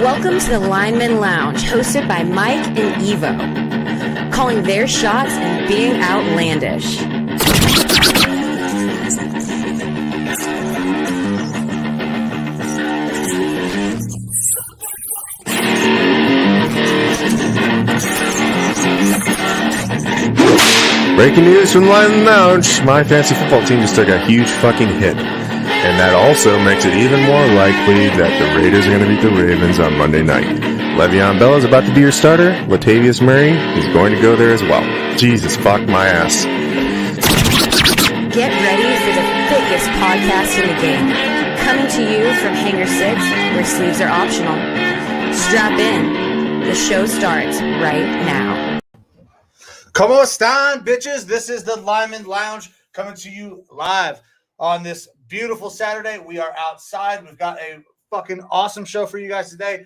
Welcome to the Lineman Lounge, hosted by Mike and Evo, calling their shots and being outlandish. Breaking news from the Lineman Lounge. My fantasy football team just took a huge fucking hit. And that also makes it even more likely that the Raiders are going to beat the Ravens on Monday night. Le'Veon Bell is about to be your starter. Latavius Murray is going to go there as well. Jesus, fuck my ass. Get ready for the thickest podcast in the game. Coming to you from Hangar 6, where sleeves are optional. Strap in. The show starts right now. Como estan, bitches? This is the Lineman Lounge coming to you live on this beautiful Saturday. We are outside. We've got a fucking awesome show for you guys today.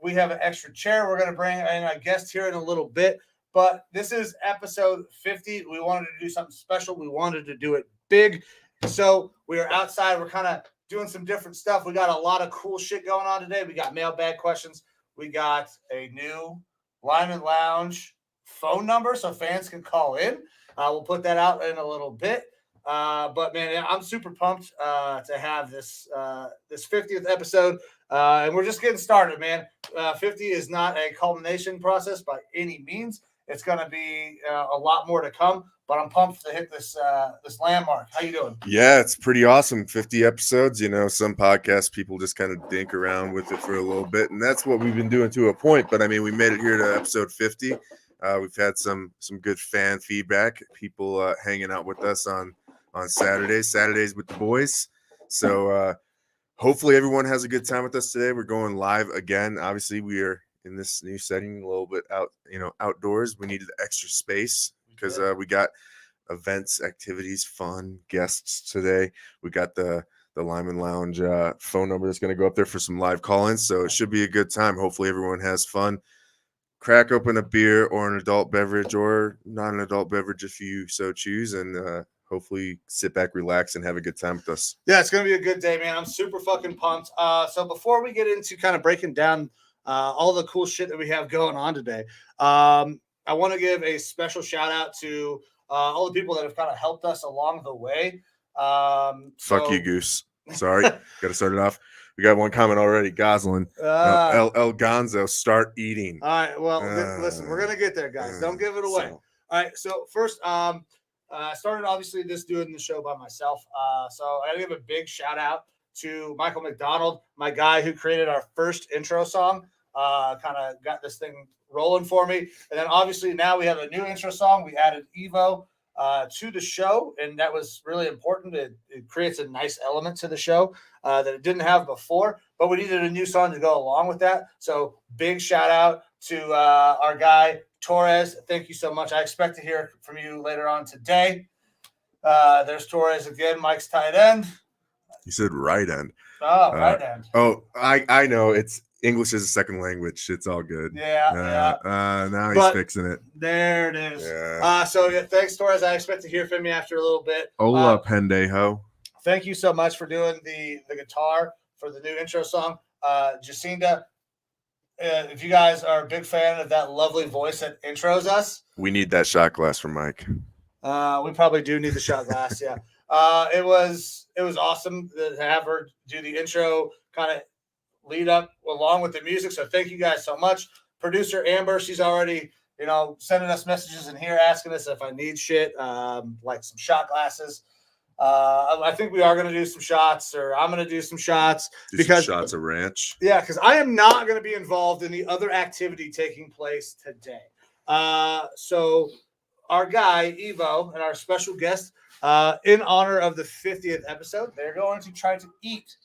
We have an extra chair. We're going to bring in a guest here in a little bit, but this is episode 50. We wanted to do something special. We wanted to do it big. So we are outside. We're kind of doing some different stuff. We got a lot of cool shit going on today. We got mailbag questions. We got a new Lineman Lounge phone number so fans can call in. We'll put that out in a little bit. But man, I'm super pumped to have this 50th episode, and we're just getting started, man. 50 is not a culmination process by any means. It's going to be a lot more to come, but I'm pumped to hit this landmark. How you doing? Yeah, it's pretty awesome. 50 episodes. You know, some podcast people just kind of dink around with it for a little bit, and that's what we've been doing to a point. But I mean, we made it here to episode 50. We've had some good fan feedback. People hanging out with us on Saturdays with the boys. So hopefully everyone has a good time with us today. We're going live again. Obviously, we are in this new setting a little bit outdoors. We needed extra space because we got events, activities, fun, guests today. We got the Lineman Lounge phone number that's going to go up there for some live call-ins. So it should be a good time. Hopefully everyone has fun. Crack open a beer or an adult beverage or not an adult beverage if you so choose, and hopefully sit back, relax, and have a good time with us. Yeah, it's going to be a good day, man. I'm super fucking pumped. So before we get into kind of breaking down all the cool shit that we have going on today, I want to give a special shout out to all the people that have kind of helped us along the way. Fuck you, Goose. Sorry. Got to start it off. We got one comment already. Goslin. El Gonzo, start eating. All right. Well, listen, we're going to get there, guys. Don't give it away. All right. So first, I started obviously doing the show by myself. So I give a big shout out to Michael McDonald, my guy who created our first intro song, kind of got this thing rolling for me. And then obviously now we have a new intro song. We added Evo to the show, and that was really important. It creates a nice element to the show that it didn't have before, but we needed a new song to go along with that. So big shout out to our guy Torres. Thank you so much. I expect to hear from you later on today. There's Torres again, Mike's tight end. You said right end. Oh, right end. Oh, I know. It's English is a second language. It's all good. Yeah. Now he's fixing it. There it is. Yeah. So thanks, Torres. I expect to hear from you after a little bit. Hola, pendejo. Thank you so much for doing the guitar for the new intro song. Jacinda, if you guys are a big fan of that lovely voice that intros us. We need that shot glass from Mike. We probably do need the shot glass, yeah. It was awesome to have her do the intro, kind of lead up along with the music. So thank you guys so much. Producer Amber, she's already, sending us messages in here asking us if I need shit, like some shot glasses. I think we are going to do some shots, or I'm going to do some shots. Some shots of ranch. Yeah, because I am not going to be involved in the other activity taking place today. So our guy, Evo, and our special guest, in honor of the 50th episode, they're going to try to eat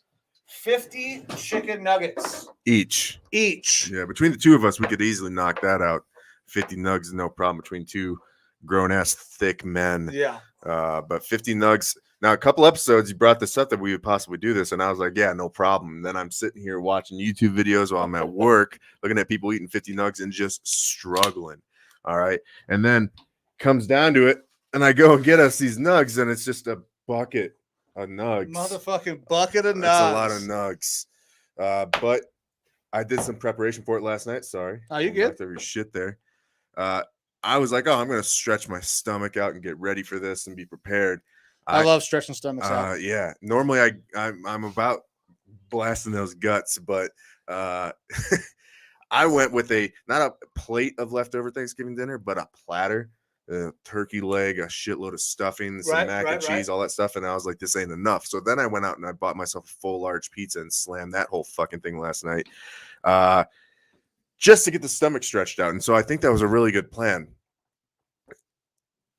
50 chicken nuggets. Each. Yeah, between the two of us, we could easily knock that out. 50 nugs is no problem between two grown-ass thick men. Yeah. But 50 nugs. Now, a couple episodes, you brought this up that we would possibly do this, and I was like, yeah, no problem. And then I'm sitting here watching YouTube videos while I'm at work, looking at people eating 50 nugs and just struggling. All right. And then comes down to it, and I go and get us these nugs, and it's just a bucket of nugs. Motherfucking bucket of nugs. That's a lot of nugs. But I did some preparation for it last night. Sorry. Oh, you good? Left every shit there. I was like, oh, I'm gonna stretch my stomach out and get ready for this and be prepared. I love stretching stomachs out. Yeah. Normally, I'm about blasting those guts, but I went with not a plate of leftover Thanksgiving dinner, but a platter, a turkey leg, a shitload of stuffing, some mac and cheese, all that stuff. And I was like, this ain't enough. So then I went out and I bought myself a full large pizza and slammed that whole fucking thing last night, just to get the stomach stretched out. And so I think that was a really good plan.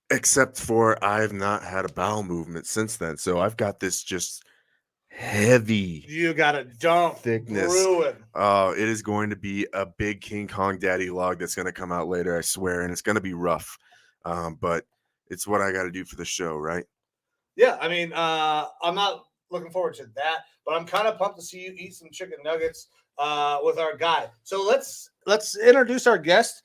Except for I've not had a bowel movement since then. So I've got this just heavy. You got a dump thickness. Ruin. Oh, it is going to be a big King Kong daddy log that's going to come out later, I swear. And it's going to be rough. But it's what I got to do for the show, right? Yeah. I mean, I'm not looking forward to that, but I'm kind of pumped to see you eat some chicken nuggets with our guy. So let's introduce our guest.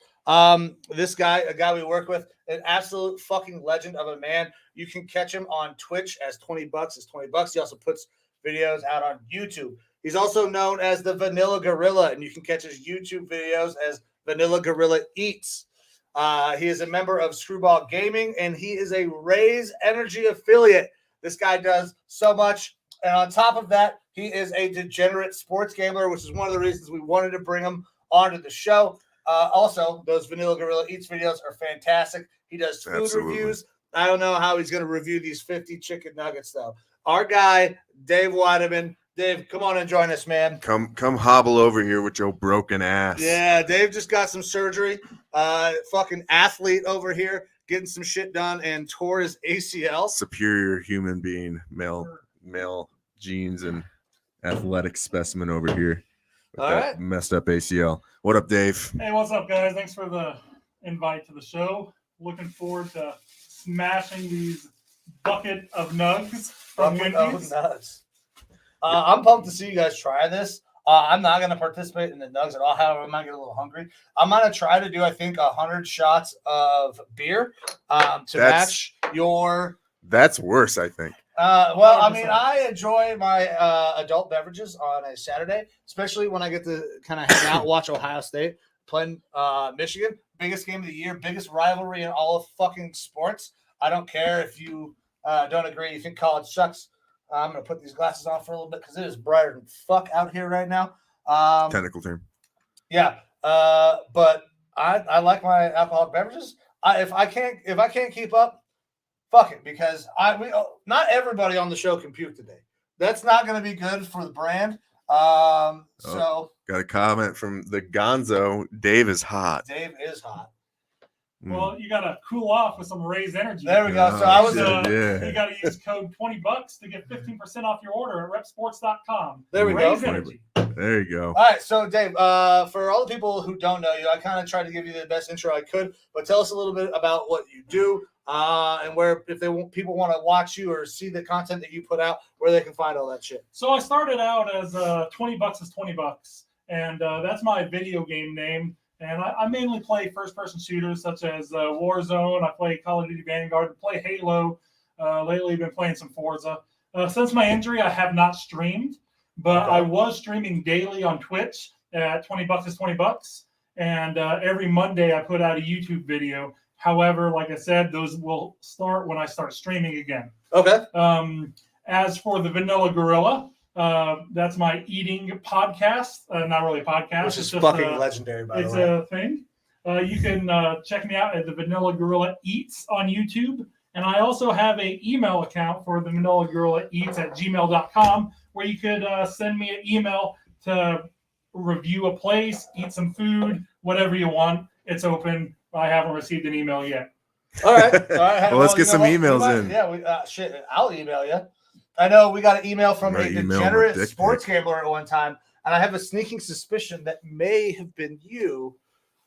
This guy, a guy we work with, an absolute fucking legend of a man. You can catch him on Twitch as $20 is $20. He also puts videos out on YouTube. He's also known as the Vanilla Gorilla, and you can catch his YouTube videos as Vanilla Gorilla Eats. He is a member of Screwball Gaming, and he is a Raise Energy affiliate. This guy does so much. And on top of that, he is a degenerate sports gambler, which is one of the reasons we wanted to bring him onto the show. Also, those Vanilla Gorilla Eats videos are fantastic. He does food reviews. I don't know how he's going to review these 50 chicken nuggets, though. Our guy, Dave Weidemann. Dave, come on and join us, man. Come hobble over here with your broken ass. Yeah, Dave just got some surgery. Fucking athlete over here getting some shit done and tore his ACL. Superior human being, male genes and athletic specimen over here. With All right. Messed up ACL. What up, Dave? Hey, what's up, guys? Thanks for the invite to the show. Looking forward to smashing these bucket of nugs from Wendy's. I'm pumped to see you guys try this. I'm not going to participate in the nugs at all. However, I might get a little hungry. I'm going to try to do, I think, 100 shots of beer to match your. That's worse, I think. Well, I mean, I enjoy my adult beverages on a Saturday, especially when I get to kind of hang out, watch Ohio State playing Michigan. Biggest game of the year, biggest rivalry in all of fucking sports. I don't care if you don't agree. You think college sucks. I'm going to put these glasses on for a little bit because it is brighter than fuck out here right now. Technical term. Yeah, but I like my alcoholic beverages. If I can't keep up, fuck it, because not everybody on the show can puke today. That's not going to be good for the brand. So got a comment from the Gonzo. Dave is hot. Dave is hot. Well, you got to cool off with some Raise Energy. There we go. So I was. You got to use code $20 to get 15% off your order at repsports.com. There we Raise go. Energy. There you go. All right, so Dave, for all the people who don't know you, I kind of tried to give you the best intro I could, but tell us a little bit about what you do and where, if people want to watch you or see the content that you put out, where they can find all that shit. So I started out as $20 is $20, and that's my video game name. And I mainly play first-person shooters such as Warzone. I play Call of Duty Vanguard. I play Halo. Lately, I've been playing some Forza. Since my injury, I have not streamed, but I was streaming daily on Twitch at $20 is $20. And every Monday, I put out a YouTube video. However, like I said, those will start when I start streaming again. Okay. As for the Vanilla Gorilla, that's my eating podcast. Not really a podcast. Which is fucking legendary, by the way. It's a thing. You can check me out at the Vanilla Gorilla Eats on YouTube. And I also have an email account for the Vanilla Gorilla Eats at gmail.com where you could send me an email to review a place, eat some food, whatever you want. It's open. I haven't received an email yet. All right. Well, let's get some emails in. Yeah, shit. I'll email you. I know we got an email from a degenerate sports gambler at one time, and I have a sneaking suspicion that may have been you.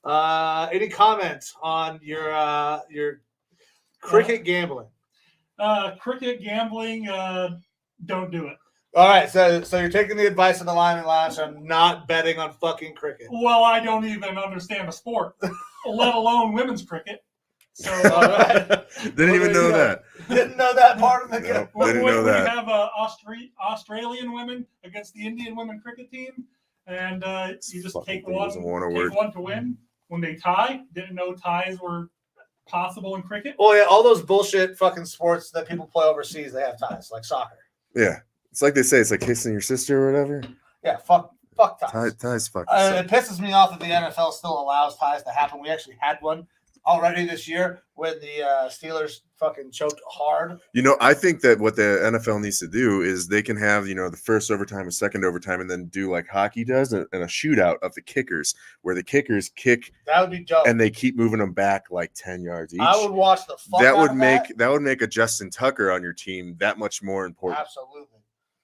Any comments on your cricket gambling? Cricket gambling, don't do it. All right, so you're taking the advice of the Lineman Lounge on not betting on fucking cricket. Well, I don't even understand the sport, let alone women's cricket. So didn't even know that. Didn't know that part of the game. Didn't know that. We have Australian women against the Indian women cricket team, and you just Fucking take thing one, doesn't want to take work. one to win. When they tie, didn't know ties were possible in cricket. Oh yeah, all those bullshit fucking sports that people play overseas, they have ties, like soccer. Yeah. It's like they say, it's like kissing your sister or whatever. Yeah, fuck ties. Ties fucking suck. It pisses me off that the NFL still allows ties to happen. We actually had one already this year when the Steelers fucking choked hard. You know, I think that what the NFL needs to do is they can have, you know, the first overtime, a second overtime, and then do like hockey does and a shootout of the kickers where the kickers kick That would be dope. and they keep moving them back like 10 yards each. I would watch the fuck that out would of make that would make a Justin Tucker on your team that much more important. Absolutely.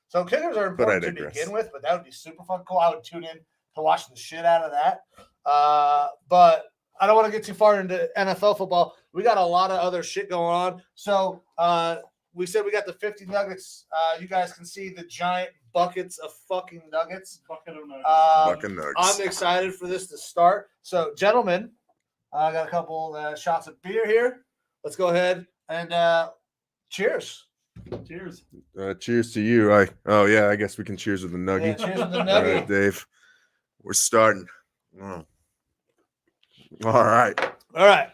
So kickers are But I important to digress. begin with, but that would be super fun. Cool. I would tune in to watch the shit out of that. But I don't want to get too far into NFL football. We got a lot of other shit going on. So we said we got the 50 nuggets. You guys can see the giant buckets of fucking nuggets. Bucket of nuggets. Fucking nugs. I'm excited for this to start. So, gentlemen, I got a couple shots of beer here. Let's go ahead and cheers. Cheers. Cheers to you. I guess we can cheers with the Yeah, nugget. cheers with the All nugget. right, Dave. We're starting. Oh. All right. All right.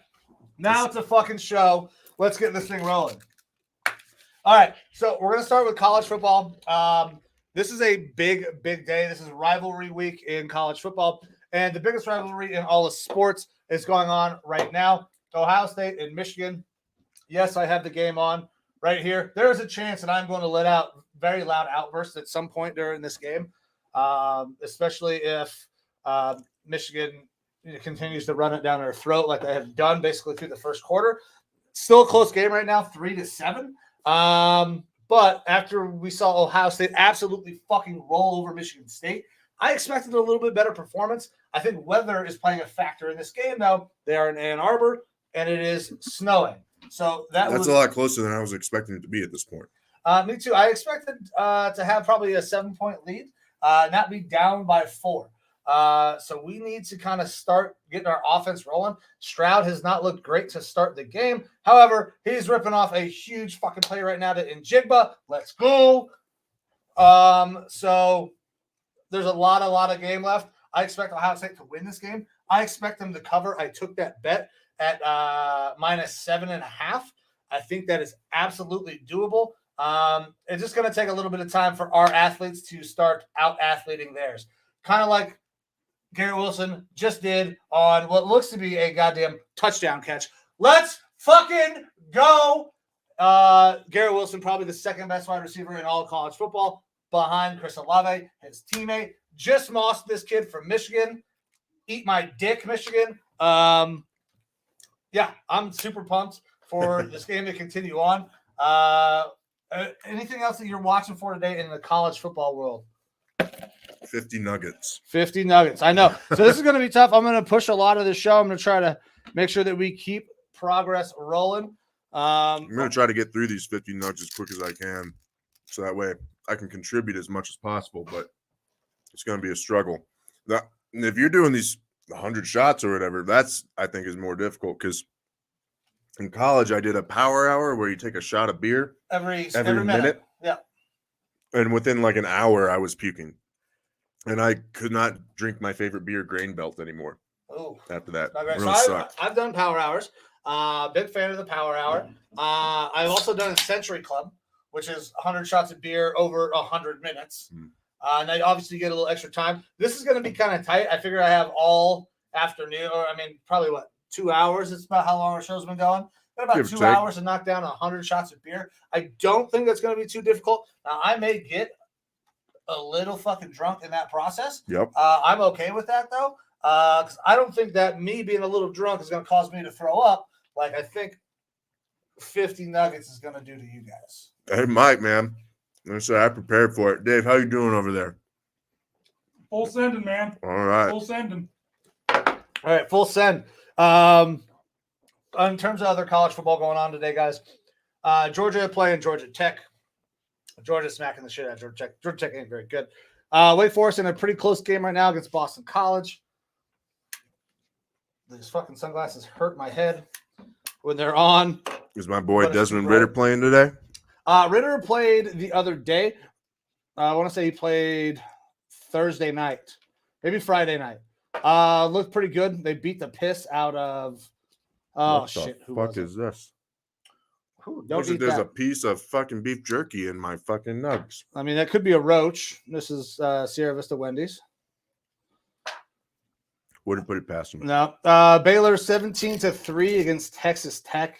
Now it's a fucking show. Let's get this thing rolling. All right. So we're going to start with college football. This is a big day. This is rivalry week in college football. And the biggest rivalry in all of sports is going on right now. Ohio State and Michigan. Yes, I have the game on right here. There is a chance that I'm going to let out very loud outbursts at some point during this game, especially if Michigan continues to run it down their throat like they have done basically through the first quarter. Still a close game right now, 3-7. But after we saw Ohio State absolutely fucking roll over Michigan State, I expected a little bit better performance. I think weather is playing a factor in this game, though. They are in Ann Arbor, and it is snowing. So that's a lot closer than I was expecting it to be at this point. Me too. I expected to have probably a 7-point lead, not be down by 4. So we need to kind of start getting our offense rolling. Stroud has not looked great to start the game. However, he's ripping off a huge fucking play right now to Njigba. Let's go. So there's a lot of game left. I expect Ohio State to win this game. I expect them to cover. I took that bet at -7.5. I think that is absolutely doable. It's just going to take a little bit of time for our athletes to start out-athleting theirs. Kind of like Garrett Wilson just did on what looks to be a goddamn touchdown catch. Let's fucking go. Garrett Wilson, probably the second best wide receiver in all of college football, behind Chris Olave, his teammate. Just mossed this kid from Michigan. Eat my dick, Michigan. Yeah, I'm super pumped for this game to continue on. Anything else that you're watching for today in the college football world? 50 nuggets. 50 nuggets. I know. So this is going to be tough. I'm going to push a lot of the show. I'm going to try to make sure that we keep progress rolling. I'm going to try to get through these 50 nuggets as quick as I can. So that way I can contribute as much as possible, but it's going to be a struggle. Now, if you're doing these 100 shots or whatever, that's, I think, is more difficult because in college I did a power hour where you take a shot of beer every minute. Yeah. And within like an hour, I was puking. And I could not drink my favorite beer, Grain Belt, anymore. Ooh. After that, Not great. really So sucked. I've done power hours. Big fan of the power hour. I've also done a Century Club, which is 100 shots of beer over 100 minutes. And I obviously get a little extra time. This is going to be kind of tight. I figure I have all afternoon, or probably 2 hours. It's about how long our show's been going. Got about 2 hours to knock down 100 shots of beer. I don't think that's going to be too difficult. Now, I may get a little fucking drunk in that process. Yep. I'm okay with that, though, because I don't think that me being a little drunk is going to cause me to throw up like I think 50 nuggets is going to do to you guys. Hey, Mike, man. I said I prepared for it. Dave, how you doing over there? Full sending, man. All right. Full sending. All right, full send. In terms of other college football going on today, guys, Georgia playing Georgia Tech. Georgia smacking the shit out of Georgia Tech. Georgia Tech ain't very good. Wake Forest in a pretty close game right now against Boston College. These fucking sunglasses hurt my head when they're on. Is my boy Desmond Ritter playing today? Ritter played the other day. I want to say he played Thursday night. Maybe Friday night. Looked pretty good. They beat the piss out of. Oh What shit! the Who fuck was it? is this? Don't eat There's that. a piece of fucking beef jerky in my fucking nugs. I mean, that could be a roach. This is Sierra Vista Wendy's. Wouldn't put it past them. No. Baylor 17-3 against Texas Tech.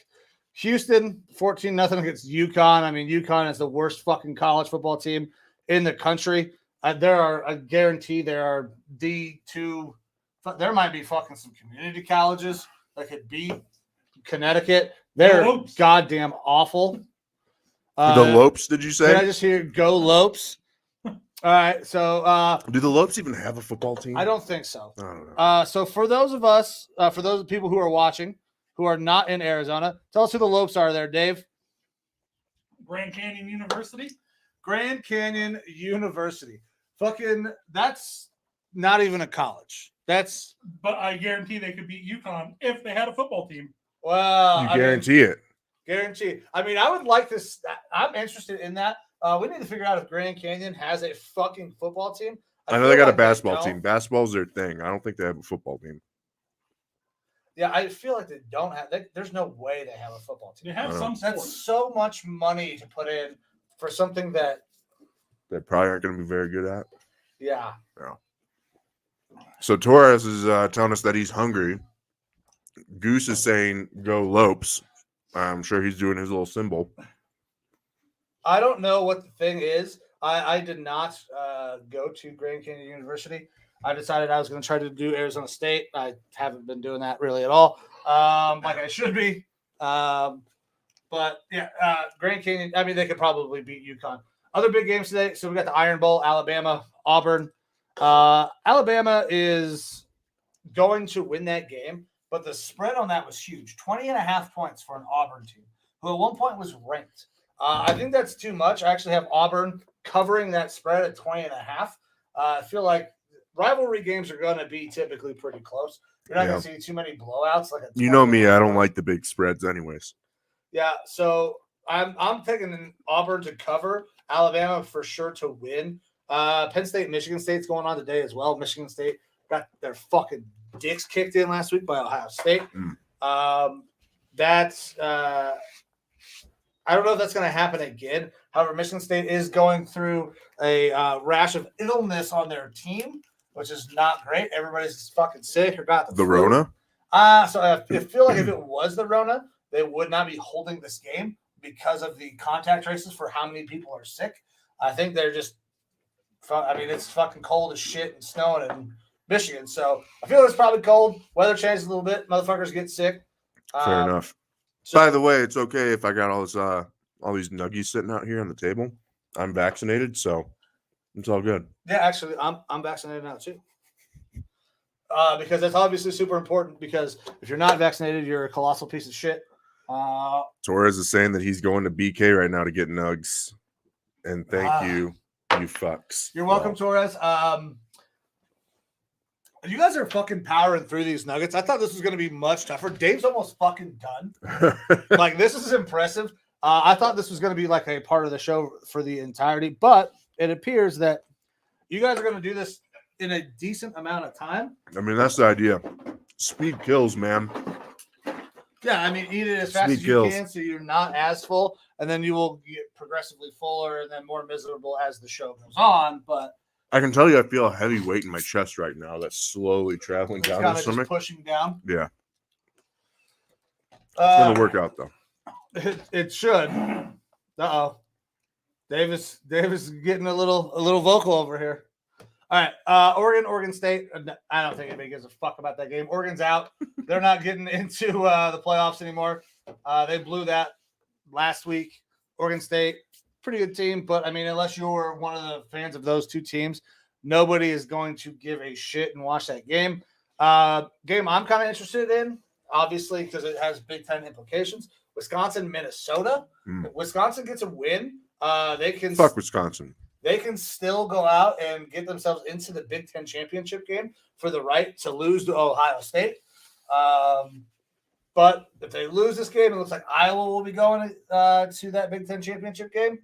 Houston 14-0 against UConn. I mean, UConn is the worst fucking college football team in the country. I guarantee there are D2. There might be fucking some community colleges that could beat Connecticut. They're Lopes. goddamn awful. The Lopes, did you say? Did I just hear go Lopes? All right, so Do the Lopes even have a football team? I don't think so. I don't know. So for those of us, for those people who are watching, who are not in Arizona, tell us who the Lopes are there, Dave. Grand Canyon University. Grand Canyon University. Fucking, that's not even a college. That's, But I guarantee they could beat UConn if they had a football team. well, You guarantee it. Guarantee. I mean, I would like this. I'm interested in that. We need to figure out if Grand Canyon has a fucking football team. I know feel they got a like basketball don't. team. Basketball's their thing. I don't think they have a football team. Yeah, I feel like they don't have. There's no way they have a football team. They have I know. some That's sports. so much money to put in for something that, They probably aren't going to be very good at. yeah. So Torres is telling us that he's hungry. Goose is saying go Lopes. I'm sure he's doing his little symbol. I don't know what the thing is. I did not go to Grand Canyon University. I decided I was going to try to do Arizona State. I haven't been doing that really at all, like I should be. But yeah, Grand Canyon. I mean, they could probably beat UConn. Other big games today. So we got the Iron Bowl, Alabama, Auburn. Alabama is going to win that game, but the spread on that was huge. 20.5 points for an Auburn team, who at one point was ranked. I think that's too much. I actually have Auburn covering that spread at 20.5. I feel like rivalry games are going to be typically pretty close. You're not going to see too many blowouts. You know me, I don't like the big spreads anyways. Yeah, so I'm taking Auburn to cover, Alabama for sure to win. Penn State, Michigan State's going on today as well. Michigan State got their fucking dicks kicked in last week by Ohio State. That's I don't know if that's going to happen again. However, Michigan State is going through a rash of illness on their team, which is not great. Everybody's fucking sick or got The flu. Rona? So I feel like if it was the Rona, they would not be holding this game because of the contact traces for how many people are sick. I think they're just, I mean, it's fucking cold as shit and snowing in Michigan. So I feel it's probably cold. Weather changes a little bit. Motherfuckers get sick. Fair enough. So, By the way, it's okay if I got all these nuggies sitting out here on the table. I'm vaccinated, so it's all good. yeah, actually, I'm vaccinated now too. Because that's obviously super important. Because if you're not vaccinated, you're a colossal piece of shit. Torres is saying that he's going to BK right now to get nugs. And thank you, you fucks. You're welcome, Wow. Torres. You guys are fucking powering through these nuggets. I thought this was going to be much tougher. Dave's almost fucking done. Like, this is impressive. I thought this was going to be like a part of the show for the entirety, but it appears that you guys are going to do this in a decent amount of time. I mean, that's the idea. Speed kills, man. Yeah, I mean, eat it as fast Speed as you kills. can so you're not as full, and then you will get progressively fuller and then more miserable as the show goes on. But I can tell you I feel a heavy weight in my chest right now that's slowly traveling it's down kind the of just stomach. pushing down. Yeah. It's going to work out, though. It should. Uh-oh. Davis getting a little vocal over here. All right. Oregon State. I don't think anybody gives a fuck about that game. Oregon's out. They're not getting into the playoffs anymore. They blew that last week. Oregon State, pretty good team. But, I mean, unless you're one of the fans of those two teams, nobody is going to give a shit and watch that game. Game I'm kind of interested in, obviously, because it has Big Ten implications. Wisconsin, Minnesota. If Wisconsin gets a win, they can Fuck Wisconsin. They can still go out and get themselves into the Big Ten championship game for the right to lose to Ohio State. But if they lose this game, it looks like Iowa will be going to that Big Ten championship game.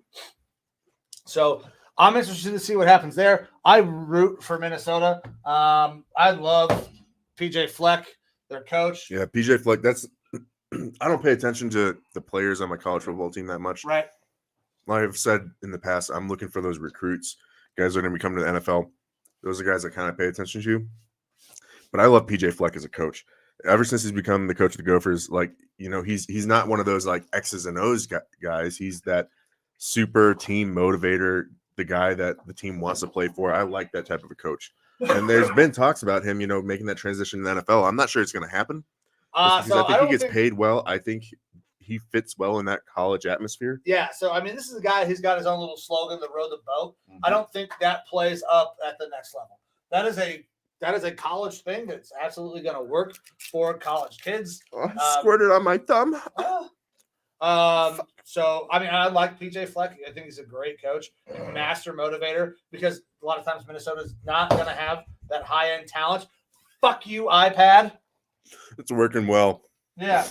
So I'm interested to see what happens there. I root for Minnesota. I love PJ Fleck, their coach. Yeah, PJ Fleck. That's I don't pay attention to the players on my college football team that much. Right. Like I've said in the past, I'm looking for those recruits, guys that are going to be coming to the NFL. Those are guys that kind of pay attention to. But I love PJ Fleck as a coach. Ever since he's become the coach of the Gophers, like, you know, he's not one of those like X's and O's guys. He's that super team motivator, the guy that the team wants to play for. I like that type of a coach. And there's been talks about him, you know, making that transition to the NFL. I'm not sure it's going to happen. I think he gets paid well. I think he fits well in that college atmosphere. Yeah. So, I mean, this is a guy who's got his own little slogan, the row the boat. I don't think that plays up at the next level. That is a college thing that's absolutely going to work for college kids. I squirted on my thumb. So, I mean, I like PJ Fleck. I think he's a great coach, master motivator, because a lot of times Minnesota's not going to have that high-end talent. Fuck you, iPad. It's working well. Yeah,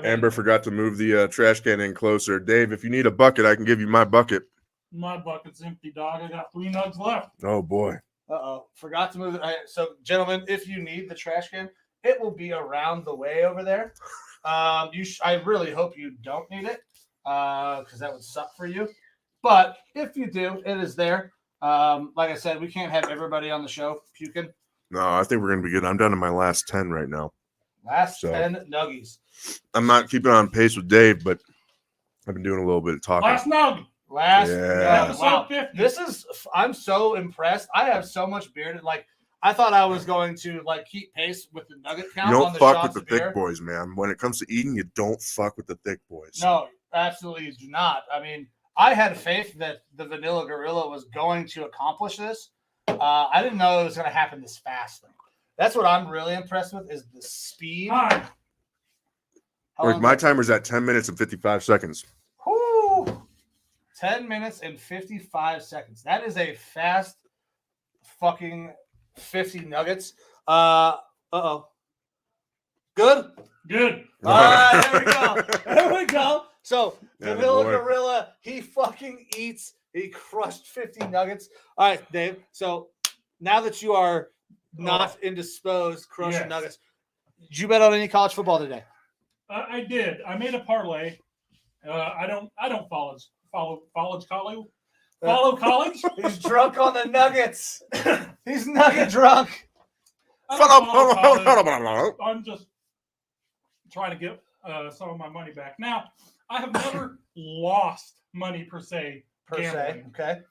Amber forgot to move the trash can in closer. Dave, if you need a bucket, I can give you my bucket. My bucket's empty, dog. I got 3 nugs left. Oh, boy. Uh-oh. Forgot to move it. So, gentlemen, if you need the trash can, it will be around the way over there. I really hope you don't need it because that would suck for you. But if you do, it is there. Like I said, we can't have everybody on the show puking. No, I think we're going to be good. I'm down to my last 10 right now. Last 10 nuggies. I'm not keeping on pace with Dave, but I've been doing a little bit of talking. Last nug. Wow. I'm so impressed. I have so much beard. Like, I thought I was going to like keep pace with the nugget count. You on don't the fuck shots with the of thick beer. boys, man. When it comes to eating, you don't fuck with the thick boys. No, absolutely do not. I mean, I had faith that the Vanilla Gorilla was going to accomplish this. I didn't know it was going to happen this fast. Though. That's what I'm really impressed with is the speed. Like my timer's at 10 minutes and 55 seconds. Whoo! 10 minutes and 55 seconds. That is a fast fucking 50 nuggets. Uh-oh. Good? Good. All right, there we go. There we go. So, Vanilla Gorilla, he fucking eats. He crushed 50 nuggets. All right, Dave. So, now that you are not indisposed crushing nuggets, did you bet on any college football today? I did. I made a parlay. I don't follow college. He's drunk on the nuggets. He's nugget drunk. I'm just trying to get some of my money back. Now, I have never lost money per se. Okay.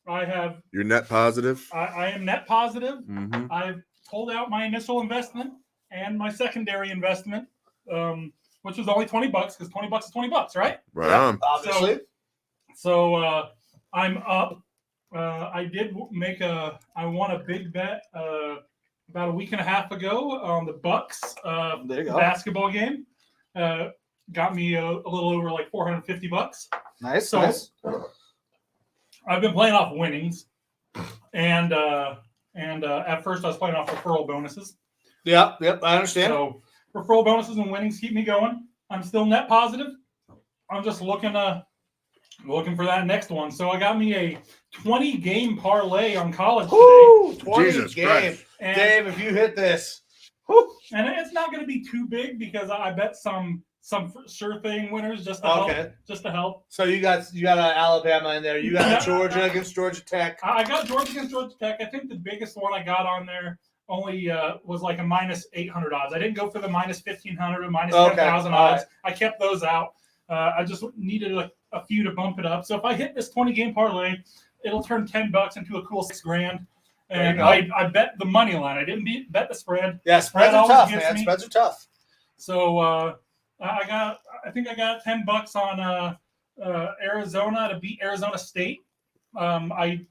I have. You're net positive? I am net positive. Mm-hmm. I've pulled out my initial investment and my secondary investment, which was only $20 because $20 is $20, right? Right on. Obviously. So I'm up. I did I won a big bet about a week and a half ago on the Bucks basketball game. Got me a little over like $450. Nice. So I've been playing off winnings, and at first I was playing off referral bonuses. Yep, I understand. So referral bonuses and winnings keep me going. I'm still net positive. I'm just looking for that next one. So I got me a 20-game parlay on college today. 20 Jesus game. Christ. And Dave, if you hit this. And it's not going to be too big because I bet some sure thing winners just to help. So you got Alabama in there. You got Georgia against Georgia Tech. I got Georgia against Georgia Tech. I think the biggest one I got on there only was like a minus 800 odds. I didn't go for the minus 1,500 or minus 10,000 odds. Right. I kept those out. I just needed a few to bump it up. So if I hit this 20-game parlay, it'll turn $10 into a cool $6,000. And I bet the money line. I didn't bet the spread. Yeah, spreads are tough, man. Spreads are tough. So I think I got $10 on Arizona to beat Arizona State. That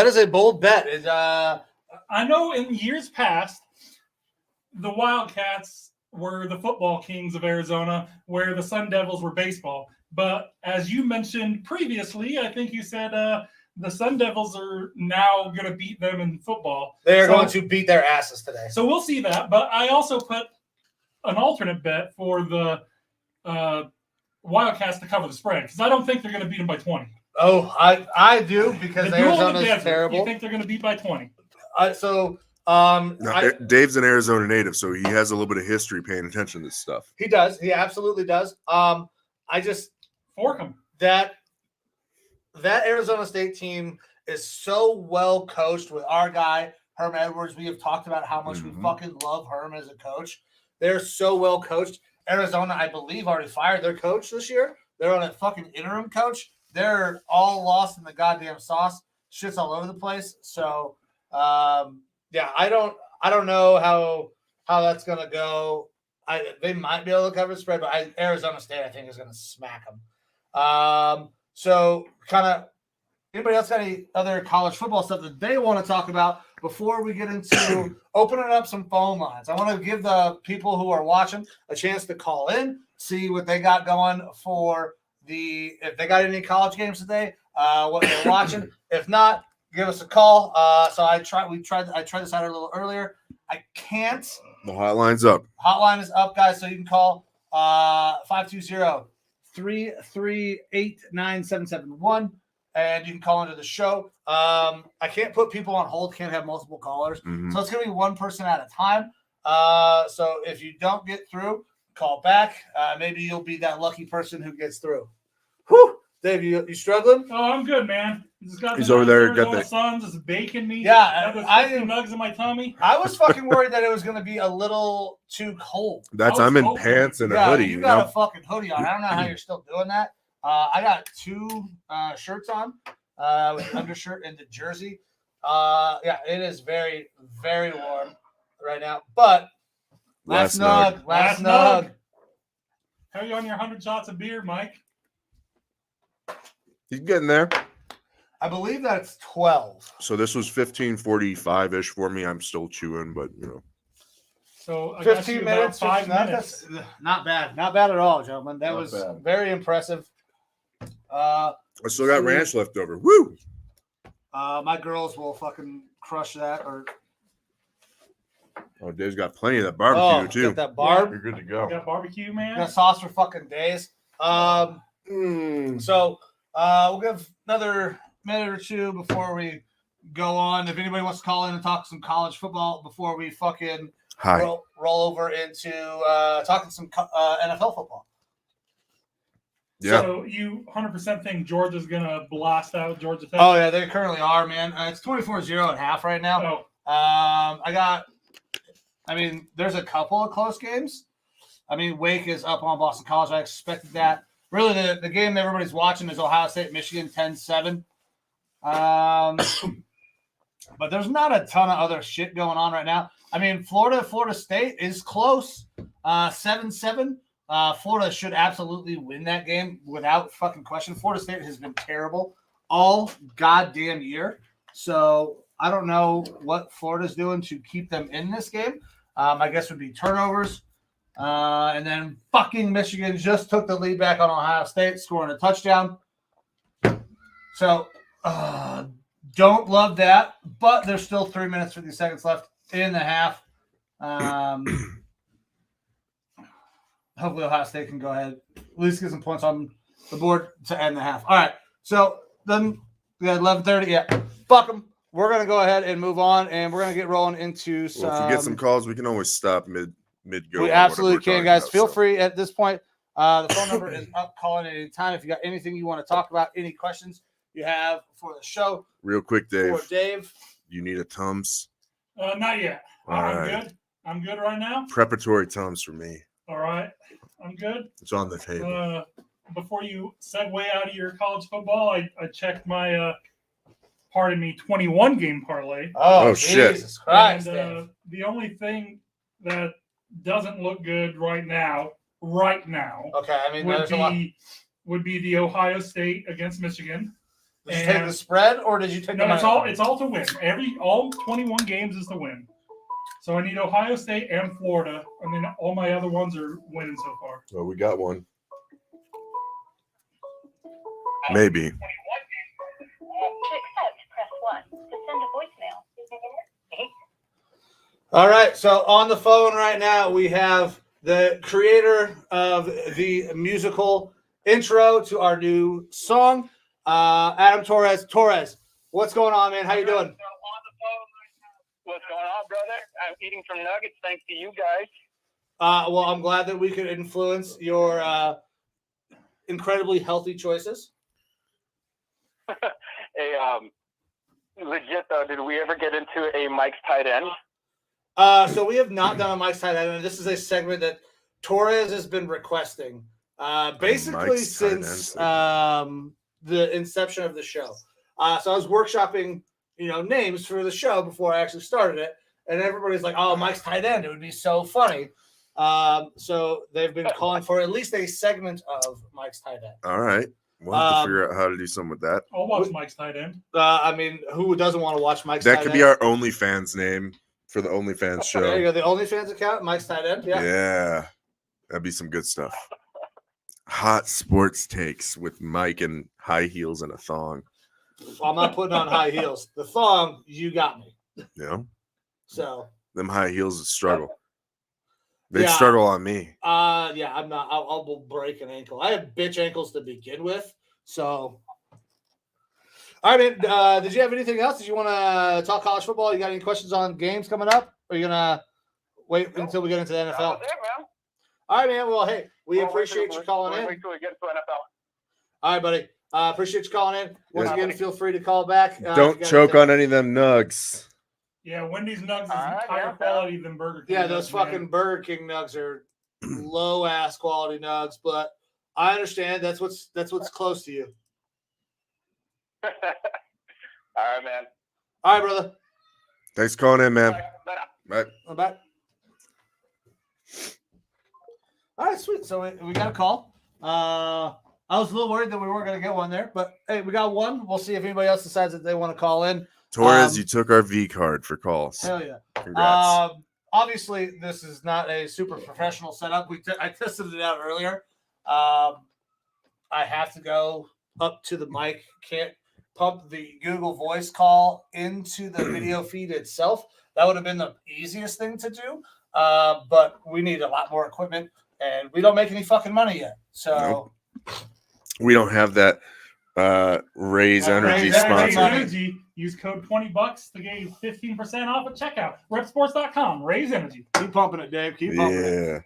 is a bold bet. I know in years past, the Wildcats were the football kings of Arizona, where the Sun Devils were baseball. But as you mentioned previously, I think you said the Sun Devils are now going to beat them in football. They're going to beat their asses today. So we'll see that. But I also put an alternate bet for the Wildcats to cover the spread because I don't think they're going to beat them by 20. Oh, I do because The duel in the Arizona's desert. terrible. You think they're going to beat by 20? Dave's an Arizona native, so he has a little bit of history paying attention to this stuff. He does. He absolutely does. I just Fork them. that Arizona State team is so well coached with our guy Herm Edwards. We have talked about how much we fucking love Herm as a coach. They're so well coached. Arizona, I believe, already fired their coach this year. They're on a fucking interim coach. They're all lost in the goddamn sauce. Shit's all over the place. So, yeah, I don't know how that's gonna go. They might be able to cover the spread, but Arizona State, I think, is gonna smack them. So, kind of, anybody else got any other college football stuff that they want to talk about before we get into opening up some phone lines? I want to give the people who are watching a chance to call in, see what they got going for if they got any college games today, what they're watching. If not, give us a call. So I tried this out a little earlier. I can't. The hotline's up. Hotline is up, guys, so you can call 520-338-9771, and you can call into the show. I can't put people on hold, can't have multiple callers. So it's going to be one person at a time. So if you don't get through, call back. Maybe you'll be that lucky person who gets through. Whew. Dave, you struggling? Oh, I'm good, man. He's over there. Got the sun's just baking me. Yeah, I have nugs in my tummy. I was fucking worried that it was going to be a little too cold. I'm in pants and a hoodie. You got a fucking hoodie on. I don't know how you're still doing that. I got 2 shirts on, with undershirt and the jersey. Yeah, it is very, very warm right now. But last nug. How are you on your 100 shots of beer, Mike? He's getting there. I believe that's 12. So this was 15:45-ish for me. I'm still chewing, but So I 15 minutes, 5 minutes. That's not bad. Not bad at all, gentlemen. That was very impressive. I still got ranch left over. Woo! My girls will fucking crush that. Oh, Dave's got plenty of that barbecue too. Got that barb. You're good to go. Got barbecue, man. Got sauce for fucking days. So we'll give another minute or two before we go on. If anybody wants to call in and talk some college football before we fucking roll over into talking some NFL football. Yeah. So you 100% think Georgia's going to blast out Georgia Tech? Oh, yeah, they currently are, man. It's 24-0 at half right now. Oh. There's a couple of close games. Wake is up on Boston College. I expected that. Really, the game everybody's watching is Ohio State, Michigan, 10-7. But there's not a ton of other shit going on right now. Florida State is close, 7-7. Florida should absolutely win that game without fucking question. Florida State has been terrible all goddamn year. So I don't know what Florida's doing to keep them in this game. I guess would be turnovers. And then fucking Michigan just took the lead back on Ohio State, scoring a touchdown. So don't love that, but there's still 3 minutes, 50 seconds left in the half. Hopefully Ohio State can go ahead, at least get some points on the board to end the half. All right, so then we got 11:30. Yeah, fuck them. We're going to go ahead and move on, and we're going to get rolling into some. Well, if we get some calls, we can always stop mid go. We absolutely can, guys. Feel free at this point. The phone number is up. Call in at any time if you got anything you want to talk about, any questions you have for the show. Real quick, Dave. For Dave. You need a Tums? Not yet. I'm right. good. I'm good right now. Preparatory Tums for me. All right. I'm good. It's on the table. Before you segue out of your college football, I checked my 21 game parlay. Oh shit. Jesus Christ. And the only thing that doesn't look good right now, Okay, would be the Ohio State against Michigan. Did you take the spread or did you take the money? It's all to win. All 21 games is to win. So I need Ohio State and Florida, and then all my other ones are winning so far. Well, we got one. Maybe. To accept, press 1. To send a voicemail. All right, so on the phone right now, we have the creator of the musical intro to our new song. Adam Torres. Torres, what's going on, man? How you doing? What's going on, brother? I'm eating some nuggets thanks to you guys. Well, I'm glad that we could influence your incredibly healthy choices. Hey, legit though, did we ever get into a Mike's tight end? So we have not done a Mike's tight end, and this is a segment that Torres has been requesting basically Mike's tight end since segment. the inception of the show. So I was workshopping, names for the show before I actually started it, and everybody's like, "Oh, Mike's tight end! It would be so funny." So they've been calling for at least a segment of Mike's tight end. All right. We'll have to figure out how to do something with that. I'll watch Mike's tight end. I mean, who doesn't want to watch Mike's That tight could end? be our OnlyFans name for the OnlyFans show. There you go. The OnlyFans account, Mike's tight end. Yeah. That'd be some good stuff. Hot sports takes with Mike and high heels and a thong. I'm not putting on high heels. The thong, you got me. So them high heels struggle. They Yeah. struggle on me. yeah, I'm not. I'll break an ankle. I have bitch ankles to begin with. So, all right, man. Did you have anything else? Did you want to talk college football? You got any questions on games coming up? Or are you gonna wait until we get into the NFL? That was it, man. All right, man. Well, hey, we We'll appreciate you calling in. Wait till we get to NFL. All right, buddy. Appreciate you calling in. Once Yeah. again, feel free to call back. if you Don't got choke anything. on any of them nugs. Yeah, Wendy's nugs is Alright, higher yeah. quality than Burger King. Yeah, those nugs, man. fucking Burger King nugs are low ass quality nugs, but I understand that's what's close to you. All right, man. All right, brother. Thanks for calling in, man. Bye. Bye. I'm back. All right, sweet. So we got a call. I was a little worried that we weren't going to get one there, but hey, we got one. We'll see if anybody else decides that they want to call in. Torres, you took our V card for calls. Hell yeah. Congrats. Obviously, this is not a super professional setup. I tested it out earlier. I have to go up to the mic. Can't pump the Google Voice call into the video feed itself. That would have been the easiest thing to do. But we need a lot more equipment, and we don't make any fucking money yet. So We don't have that Raise Energy Raise Raise sponsor. Energy. Use code 20 to get you 15% off at checkout. Repsports.com. Raise Energy. keep pumping it, Dave. Keep pumping it.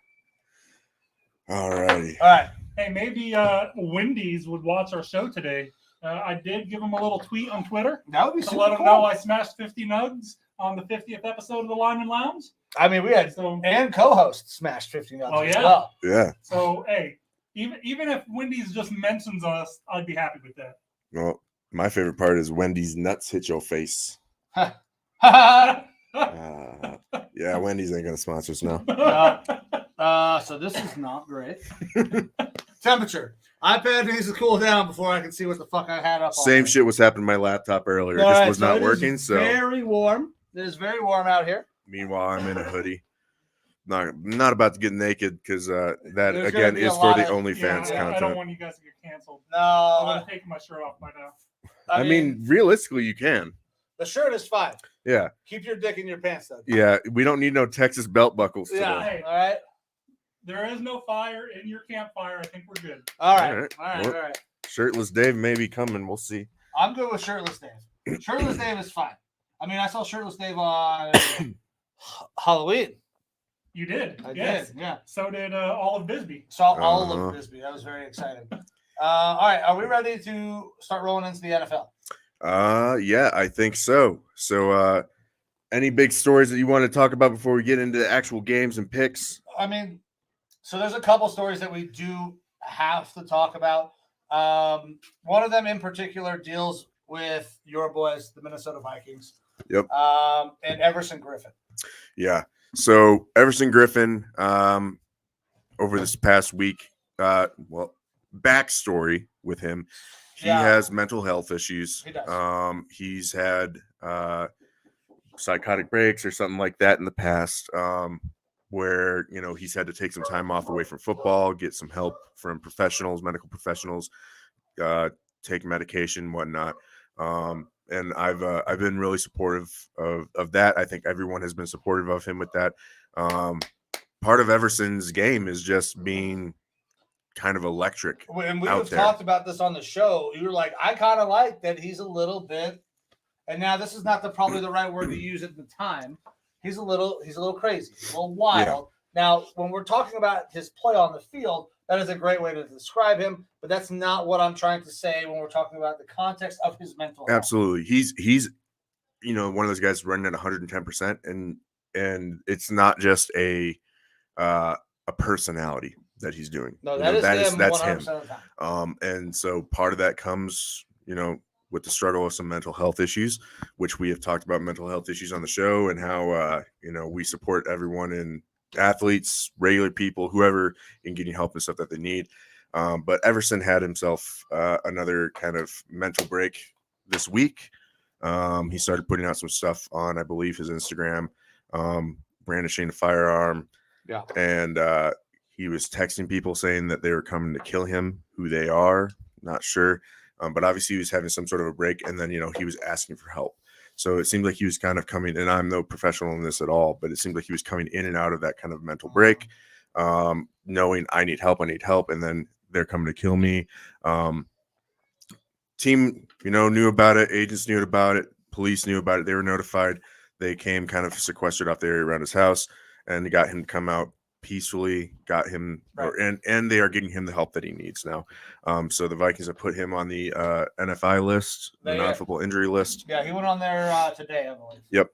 Yeah. All righty. All right. Hey, maybe Wendy's would watch our show today. I did give them a little tweet on Twitter That would be to super let them cool. know I smashed 50 nugs on the 50th episode of the Lineman Lounge. I mean, we had So, and co-host smashed 50 nuts Oh, as yeah? well. Yeah. so hey, even if Wendy's just mentions us, I'd be happy with that. Well, my favorite part is Wendy's nuts hit your face. So Yeah, Wendy's ain't gonna sponsor us now. this is not great. Temperature. iPad needs to cool down before I can see what the fuck I had up on. Same shit was happening to my laptop earlier. All This right, was so not it is working. So very warm. It is very warm out here. meanwhile, I'm in a hoodie. Not about to get naked because that There's gonna again be a is for lot the of- OnlyFans I don't content. want you guys to get canceled. I would No, have taken my shirt off by now. I mean, realistically, you can. the shirt is fine. Yeah, Keep your dick in your pants, though. yeah. We don't need no Texas belt buckles today. Yeah. Hey. All right. There is no fire in your campfire. I think we're good. All right. All right. All right. Well- All right. Shirtless Dave may be coming. We'll see. I'm good with shirtless Dave. Shirtless Dave is fine. I mean, I saw shirtless Dave on Halloween. You did. I Yes. did. Yeah. So did Olive Bisbee. Saw all Uh-huh. of Bisbee. That was very exciting. All right. Are we ready to start rolling into the NFL? Yeah, I think so. So, any big stories that you want to talk about before we get into the actual games and picks? I mean, so there's a couple stories that we do have to talk about. One of them in particular deals with your boys, the Minnesota Vikings. Yep. And Everson Griffin. Yeah. So Everson Griffin, over this past week, backstory with him. He Yeah. has mental health issues. He does. He's had psychotic breaks or something like that in the past, where he's had to take some time off away from football, get some help from professionals, medical professionals, take medication, whatnot. And I've been really supportive of that. I think everyone has been supportive of him with that. Part of Everson's game is just being kind of electric. And we out have there. talked about this on the show. You were like, I kind of like that he's a little bit, and now this is not probably the right word to use at the time. He's a little crazy. He's a little wild. Yeah. Now, when we're talking about his play on the field, that is a great way to describe him, but that's not what I'm trying to say when we're talking about the context of his mental health. Absolutely. He's one of those guys running at 110%, and it's not just a personality that he's doing. No, that's him 100% him. of the time. And so part of that comes, with the struggle of some mental health issues, which we have talked about mental health issues on the show, and how we support everyone in athletes, regular people, whoever, in getting help and stuff that they need. But Everson had himself another kind of mental break this week. He started putting out some stuff on, I believe, his Instagram, brandishing a firearm. Yeah. And he was texting people saying that they were coming to kill him, who they are, not sure. But obviously he was having some sort of a break, and then, he was asking for help. So it seemed like he was kind of coming, and I'm no professional in this at all, but it seemed like he was coming in and out of that kind of mental break, knowing I need help, and then they're coming to kill me. Team, knew about it. Agents knew about it. Police knew about it. They were notified. They came kind of sequestered off the area around his house, and got him to come out peacefully, got him, right. and they are getting him the help that he needs now. So the Vikings have put him on the NFI list, the non-football injury list. Yeah, he went on there today, I believe. Yep.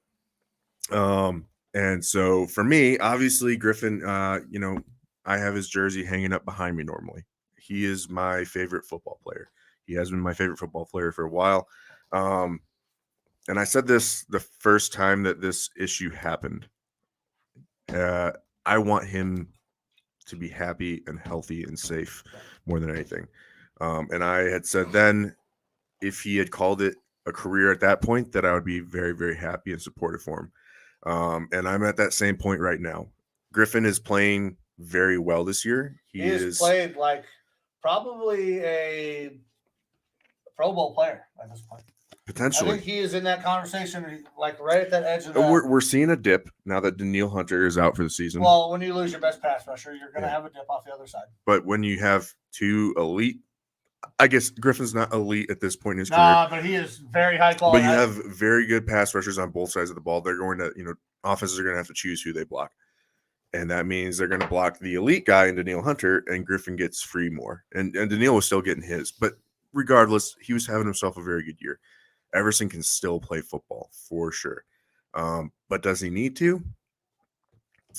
And so for me, obviously Griffin, I have his jersey hanging up behind me normally. He is my favorite football player. He has been my favorite football player for a while. And I said this the first time that this issue happened. I want him to be happy and healthy and safe more than anything. And I had said then, if he had called it a career at that point, that I would be very, very happy and supportive for him. And I'm at that same point right now. Griffin is playing very well this year. He has played like probably a Pro Bowl player at this point. Potentially. I think he is in that conversation, like right at that edge of that. We're seeing a dip now that Daniil Hunter is out for the season. Well, when you lose your best pass rusher, you're going to have a dip off the other side. But when you have two elite, I guess Griffin's not elite at this point in his career. But he is very high quality. But you have very good pass rushers on both sides of the ball. They're going to, offenses are going to have to choose who they block. And that means they're going to block the elite guy in Daniil Hunter, and Griffin gets free more. And Daniil was still getting his. But regardless, he was having himself a very good year. Everson can still play football for sure. But does he need to?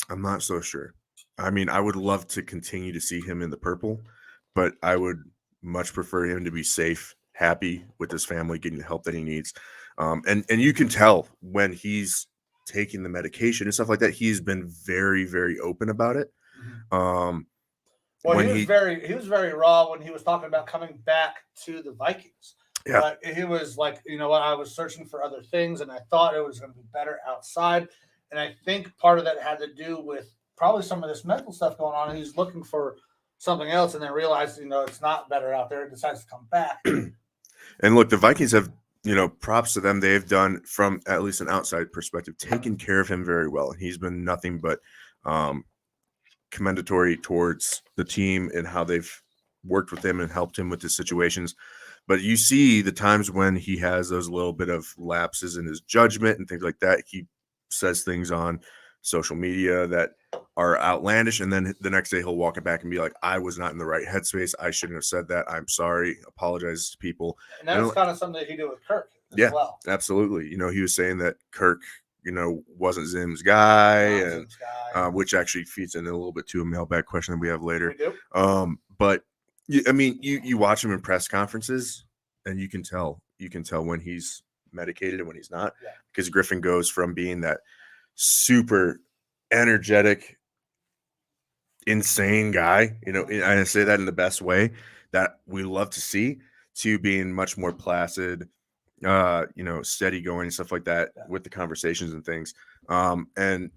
I'm not so sure. I mean, I would love to continue to see him in the purple, but I would much prefer him to be safe, happy with his family, getting the help that he needs. And you can tell when he's taking the medication and stuff like that, he's been very, very open about it. Well, he was very raw when he was talking about coming back to the Vikings. Yeah. But he was like, I was searching for other things, and I thought it was going to be better outside. And I think part of that had to do with probably some of this mental stuff going on. And he's looking for something else, and then realized, it's not better out there. And decides to come back. And look, the Vikings have, props to them. They've done, from at least an outside perspective, taken care of him very well. And he's been nothing but commendatory towards the team and how they've worked with him and helped him with his situations. But you see the times when he has those little bit of lapses in his judgment and things like that. He says things on social media that are outlandish, and then the next day he'll walk it back and be like, I was not in the right headspace. I shouldn't have said that. I'm sorry. Apologize to people. And that's kind of something that he did with Kirk as well. Absolutely. He was saying that Kirk, wasn't Zim's guy, which actually feeds in a little bit to a mailbag question that we have later. But you watch him in press conferences, and you can tell when he's medicated and when he's not, because Griffin goes from being that super energetic, insane guy, and I say that in the best way that we love to see, to being much more placid, steady going and stuff like that with the conversations and things. And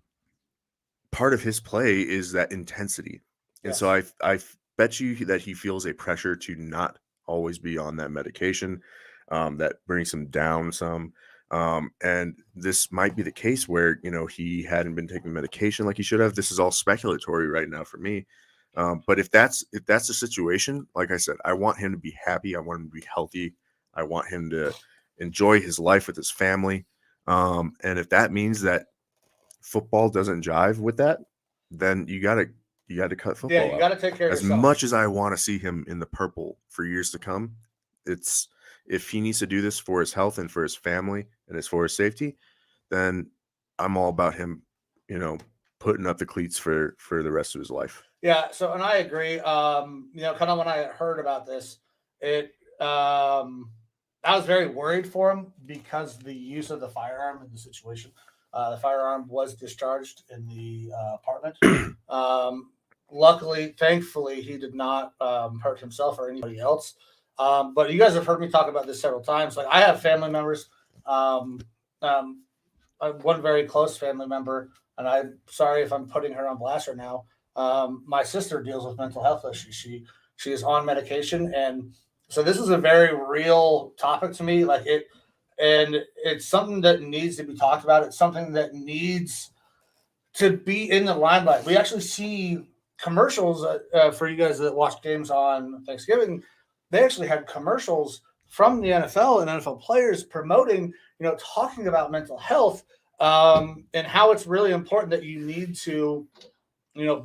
part of his play is that intensity. And so I bet you that he feels a pressure to not always be on that medication, that brings him down some. And this might be the case where, he hadn't been taking medication like he should have. This is all speculatory right now for me. But if that's the situation, like I said, I want him to be happy. I want him to be healthy. I want him to enjoy his life with his family. And if that means that football doesn't jive with that, then you gotta cut football. Yeah, you out. got to take care of As yourself. much as I want to see him in the purple for years to come, it's if he needs to do this for his health and for his family and it's for his safety, then I'm all about him, putting up the cleats for the rest of his life. Yeah, so and I agree. Kind of when I heard about this, I was very worried for him because the use of the firearm in the situation. The firearm was discharged in the apartment. Luckily, thankfully, he did not hurt himself or anybody else. But you guys have heard me talk about this several times. Like I have family members, one very close family member, and I'm sorry if I'm putting her on blast right now. My sister deals with mental health issues. She is on medication, and so this is a very real topic to me. And it's something that needs to be talked about. It's something that needs to be in the limelight. We actually see commercials for you guys that watch games on Thanksgiving. They actually had commercials from the NFL and NFL players promoting, talking about mental health and how it's really important that you need to,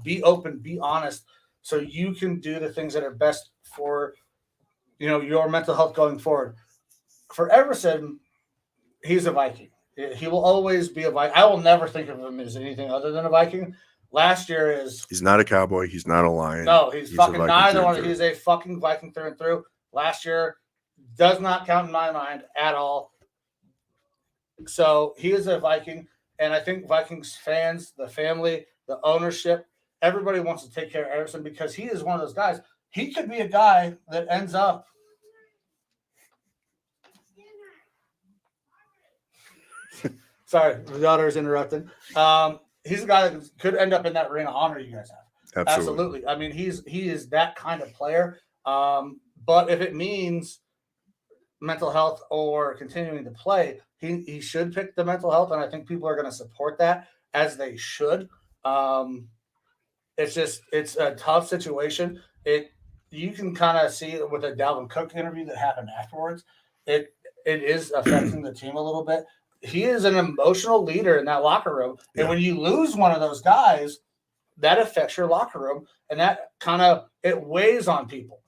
be open, be honest, so you can do the things that are best for, your mental health going forward. For Everson, he's a Viking. He will always be a Viking. I will never think of him as anything other than a Viking. Last year he's not a cowboy. He's not a lion. No, he's fucking neither one. Through. He's a fucking Viking through and through. Last year does not count in my mind at all. So he is a Viking, and I think Vikings fans, the family, the ownership, everybody wants to take care of Everson because he is one of those guys. He could be a guy that ends up. Sorry, the daughter is interrupting. He's a guy that could end up in that ring of honor you guys have. Absolutely. I mean, he is that kind of player. But if it means mental health or continuing to play, he should pick the mental health, and I think people are going to support that as they should. It's a tough situation. You can kind of see it with a Dalvin Cook interview that happened afterwards. It is affecting the team a little bit. He is an emotional leader in that locker room. Yeah. And when you lose one of those guys, that affects your locker room. And that it weighs on people.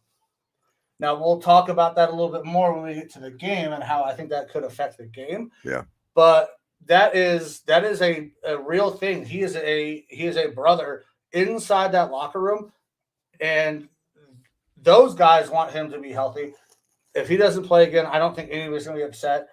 Now, we'll talk about that a little bit more when we get to the game and how I think that could affect the game. Yeah. But that is a real thing. He is a brother inside that locker room. And those guys want him to be healthy. If he doesn't play again, I don't think anybody's going to be upset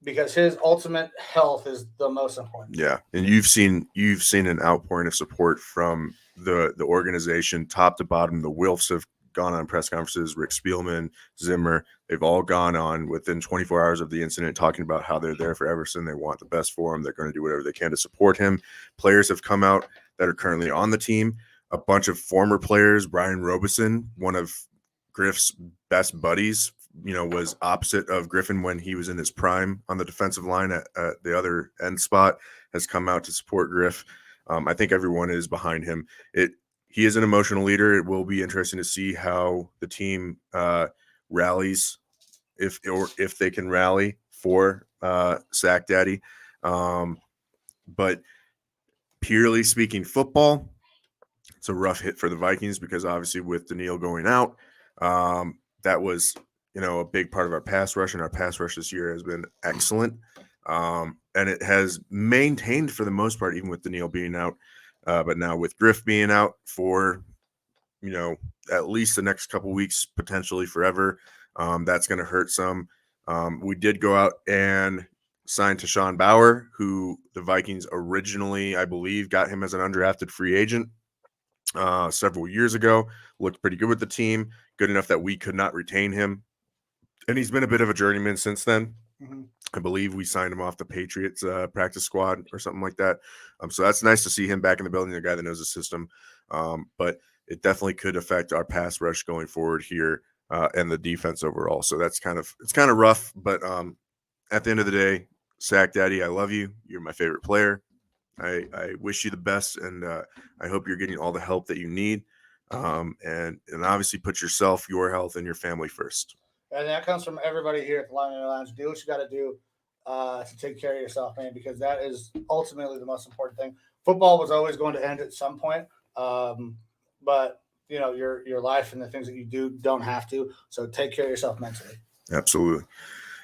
because his ultimate health is the most important. Yeah, and you've seen an outpouring of support from the organization, top to bottom. The Wilfs have gone on press conferences. Rick Spielman, Zimmer, they've all gone on within 24 hours of the incident talking about how they're there for Everson. They want the best for him. They're going to do whatever they can to support him. Players have come out that are currently on the team. A bunch of former players. Brian Robeson, one of Griff's best buddies, was opposite of Griffin when he was in his prime on the defensive line at the other end spot, has come out to support Griff. I think everyone is behind him. He is an emotional leader. It will be interesting to see how the team rallies, if they can rally for Sack Daddy. But purely speaking football, it's a rough hit for the Vikings because obviously with Daniil going out, that was a big part of our pass rush, and our pass rush this year has been excellent. And it has maintained for the most part, even with Daniil being out. But now with Griff being out for, at least the next couple weeks, potentially forever, that's going to hurt some. We did go out and sign Tashawn Bauer, who the Vikings originally, I believe, got him as an undrafted free agent several years ago. Looked pretty good with the team, good enough that we could not retain him. And he's been a bit of a journeyman since then. Mm-hmm. I believe we signed him off the Patriots practice squad or something like that. So that's nice to see him back in the building, a guy that knows the system. But it definitely could affect our pass rush going forward here and the defense overall. So it's kind of rough. But at the end of the day, Sack Daddy, I love you. You're my favorite player. I wish you the best, and I hope you're getting all the help that you need. and obviously put yourself, your health, and your family first. And that comes from everybody here at the Lineman Lounge. Do what you got to do to take care of yourself, man, because that is ultimately the most important thing. Football was always going to end at some point, but you know your life and the things that you do don't have to. So take care of yourself mentally. Absolutely.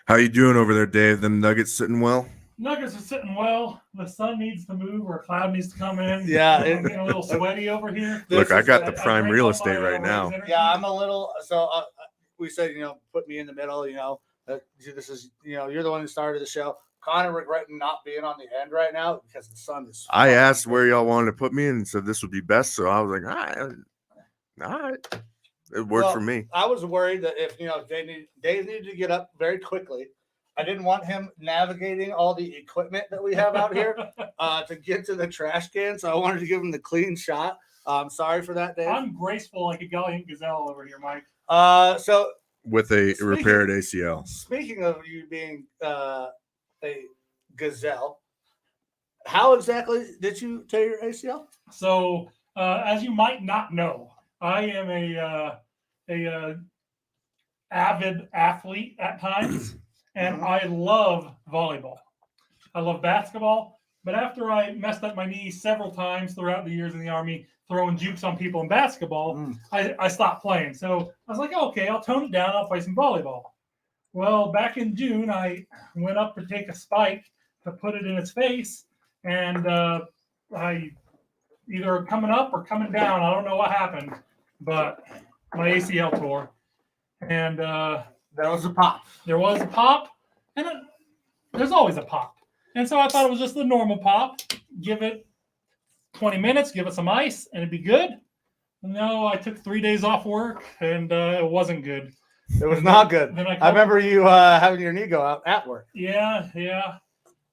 How you doing over there, Dave? Them Nuggets sitting well? Nuggets are sitting well. The sun needs to move, or a cloud needs to come in. Yeah, I'm getting a little sweaty over here. Look, I got the I prime drank real all estate my, right now. Raise energy. Yeah, I'm a little. So we said, put me in the middle. This is, you're the one who started the show. Kind of regretting not being on the end right now because the sun is. I asked where y'all wanted to put me and said this would be best, so I was like, all right. It worked for me. I was worried that if Dave needed to get up very quickly. I didn't want him navigating all the equipment that we have out here to get to the trash can, so I wanted to give him the clean shot. Sorry for that, Dave. I'm graceful like a gallant gazelle over here, Mike. So With a repaired ACL. Speaking of you being a gazelle, how exactly did you tear your ACL? So, as you might not know, I am a avid athlete at times, and I love volleyball. I love basketball, but after I messed up my knee several times throughout the years in the Army, throwing jukes on people in basketball, I stopped playing. So I was like, okay, I'll tone it down. I'll play some volleyball. Well, back in June, I went up to take a spike to put it in its face, and I either coming up or coming down. I don't know what happened, but my ACL tore, and There was a pop. there was a pop, and there's always a pop. And so I thought it was just the normal pop. Give it 20 minutes, give it some ice, and it'd be good. No, I took 3 days off work, and it wasn't good. It was not good. Then I remember you having your knee go out at work. Yeah.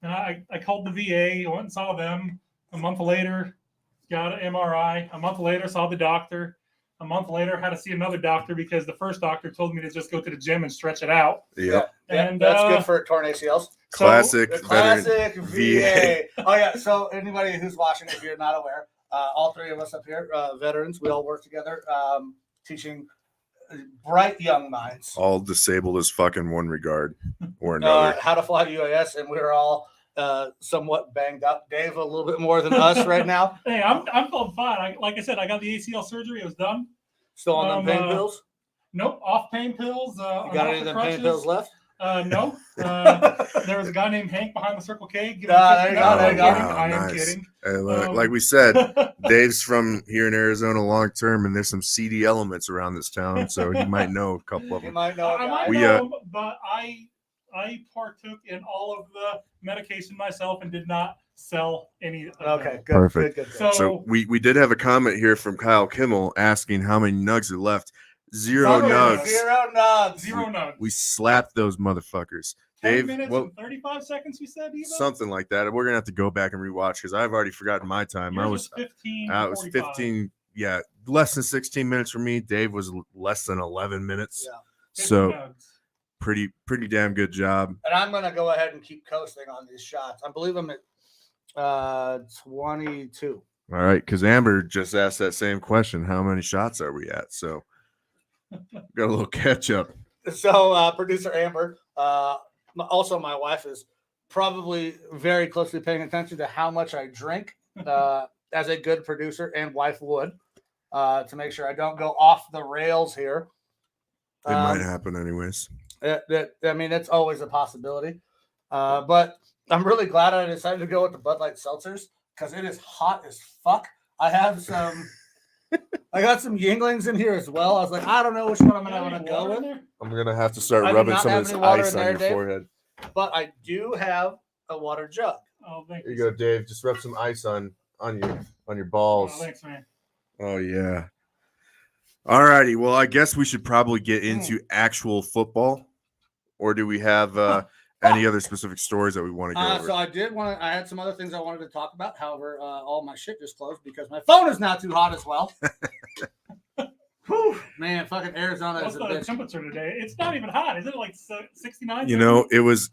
And I called the VA, went and saw them. A month later, got an MRI. A month later, saw the doctor. A month later, had to see another doctor because the first doctor told me to just go to the gym and stretch it out. Yep. And that's good for torn ACLs. Classic. The classic veteran VA. Oh yeah. So anybody who's watching, if you're not aware, all three of us up here, veterans, we all work together, teaching bright young minds. All disabled as fuck in one regard or another. How to fly UAS, and we're all somewhat banged up. Dave a little bit more than us right now. Hey, I'm feeling fine. Like I said, I got the ACL surgery. It was done. Still on them pain pills? Nope, off pain pills. You got any of them pain pills left? No. There was a guy named Hank behind the Circle K. There you go. There you go. I am kidding. Like we said, Dave's from here in Arizona long term, and there's some seedy elements around this town, so he might know a couple of You them. might know. I might know, but I partook in all of the medication myself and did not sell any of Okay, them. good. Perfect. Good. So we did have a comment here from Kyle Kimmel asking how many nugs are left. Zero nugs. Zero nugs. We slapped those motherfuckers. 10 Dave, minutes well, and 35 seconds, you said, Eva? something like that. We're gonna have to go back and rewatch because I've already forgotten my time. Yours I was 15. I was 15. Yeah, less than 16 minutes for me. Dave was less than 11 minutes. Yeah. So nugs. pretty damn good job. And I'm gonna go ahead and keep coasting on these shots. I believe I'm at 22. All right, because Amber just asked that same question. How many shots are we at? So got a little catch up. So producer Amber, also my wife, is probably very closely paying attention to how much I drink as a good producer and wife would to make sure I don't go off the rails here. It might happen anyways. I mean, it's always a possibility. But I'm really glad I decided to go with the Bud Light seltzers because it is hot as fuck. I have some. I got some Yinglings in here as well. I was like, I don't know which one I'm going to go with. I'm gonna have to start I do rubbing not some have of this any water ice in on there, your Dave. forehead. But I do have a water jug. Oh, thank Here you. you go, Dave. Just rub some ice on your Oh, balls. thanks, man. Oh yeah. All righty. Well, I guess we should probably get into actual football, or do we have any other specific stories that we want to go over? So I had some other things I wanted to talk about. However, all my shit just closed because my phone is not too hot as well. Whew, man, fucking Arizona What's is a the bitch. temperature today? It's not even hot. Isn't it like 69? You know, it was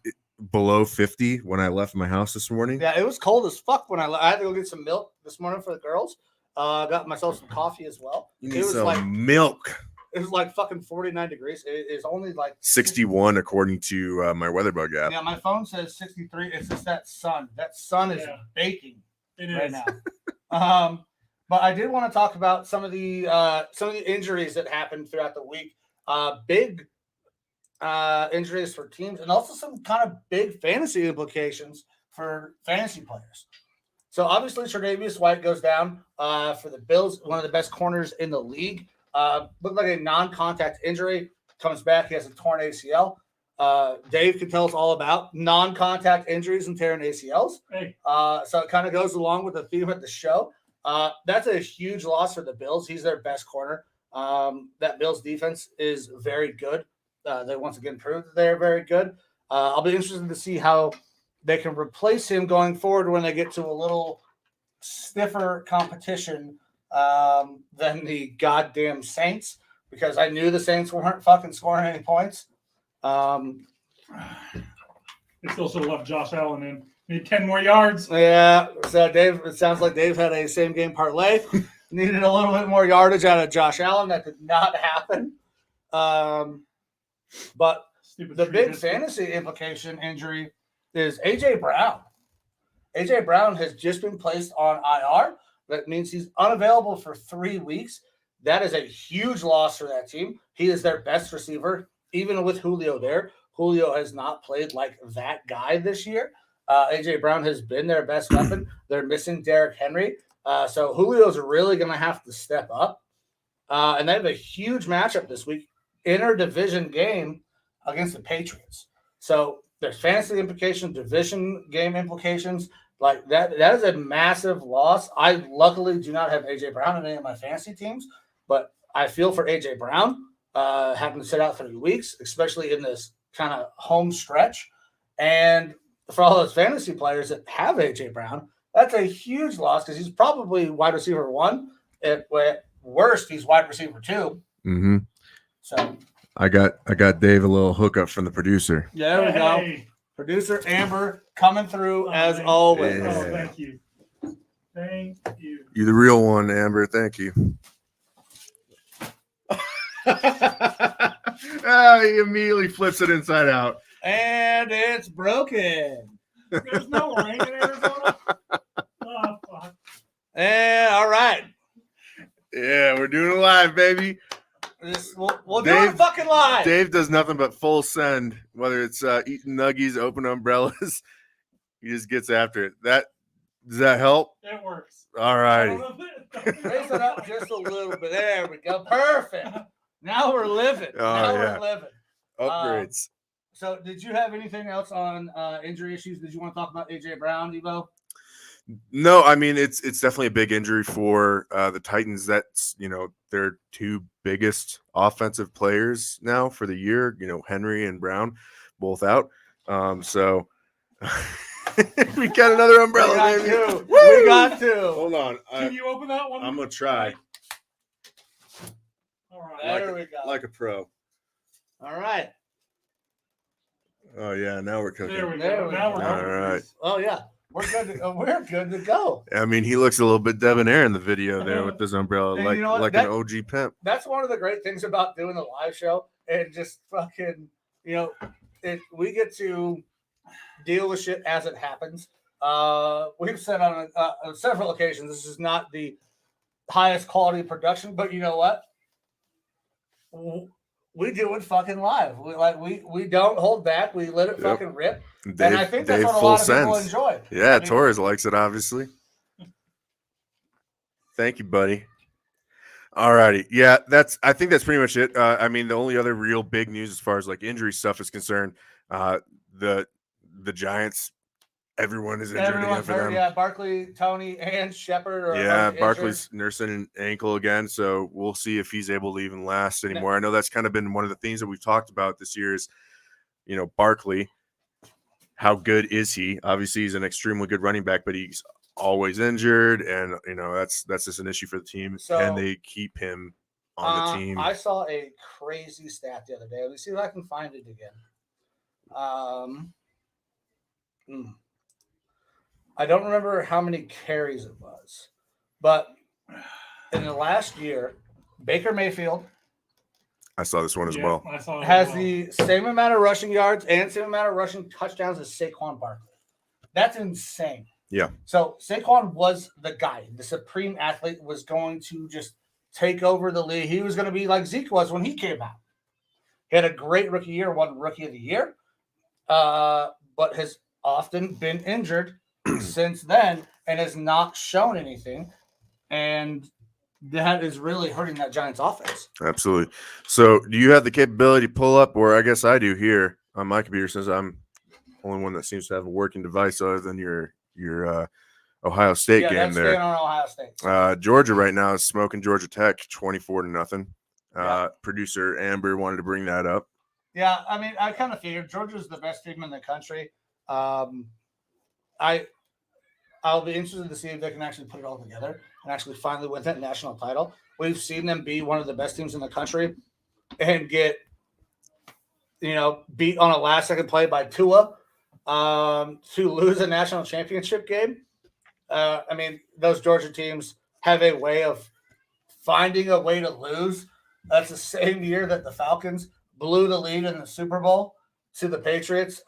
below 50 when I left my house this morning. Yeah, it was cold as fuck when I had to go get some milk this morning for the girls. Got myself some coffee as well. You need some milk. It was like fucking 49 degrees. It is only like 61 according to my WeatherBug app. Yeah, my phone says 63. It's just that sun. That sun is baking right now. But I did want to talk about some of the injuries that happened throughout the week. Big injuries for teams, and also some kind of big fantasy implications for fantasy players. So obviously, Tre'Davious White goes down for the Bills, one of the best corners in the league. Looked like a non-contact injury. Comes back, he has a torn ACL. Dave can tell us all about non-contact injuries and tearing ACLs. Hey. So it kind of goes along with the theme of the show. That's a huge loss for the Bills. He's their best corner. That Bills defense is very good. They once again proved that they're very good. I'll be interested to see how they can replace him going forward when they get to a little stiffer competition than the goddamn Saints, because I knew the Saints weren't fucking scoring any points. They still should have left Josh Allen in. Need 10 more yards. Yeah. So Dave, it sounds like Dave had a same game parlay. Needed a little bit more yardage out of Josh Allen. That did not happen. But the big fantasy implication injury is A.J. Brown. A.J. Brown has just been placed on IR. That means he's unavailable for 3 weeks. That is a huge loss for that team. He is their best receiver, even with Julio there. Julio has not played like that guy this year. A.J. Brown has been their best weapon. They're missing Derrick Henry. So Julio's really going to have to step up. And they have a huge matchup this week, interdivision game against the Patriots. So there's fantasy implications, division game implications. Like that is a massive loss. I luckily do not have A.J. Brown in any of my fantasy teams, but I feel for A.J. Brown having to sit out 3 weeks, especially in this kind of home stretch. And for all those fantasy players that have A.J. Brown, that's a huge loss because he's probably wide receiver 1. At worst, he's wide receiver 2. Mm-hmm. So I got Dave a little hookup from the producer. Yeah, there we go. Producer Amber coming through as always. Yeah. Oh, thank you. Thank you. You're the real one, Amber. Thank you. He immediately flips it inside out. And it's broken. There's no rain in Arizona. Oh, fuck. And all right. Yeah, we're doing it live, baby. We'll do it fucking live. Dave does nothing but full send, whether it's eating nuggies, open umbrellas. He just gets after it. Does that help? It works. All righty. Raise it up just a little bit. There we go. Perfect. Now we're living. We're living. Upgrades. So did you have anything else on injury issues? Did you want to talk about A.J. Brown, Devo? No, I mean it's definitely a big injury for the Titans. That's their 2 biggest offensive players now for the year. Henry and Brown both out. So we got another umbrella, baby. We got 2. Hold on, Can you open that one? I'm gonna try. All right. There we go. Like a pro. All right. Oh yeah, now we're cooking. There we There go. we Now go. we're All going. right. Oh yeah. We're good to go. I mean, he looks a little bit debonair in the video there with this umbrella, And like you know what? like an OG pimp. That's one of the great things about doing the live show and just fucking, we get to deal with shit as it happens. We've said on several occasions, this is not the highest quality production, but you know what? We do it fucking live. We don't hold back. We let it fucking rip. Dave, And I think that's Dave what a full lot of people sense. enjoy. Yeah, I mean, Torres likes it, obviously. Thank you, buddy. All righty. Yeah, I think that's pretty much it. I mean, the only other real big news as far as like injury stuff is concerned, the Giants, everyone is injured again for them. Yeah, Barkley, Tony, and Shepard. Yeah, Barkley's nursing an ankle again, so we'll see if he's able to even last anymore. I know that's kind of been one of the things that we've talked about this year is, Barkley. How good is he? Obviously, he's an extremely good running back, but he's always injured, and that's just an issue for the team. So, Can they keep him on the team? I saw a crazy stat the other day. Let me see if I can find it again. I don't remember how many carries it was, but in the last year, Baker Mayfield I saw this one as Yeah, well. I saw it as has well. the same amount of rushing yards and same amount of rushing touchdowns as Saquon Barkley. That's insane. Yeah. So Saquon was the guy. The supreme athlete was going to just take over the league. He was going to be like Zeke was when he came out. He had a great rookie year, won Rookie of the Year, but has often been injured since then and has not shown anything. And that is really hurting that Giants offense. Absolutely. So, do you have the capability to pull up, or I guess I do here on my computer, since I'm the only one that seems to have a working device other than your Ohio State Yeah, game that's there. staying on Ohio State. Georgia right now is smoking Georgia Tech 24-0. Yeah. Producer Amber wanted to bring that up. Yeah, I mean, I kind of figured Georgia's the best team in the country. I'll be interested to see if they can actually put it all together and actually finally win that national title. We've seen them be one of the best teams in the country and get, beat on a last-second play by Tua to lose a national championship game. I mean, those Georgia teams have a way of finding a way to lose. That's the same year that the Falcons blew the lead in the Super Bowl to the Patriots.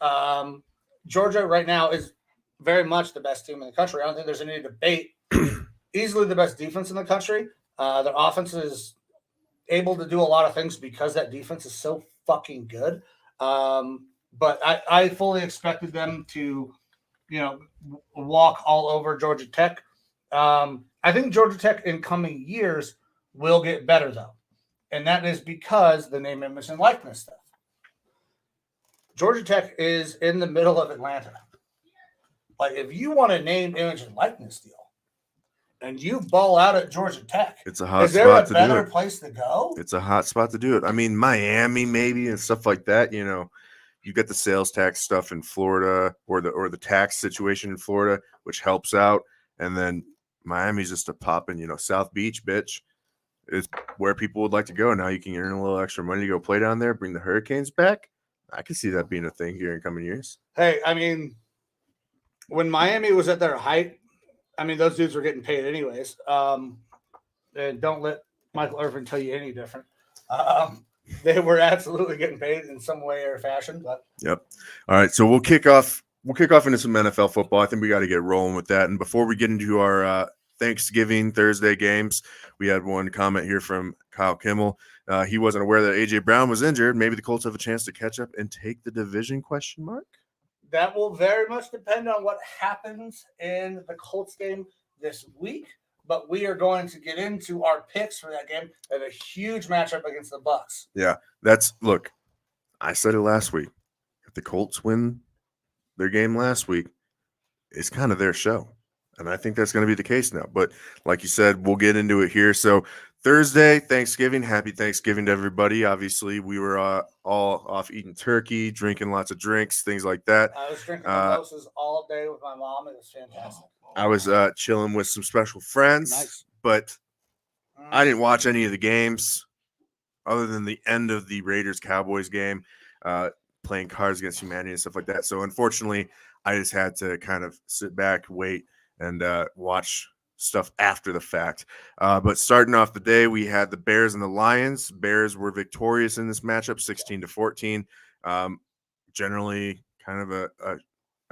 Georgia right now is very much the best team in the country. I don't think there's any debate. Easily the best defense in the country. Their offense is able to do a lot of things because that defense is so fucking good. But I fully expected them to, walk all over Georgia Tech. I think Georgia Tech in coming years will get better, though. And that is because the name, image, and likeness stuff. Georgia Tech is in the middle of Atlanta. Like, if you want a name, image, and likeness deal, and you ball out at Georgia Tech, It's a hot is there spot a to do better it. place to go? It's a hot spot to do it. I mean, Miami maybe and stuff like that. You get the sales tax stuff in Florida or the tax situation in Florida, which helps out. And then Miami's just a poppin', South Beach, bitch, is where people would like to go. Now you can earn a little extra money to go play down there, bring the Hurricanes back. I can see that being a thing here in coming years. Hey, I mean, when Miami was at their height, I mean, those dudes were getting paid anyways. And don't let Michael Irvin tell you any different. They were absolutely getting paid in some way or fashion. But Yep. All right, so we'll kick off into some NFL football. I think we got to get rolling with that. And before we get into our Thanksgiving Thursday games, we had one comment here from Kyle Kimmel. He wasn't aware that A.J. Brown was injured. Maybe the Colts have a chance to catch up and take the division, ? that will very much depend on what happens in the Colts game this week. But we are going to get into our picks for that game and a huge matchup against the Bucs. Yeah, look, I said it last week. If the Colts win their game last week, it's kind of their show. And I think that's going to be the case now. But like you said, we'll get into it here. So Thursday, Thanksgiving. Happy Thanksgiving to everybody. Obviously, we were all off eating turkey, drinking lots of drinks, things like that. I was drinking mimosas all day with my mom. It was fantastic. I was chilling with some special friends, Nice. but I didn't watch any of the games other than the end of the Raiders-Cowboys game, playing Cards Against Humanity and stuff like that. So unfortunately, I just had to kind of sit back, wait, and watch stuff after the fact. But starting off the day, we had the Bears and the Lions. Bears were victorious in this matchup, 16-14. Generally kind of a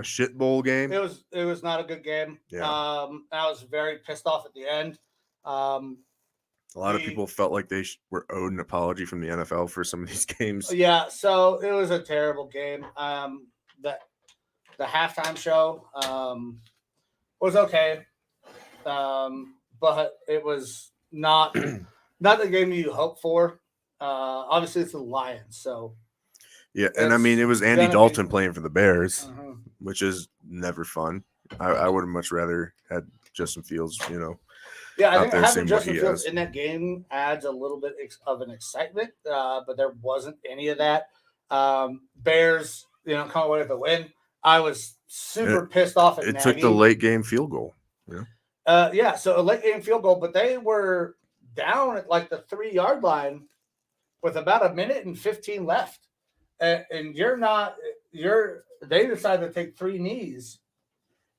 shit bowl game. It was not a good game. Yeah. I was very pissed off at the end. A lot of people felt like they were owed an apology from the NFL for some of these games. Yeah, so it was a terrible game. The halftime show was okay, but it was not the game you hope for. Obviously, it's the Lions, so yeah, and I mean it was Andy Dalton playing for the Bears, which is never fun. I would have much rather had Justin Fields, Yeah, I think there having seeing what Justin he Fields has. in that game adds a little bit of an excitement, but there wasn't any of that. Bears, come away with a win. I was super pissed off at It Nagy. took the late game field goal. Yeah, so a late game field goal, but they were down at like the 3-yard line with about 1:15 left. And they decided to take 3 knees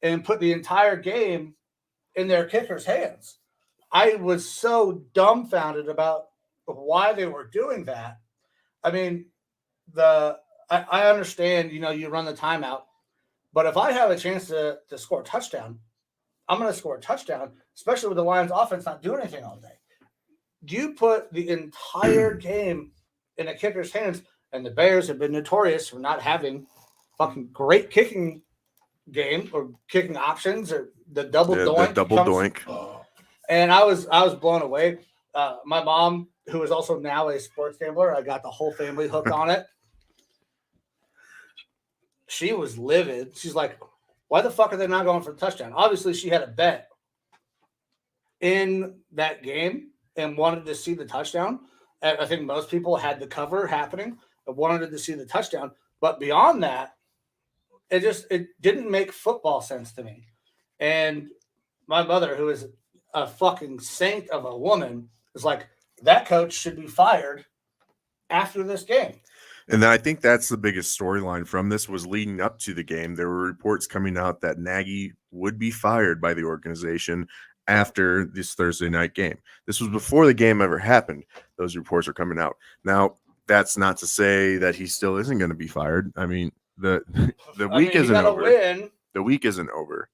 and put the entire game in their kicker's hands. I was so dumbfounded about why they were doing that. I mean, I understand, you run the timeout, but if I have a chance to score a touchdown, I'm going to score a touchdown, especially with the Lions offense not doing anything all day. You put the entire game in a kicker's hands, and the Bears have been notorious for not having fucking great kicking game or kicking options or the double doink. The double doink. And I was blown away. My mom, who is also now a sports gambler, I got the whole family hooked on it. She was livid. She's like, why the fuck are they not going for the touchdown? Obviously, she had a bet in that game and wanted to see the touchdown. I think most people had the cover happening and wanted to see the touchdown. But beyond that, it didn't make football sense to me. And my mother, who is a fucking saint of a woman, is like, that coach should be fired after this game. And then I think that's the biggest storyline from this was leading up to the game. There were reports coming out that Nagy would be fired by the organization after this Thursday night game. This was before the game ever happened. Those reports are coming out. Now, that's not to say that he still isn't going to be fired. I mean, the week isn't over. Win. The week isn't over.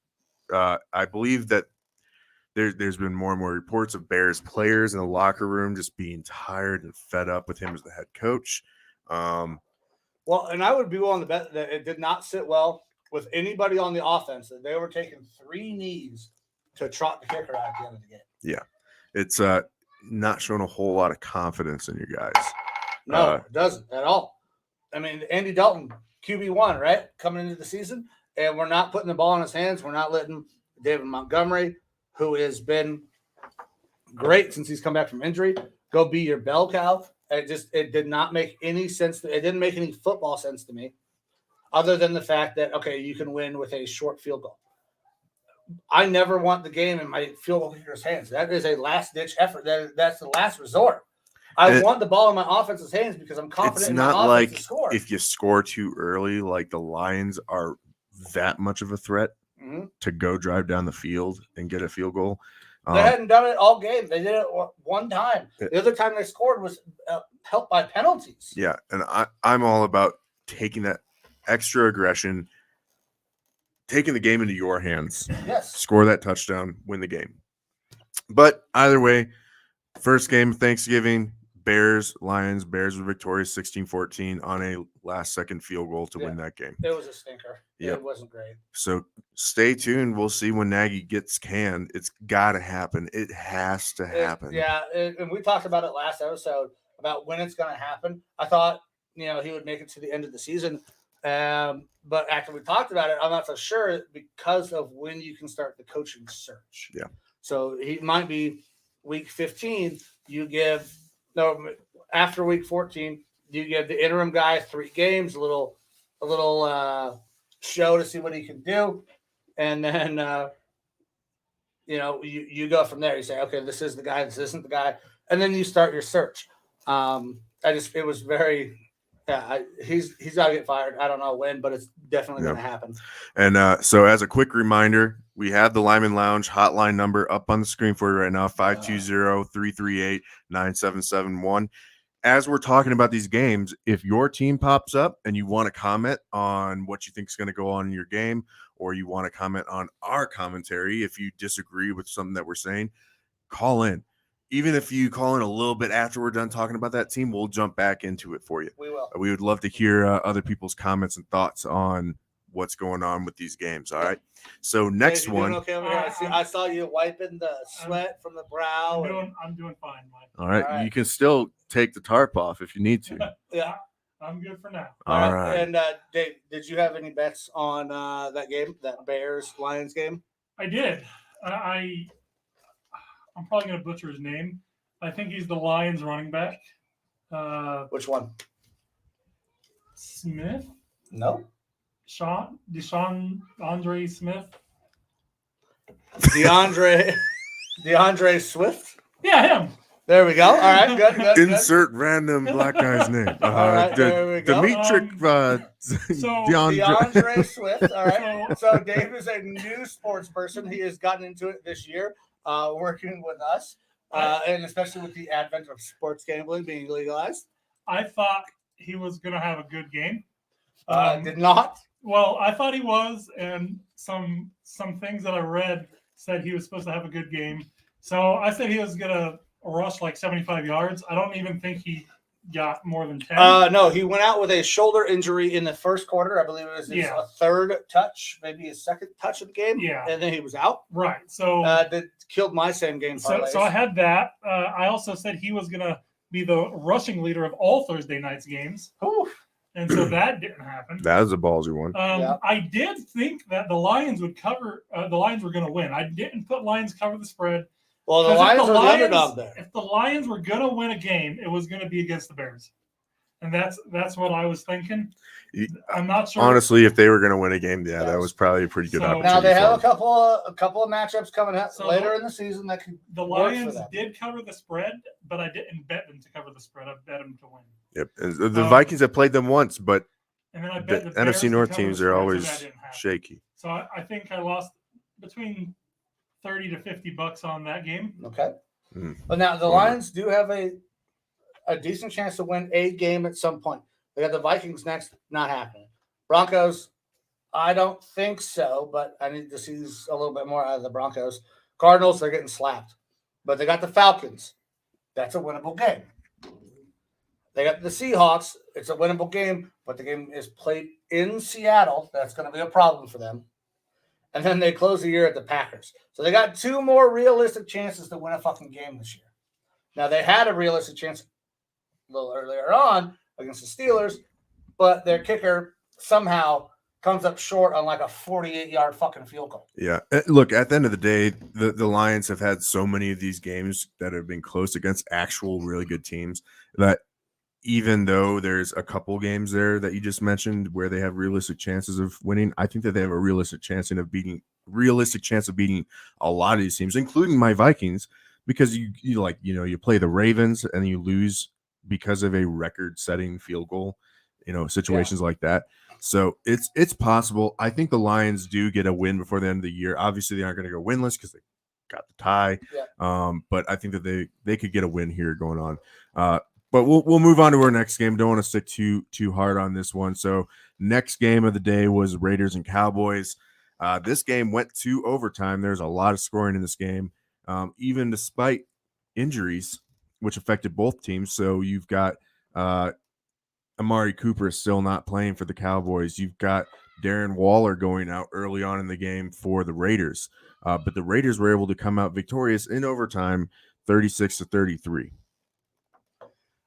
I believe that there's been more and more reports of Bears players in the locker room just being tired and fed up with him as the head coach. Well, and I would be willing to bet that it did not sit well with anybody on the offense, that they were taking 3 knees to trot the kicker out at the end of the game. Yeah. It's not showing a whole lot of confidence in you guys. No, it doesn't at all. I mean, Andy Dalton, QB1, right? Coming into the season, and we're not putting the ball in his hands. We're not letting David Montgomery, who has been great since he's come back from injury, go be your bell cow. It did not make any sense. It didn't make any football sense to me, other than the fact that, okay, you can win with a short field goal. I never want the game in my field goal kicker's hands. That is a last-ditch effort. That's the last resort. I want the ball in my offense's hands because I'm confident in my offense to score. If you score too early, like the Lions are that much of a threat to go drive down the field and get a field goal. They hadn't done it all game. They did it one time. The other time they scored was helped by penalties. Yeah, and I'm all about taking that extra aggression, taking the game into your hands. Yes. Score that touchdown, win the game. But either way, first game of Thanksgiving, Lions were victorious 16-14 on a last-second field goal to win that game. It was a stinker. Yep. It wasn't great. So stay tuned. We'll see when Nagy gets canned. It's got to happen. It has to happen. And we talked about it last episode about when it's going to happen. I thought, he would make it to the end of the season. But after we talked about it, I'm not so sure because of when you can start the coaching search. Yeah. So he might be week 15. After week 14, you give the interim guy 3 games, a little show to see what he can do, and then you go from there. You say, okay, this is the guy, this isn't the guy, and then you start your search. It was very. Yeah, he's got to get fired. I don't know when, but it's definitely going to happen. And so as a quick reminder, we have the Lineman Lounge hotline number up on the screen for you right now, 520-338-9771. As we're talking about these games, if your team pops up and you want to comment on what you think is going to go on in your game, or you want to comment on our commentary, if you disagree with something that we're saying, call in. Even if you call in a little bit after we're done talking about that team, we'll jump back into it for you. We will. We would love to hear other people's comments and thoughts on what's going on with these games. All right. So next one. Okay over here? I saw you wiping the sweat from the brow. I'm doing fine, Mike. All right. You can still take the tarp off if you need to. Yeah. I'm good for now. All right. And Dave, did you have any bets on that game, that Bears-Lions game? I did. I'm probably going to butcher his name. I think he's the Lions running back. Which one? Smith? No. Deshaun Andre Smith? DeAndre Swift? Yeah, him. There we go. All right, good. Insert random black guy's name. All right, there we go. DeAndre Swift. All right. So Dave is a new sports person. He has gotten into it this year. working with us, and especially with the advent of sports gambling being legalized. I thought he was going to have a good game. Did not. Well, I thought he was, and some things that I read said he was supposed to have a good game. So I said he was going to rush like 75 yards. I don't even think he got more than 10. No, he went out with a shoulder injury in the first quarter. I believe it was his third touch, maybe his second touch of the game. Yeah. And then he was out. Right. So that killed my same game parlays. So I had that. I also said he was going to be the rushing leader of all Thursday night's games. Oof. And so that didn't happen. That was a ballsy one. I did think that the Lions would cover. The Lions were going to win. I didn't put Lions cover the spread. Well, the Lions are the underdog there. If the Lions were going to win a game, it was going to be against the Bears, and that's what I was thinking. I'm not sure. Honestly, if they were going to win a game, that was probably a pretty good opportunity. Now they have a couple of matchups coming up later in the season that could. The Lions did cover the spread, but I didn't bet them to cover the spread. I bet them to win. Yep, and the Vikings have played them once, but and then I bet the NFC North teams are always shaky. So I think I lost between $30 to $50 on that game. Okay. But now the Lions do have a decent chance to win a game at some point. They got the Vikings next, not happening. Broncos, I don't think so, but I need to see a little bit more out of the Broncos. Cardinals, they're getting slapped. But they got the Falcons. That's a winnable game. They got the Seahawks. It's a winnable game, but the game is played in Seattle. That's going to be a problem for them. And then they close the year at the Packers. So they got two more realistic chances to win a fucking game this year. Now, they had a realistic chance a little earlier on against the Steelers, but their kicker somehow comes up short on like a 48-yard fucking field goal. Yeah. Look, at the end of the day, the Lions have had so many of these games that have been close against actual really good teams that even though there's a couple games there that you just mentioned where they have realistic chances of winning, I think that they have a realistic chance of beating a lot of these teams, including my Vikings, because you play the Ravens and you lose because of a record-setting field goal, situations like that. So it's possible. I think the Lions do get a win before the end of the year. Obviously, they aren't going to go winless because they got the tie. Yeah. But I think that they could get a win here going on. But we'll move on to our next game. Don't want to stick too hard on this one. So next game of the day was Raiders and Cowboys. This game went to overtime. There's a lot of scoring in this game, even despite injuries, which affected both teams. So you've got Amari Cooper still not playing for the Cowboys. You've got Darren Waller going out early on in the game for the Raiders. But the Raiders were able to come out victorious in overtime, 36-33.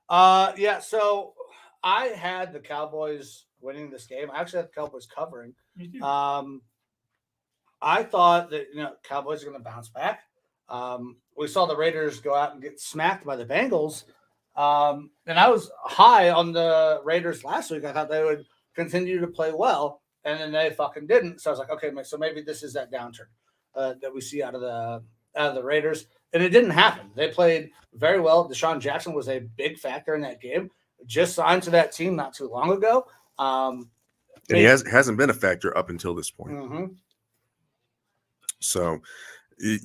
So I had the Cowboys winning this game. I actually had the Cowboys covering. I thought that Cowboys are going to bounce back. We saw the Raiders go out and get smacked by the Bengals. And I was high on the Raiders last week. I thought they would continue to play well, and then they fucking didn't. So I was like, okay, so maybe this is that downturn that we see out of the Raiders. And it didn't happen. They played very well. Deshaun Jackson was a big factor in that game. Just signed to that team not too long ago. And he hasn't been a factor up until this point. Mm-hmm. So,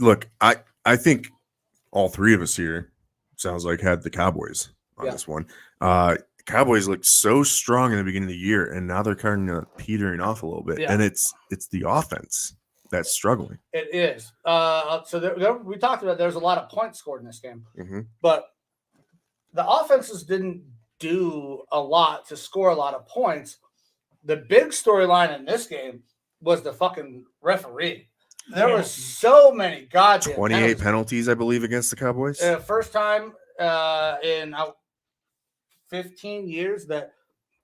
look, I think all three of us here sounds like had the Cowboys on this one. Cowboys looked so strong in the beginning of the year, and now they're kind of petering off a little bit. Yeah. And it's the offense that's struggling. It is. So we talked about there's a lot of points scored in this game, but the offenses didn't do a lot to score a lot of points. The big storyline in this game was the fucking referee. There were so many goddamn 28 penalties, I believe, against the Cowboys. First time in 15 years that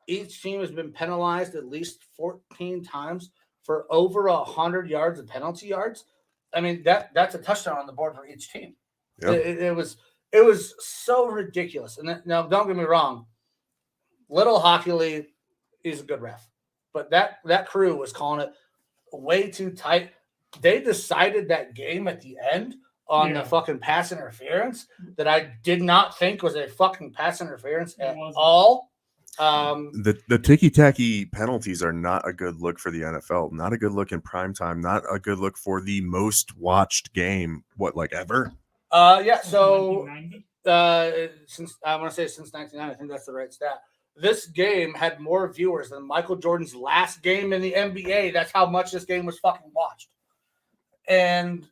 each team has been penalized at least 14 times for over 100 yards of penalty yards. I mean, that's a touchdown on the board for each team. Yep. It was so ridiculous. And now, don't get me wrong, Little Hockey League is a good ref, but that crew was calling it way too tight. They decided that game at the end on the fucking pass interference that I did not think was a fucking pass interference at all. The ticky-tacky penalties are not a good look for the NFL. Not a good look in prime time. Not a good look for the most watched game. What, like ever? Yeah. So 1990? since I want to say since 1990, I think that's the right stat. This game had more viewers than Michael Jordan's last game in the NBA. That's how much this game was fucking watched. And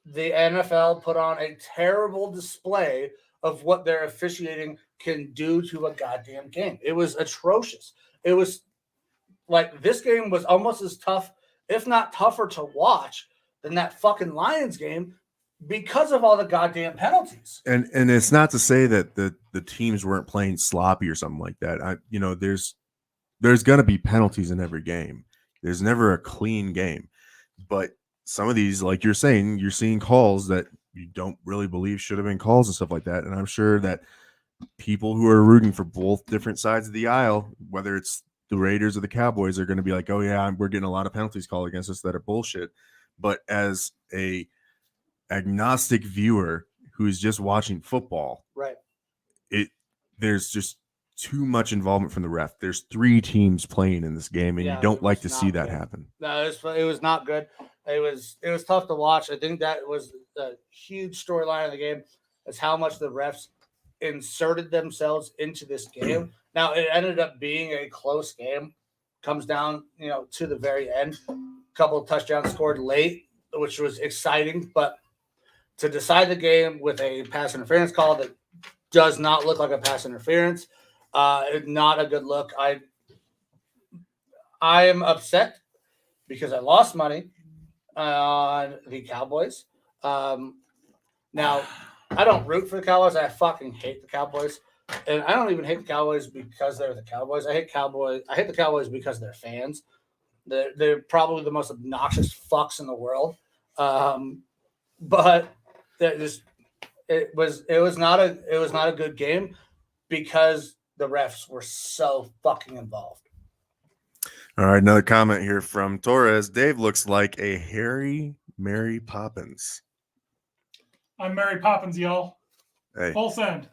the NFL put on a terrible display of what their officiating can do to a goddamn game. It was atrocious. It was like this game was almost as tough, if not tougher, to watch than that fucking Lions game because of all the goddamn penalties. And it's not to say that the teams weren't playing sloppy or something like that. There's going to be penalties in every game. There's never a clean game. But some of these, like you're saying, you're seeing calls that you don't really believe should have been calls and stuff like that. And I'm sure that people who are rooting for both different sides of the aisle, whether it's the Raiders or the Cowboys, are going to be like, oh, yeah, we're getting a lot of penalties called against us that are bullshit. But as a agnostic viewer who's just watching football, right? There's just too much involvement from the ref. There's 3 teams playing in this game, and you don't like to see that happen. No, it was not good. It was tough to watch. I think that was a huge storyline of the game, is how much the refs inserted themselves into this game. Now it ended up being a close game. Comes down, to the very end. A couple of touchdowns scored late, which was exciting, but to decide the game with a pass interference call that does not look like a pass interference, not a good look. I am upset because I lost money on the Cowboys. Now, I don't root for the Cowboys. I fucking hate the Cowboys. And I don't even hate the Cowboys because they're the Cowboys. I hate the Cowboys because they're fans. They're probably the most obnoxious fucks in the world. But it was not a good game because the refs were so fucking involved. All right, another comment here from Torres. Dave looks like a hairy Mary Poppins. I'm Mary Poppins, y'all. Hey, Full send.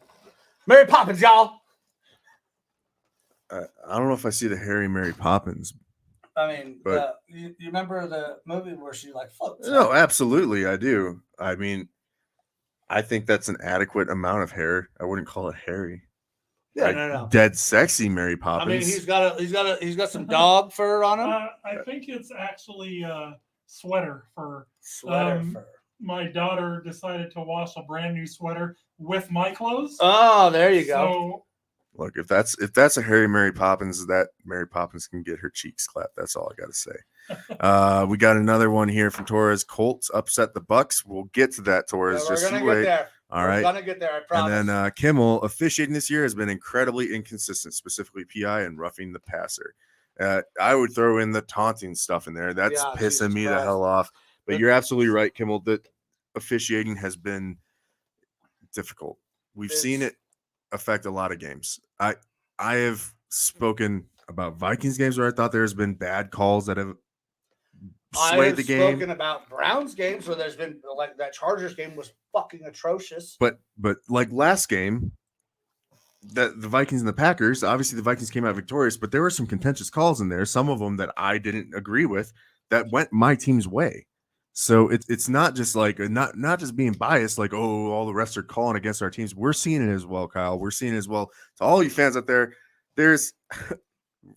Mary Poppins, y'all. I don't know if I see the hairy Mary Poppins. I mean, but you remember the movie where she floats? No, absolutely, I do. I mean, I think that's an adequate amount of hair. I wouldn't call it hairy. Yeah, no. Dead sexy Mary Poppins. I mean, he's got some dog fur on him. I think it's actually sweater fur. Sweater fur. My daughter decided to wash a brand new sweater with my clothes. Oh, there you go. So, look, if that's a hairy Mary Poppins, that Mary Poppins can get her cheeks clapped. That's all I got to say. We got another one here from Torres. Colts upset the Bucks. We'll get to that, Torres. Just you wait. All right. We're gonna get there, I promise. And then Kimmel, officiating this year has been incredibly inconsistent, specifically PI and roughing the passer. I would throw in the taunting stuff in there. That's pissing me the hell off. But you're absolutely right, Kimmel, that officiating has been difficult. We've seen it affect a lot of games. I have spoken about Vikings games where I thought there's been bad calls that have swayed the game. I've spoken about Browns games where there's been like that Chargers game was fucking atrocious. But like last game, the Vikings and the Packers, obviously the Vikings came out victorious, but there were some contentious calls in there, some of them that I didn't agree with, that went my team's way. So it's not just like not just being biased, like, oh, all the refs are calling against our teams. We're seeing it as well, Kyle. We're seeing it as well. To all you fans out there, there's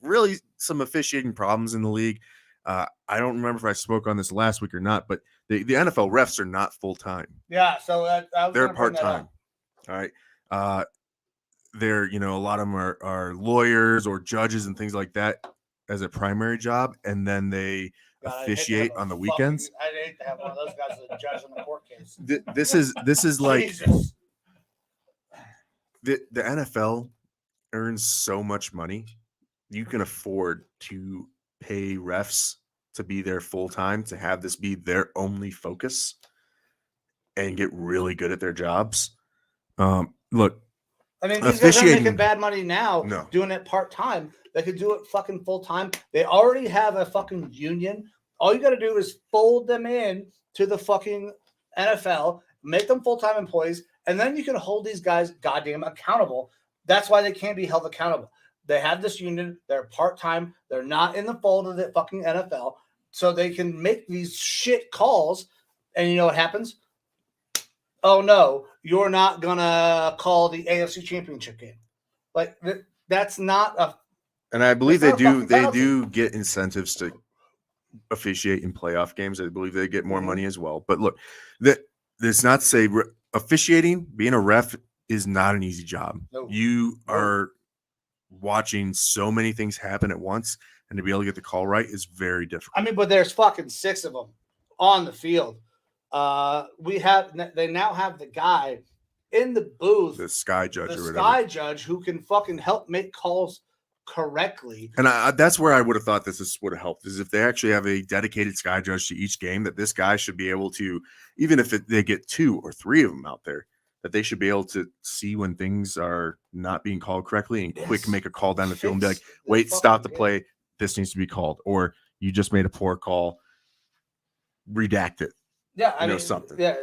really some officiating problems in the league. I don't remember if I spoke on this last week or not, but the NFL refs are not full time. Yeah, so they're part time. All right, they're a lot of them are lawyers or judges and things like that as a primary job, and then they officiate on the weekends. I'd hate to have one of those guys as a judge in the court case. This is like the NFL earns so much money. You can afford to pay refs to be there full time, to have this be their only focus and get really good at their jobs. Look, I mean, these guys are making bad money now, doing it part time. They could do it fucking full time. They already have a fucking union. All you got to do is fold them in to the fucking NFL, make them full time employees, and then you can hold these guys goddamn accountable. That's why they can't be held accountable. They have this union. They're part-time. They're not in the fold of the fucking NFL. So they can make these shit calls. And you know what happens? Oh, no, you're not going to call the AFC Championship game. Like, that's not a... And I believe It's they not a fucking do. They penalty. do get incentives to officiate in playoff games. I believe they get more money as well. But look, that's not to say officiating, being a ref, is not an easy job. No. You are watching so many things happen at once, and to be able to get the call right is very difficult. I mean, but there's fucking 6 of them on the field. They now have the guy in the booth, The sky judge the or whatever. sky judge, who can fucking help make calls correctly. And that's where I would have thought this would have helped, is if they actually have a dedicated sky judge to each game, that this guy should be able to, even if they get 2 or 3 of them out there, that they should be able to see when things are not being called correctly and quick make a call down the field and be like, wait, stop the play. This needs to be called. Or you just made a poor call. Redact it. Yeah, I mean, something. Yeah,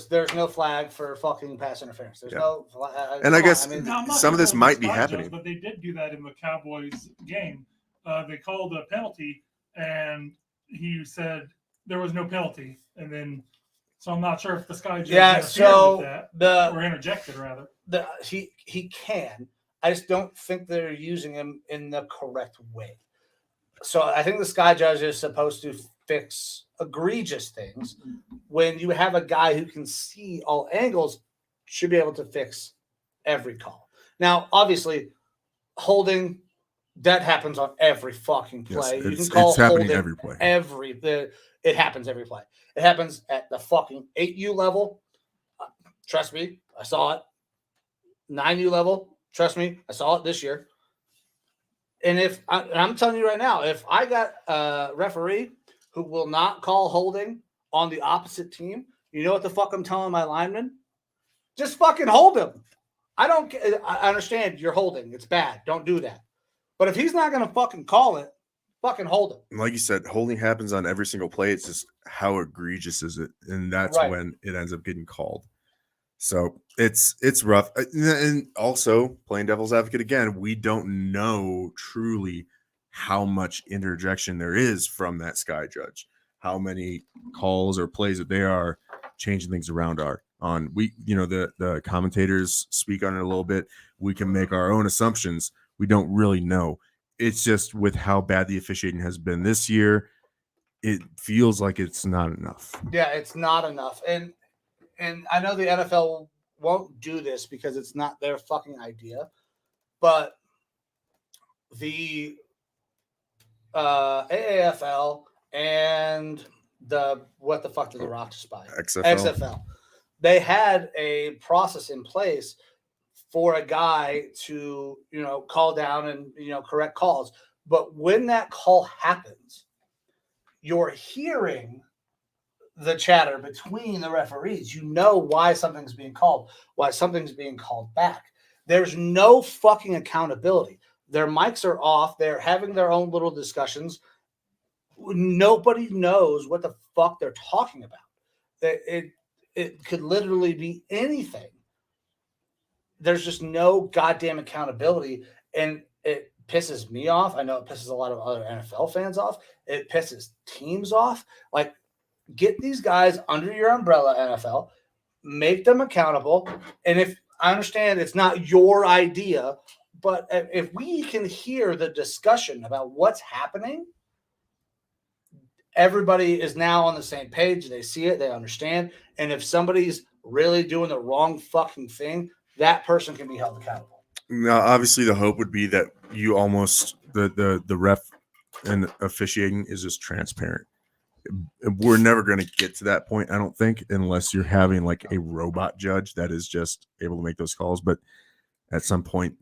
there's no flag for fucking pass interference. There's no flag. And I guess Now, I'm not some of sure this if it was might be sky judge, happening. but they did do that in the Cowboys game. They called a penalty, and he said there was no penalty. And then, so I'm not sure if the sky judge interfered with that, or interjected rather. He can. I just don't think they're using him in the correct way. So I think the sky judge is supposed to fix egregious things. When you have a guy who can see all angles, should be able to fix every call. Now, obviously, holding, that happens on every fucking play. Yes, You can call it's happening holding every play. It happens every play. It happens at the fucking 8U level. Trust me, I saw it. 9U level. Trust me, I saw it this year. And I'm telling you right now, if I got a referee who will not call holding on the opposite team, you know what the fuck I'm telling my lineman? Just fucking hold him. I understand you're holding. It's bad. Don't do that. But if he's not going to fucking call it, fucking hold him. Like you said, holding happens on every single play. It's just how egregious is it? And that's when it ends up getting called. So it's rough. And also, playing devil's advocate again, we don't know truly how much interjection there is from that sky judge, how many calls or plays that they are changing things around on. The commentators speak on it a little bit. We can make our own assumptions. We don't really know. It's just with how bad the officiating has been this year, it feels like it's not enough. Yeah, it's not enough. And I know the NFL won't do this because it's not their fucking idea, but the AAFL and what the fuck did the Rock just buy? XFL. They had a process in place for a guy to, call down and, correct calls. But when that call happens, you're hearing the chatter between the referees. You know why something's being called, why something's being called back. There's no fucking accountability. Their mics are off. They're having their own little discussions. Nobody knows what the fuck they're talking about. It could literally be anything. There's just no goddamn accountability, and it pisses me off. I know it pisses a lot of other NFL fans off. It pisses teams off. Like, get these guys under your umbrella, NFL, make them accountable. And if I understand it's not your idea, but if we can hear the discussion about what's happening, everybody is now on the same page. They see it, they understand. And if somebody's really doing the wrong fucking thing, that person can be held accountable. Now, obviously, the hope would be that you almost the ref and officiating is just transparent. We're never going to get to that point, I don't think, unless you're having like a robot judge that is just able to make those calls. But at some point,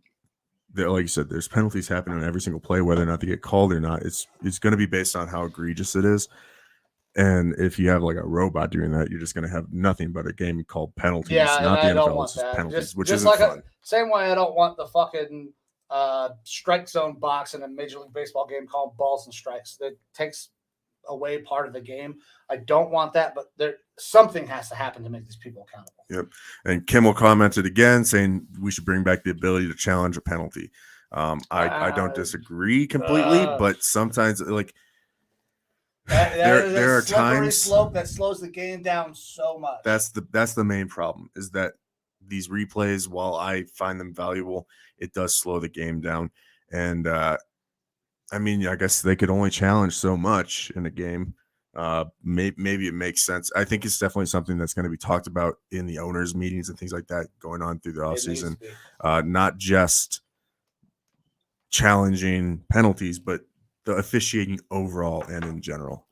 like you said, there's penalties happening on every single play, whether or not they get called or not. It's going to be based on how egregious it is. And if you have like a robot doing that, you're just going to have nothing but a game called penalties. Yeah, not the I don't NFL, want it's just that. penalties, which just isn't like fun. Same way I don't want the fucking strike zone box in a Major League Baseball game called balls and strikes. That takes away part of the game. I don't want that, but something has to happen to make these people accountable. Yep. And Kimmel commented again saying we should bring back the ability to challenge a penalty. I don't disagree completely, but sometimes like there are times slope that slows the game down so much. That's the main problem, is that these replays, while I find them valuable, it does slow the game down. And I mean, I guess they could only challenge so much in a game. Maybe it makes sense. I think it's definitely something that's going to be talked about in the owners' meetings and things like that going on through the offseason. Not just challenging penalties, but the officiating overall and in general.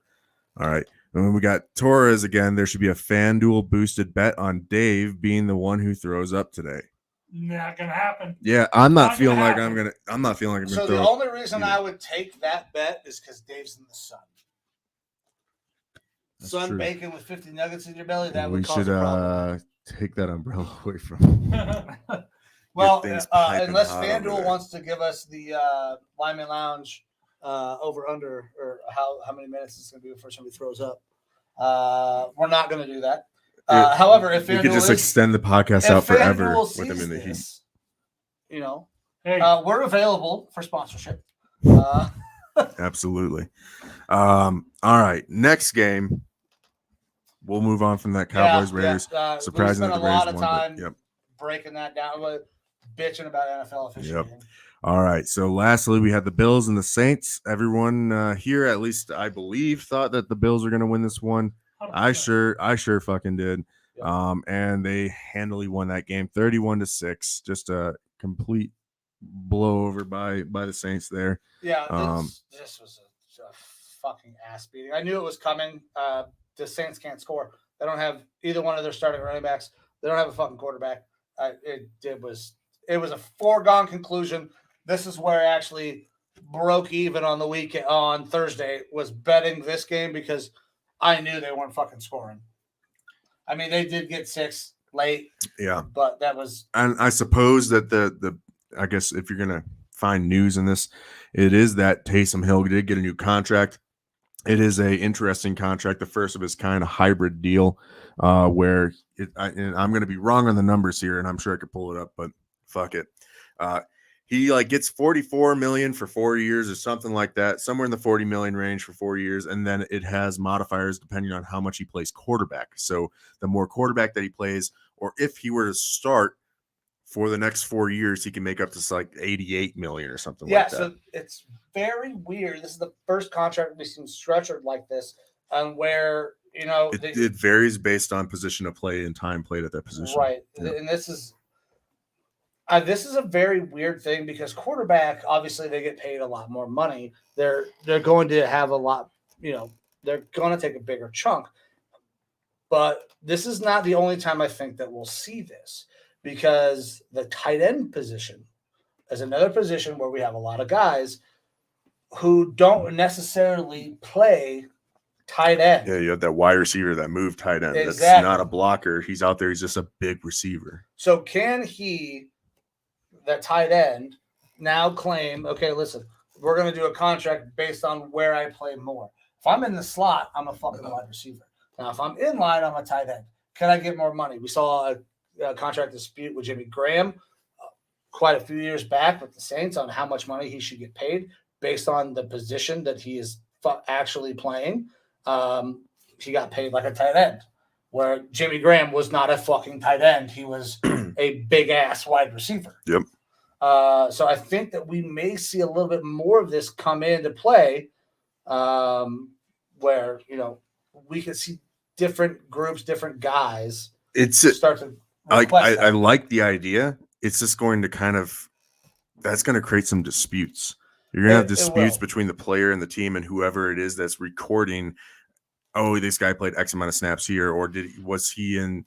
All right. And when we got Torres again, there should be a FanDuel boosted bet on Dave being the one who throws up today. Not gonna happen. Yeah, I'm not feeling like I'm gonna throw. So the only reason I would take that bet is because Dave's in the sun. That's Sun true. bacon with 50 nuggets in your belly, that we would cause should a problem. take that umbrella away from Well, things piping unless hot over FanDuel there. wants to give us the Lineman Lounge over under, or how many minutes it's going to be before somebody throws up, we're not going to do that. However, if we FanDuel could just extend the podcast out forever with them in the heat. You know, Hey, we're available for sponsorship. Absolutely. All right, next game. We'll move on from that Cowboys Raiders. Surprising we spent that a the lot Raiders of won, time but, yep. breaking that down, bitching about NFL officiating. All right. So lastly, we had the Bills and the Saints. Everyone here, at least I believe, thought that the Bills were going to win this one. 100%. I sure fucking did. Yep. And they handily won that game 31-6. Just a complete blowover by the Saints there. Yeah, this was a fucking ass beating. I knew it was coming. The Saints can't score. They don't have either one of their starting running backs. They don't have a fucking quarterback. It was a foregone conclusion. This is where I actually broke even on the weekend on Thursday, was betting this game because I knew they weren't fucking scoring. I mean, they did get 6 late. Yeah. But that was. And I suppose that I guess if you're going to find news in this, it is that Taysom Hill did get a new contract. It is a interesting contract, the first of its kind of hybrid deal, where and I'm going to be wrong on the numbers here, and I'm sure I could pull it up, but fuck it. He gets $44 million for 4 years or something like that, somewhere in the $40 million range for 4 years, and then it has modifiers depending on how much he plays quarterback. So the more quarterback that he plays, or if he were to start for the next 4 years, he can make up to like $88 million or something like that. Yeah, so it's very weird. This is the first contract we've seen structured like this, where it varies based on position of play and time played at that position. Right, yeah. And this is a very weird thing because quarterback, obviously, they get paid a lot more money. They're going to have a lot. They're going to take a bigger chunk. But this is not the only time I think that we'll see this, because the tight end position is another position where we have a lot of guys who don't necessarily play tight end. Yeah, you have that wide receiver that moved tight end. Exactly. That's not a blocker. He's out there. He's just a big receiver. So can he, that tight end, now claim, okay, listen, we're going to do a contract based on where I play more. If I'm in the slot, I'm a fucking wide receiver. Now, if I'm in line, I'm a tight end. Can I get more money? We saw a contract dispute with Jimmy Graham quite a few years back with the Saints on how much money he should get paid based on the position that he is actually playing. He got paid like a tight end, where Jimmy Graham was not a fucking tight end. He was a big-ass wide receiver. Yep. So I think that we may see a little bit more of this come into play, where, we can see different groups, different guys start to I like the idea. It's just going to that's going to create some disputes. You're going to have disputes between the player and the team and whoever it is that's recording. Oh, this guy played X amount of snaps here, or was he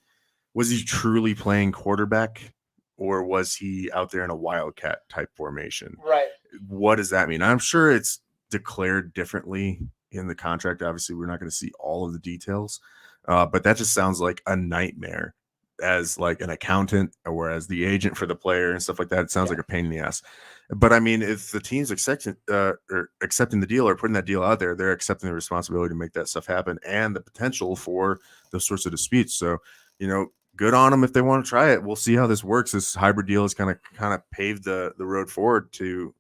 truly playing quarterback, or was he out there in a wildcat type formation? Right. What does that mean? I'm sure it's declared differently in the contract. Obviously, we're not going to see all of the details, but that just sounds like a nightmare as like an accountant, or as the agent for the player and stuff like that. It sounds like a pain in the ass. But I mean, if the team's accepting the deal or putting that deal out there, they're accepting the responsibility to make that stuff happen and the potential for those sorts of disputes. So, good on them if they want to try it. We'll see how this works. This hybrid deal has kind of paved the road forward to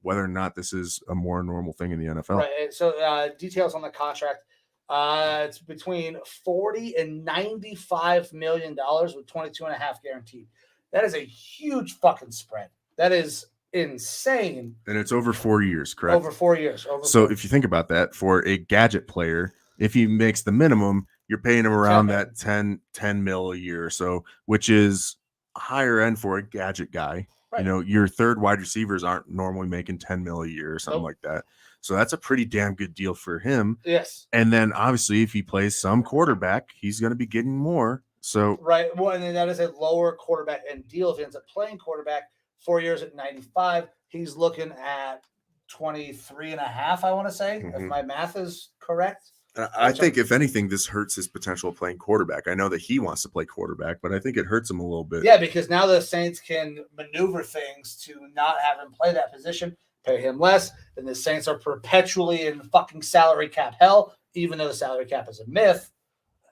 whether or not this is a more normal thing in the NFL. Right. So details on the contract. It's between $40 and $95 million with 22.5 guaranteed. That is a huge fucking spread. That is insane. And it's over 4 years, correct? Over 4 years. So if you think about that, for a gadget player, if he makes the minimum, you're paying him around that 10 mil a year or so, which is higher end for a gadget guy. Right. You know, your third wide receivers aren't normally making 10 mil a year or something like that. So that's a pretty damn good deal for him. Yes. And then obviously if he plays some quarterback, he's going to be getting more. So right. Well, and then that is a lower quarterback end deal. If he ends up playing quarterback 4 years at 95, he's looking at 23.5, I want to say, if my math is correct. I think if anything, this hurts his potential of playing quarterback. I know that he wants to play quarterback, but I think it hurts him a little bit. Yeah, because now the Saints can maneuver things to not have him play that position, pay him less, and the Saints are perpetually in fucking salary cap hell, even though the salary cap is a myth.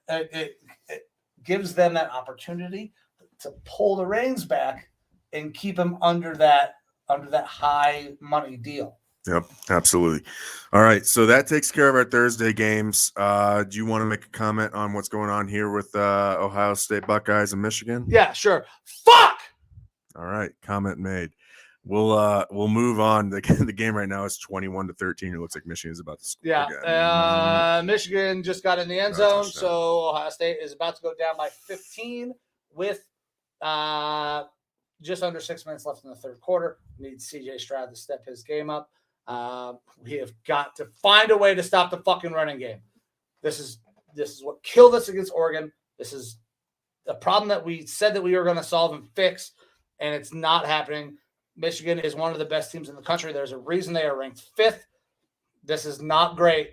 It gives them that opportunity to pull the reins back and keep him under that high money deal. Yep, absolutely. All right, so that takes care of our Thursday games. Do you want to make a comment on what's going on here with Ohio State Buckeyes and Michigan? Yeah, sure. Fuck! All right, comment made. We'll move on. The game right now is 21-13. It looks like Michigan is about to score again. Michigan just got in the end zone, so Ohio State is about to go down by 15 with just under 6 minutes left in the third quarter. Needs CJ Stroud to step his game up. We have got to find a way to stop the fucking running game. This is what killed us against Oregon. This is a problem that we said that we were going to solve and fix, and it's not happening. Michigan is one of the best teams in the country. There's a reason they are ranked 5th. This is not great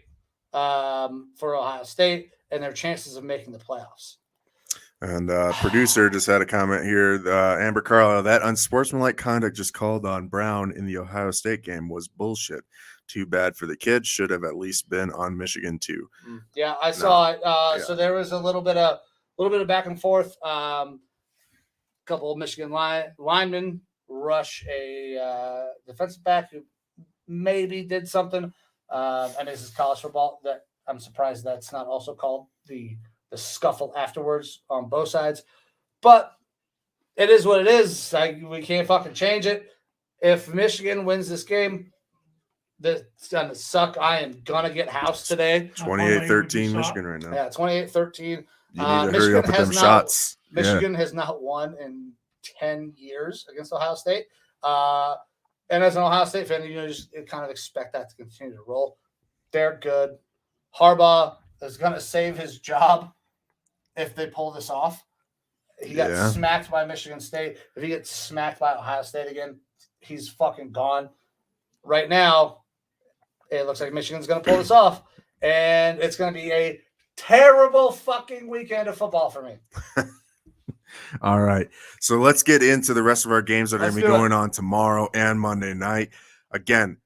for Ohio State and their chances of making the playoffs. And producer just had a comment here. Amber Carlisle, that unsportsmanlike conduct just called on Brown in the Ohio State game was bullshit. Too bad for the kids. Should have at least been on Michigan too. Yeah, I saw it. So there was a little bit of back and forth. Couple of Michigan linemen rush a defensive back who maybe did something. And this is college football. That I'm surprised that's not also called the scuffle afterwards on both sides. But it is what it is. We can't fucking change it. If Michigan wins this game, that's going to suck. I am going to get housed today. 28-13 Michigan right now. Yeah, 28-13. You need to hurry up with them shots. Michigan has not won in 10 years against Ohio State. And as an Ohio State fan, just kind of expect that to continue to roll. They're good. Harbaugh is going to save his job if they pull this off. He got smacked by Michigan State. If he gets smacked by Ohio State again, he's fucking gone. Right now, it looks like Michigan's going to pull this off, and it's going to be a terrible fucking weekend of football for me. All right. So let's get into the rest of our games that are going to be going on tomorrow and Monday night. Again,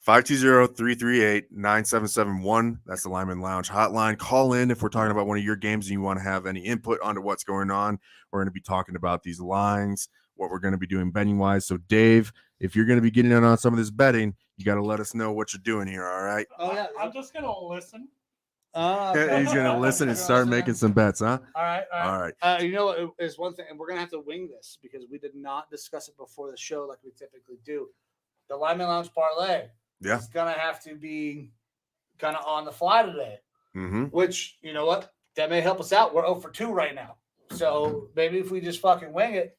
520-338-9771. That's the Lineman Lounge hotline. Call in if we're talking about one of your games and you want to have any input onto what's going on. We're going to be talking about these lines, what we're going to be doing betting-wise. So, Dave, if you're going to be getting in on some of this betting, you got to let us know what you're doing here, all right? Oh, yeah. I'm just going to listen. Okay. He's going to listen and start making some bets, huh? All right. You know what is one thing, and we're going to have to wing this because we did not discuss it before the show like we typically do. The Lineman Lounge parlay. Yeah. It's going to have to be kind of on the fly today, which, you know what? That may help us out. We're 0 for 2 right now. So maybe if we just fucking wing it,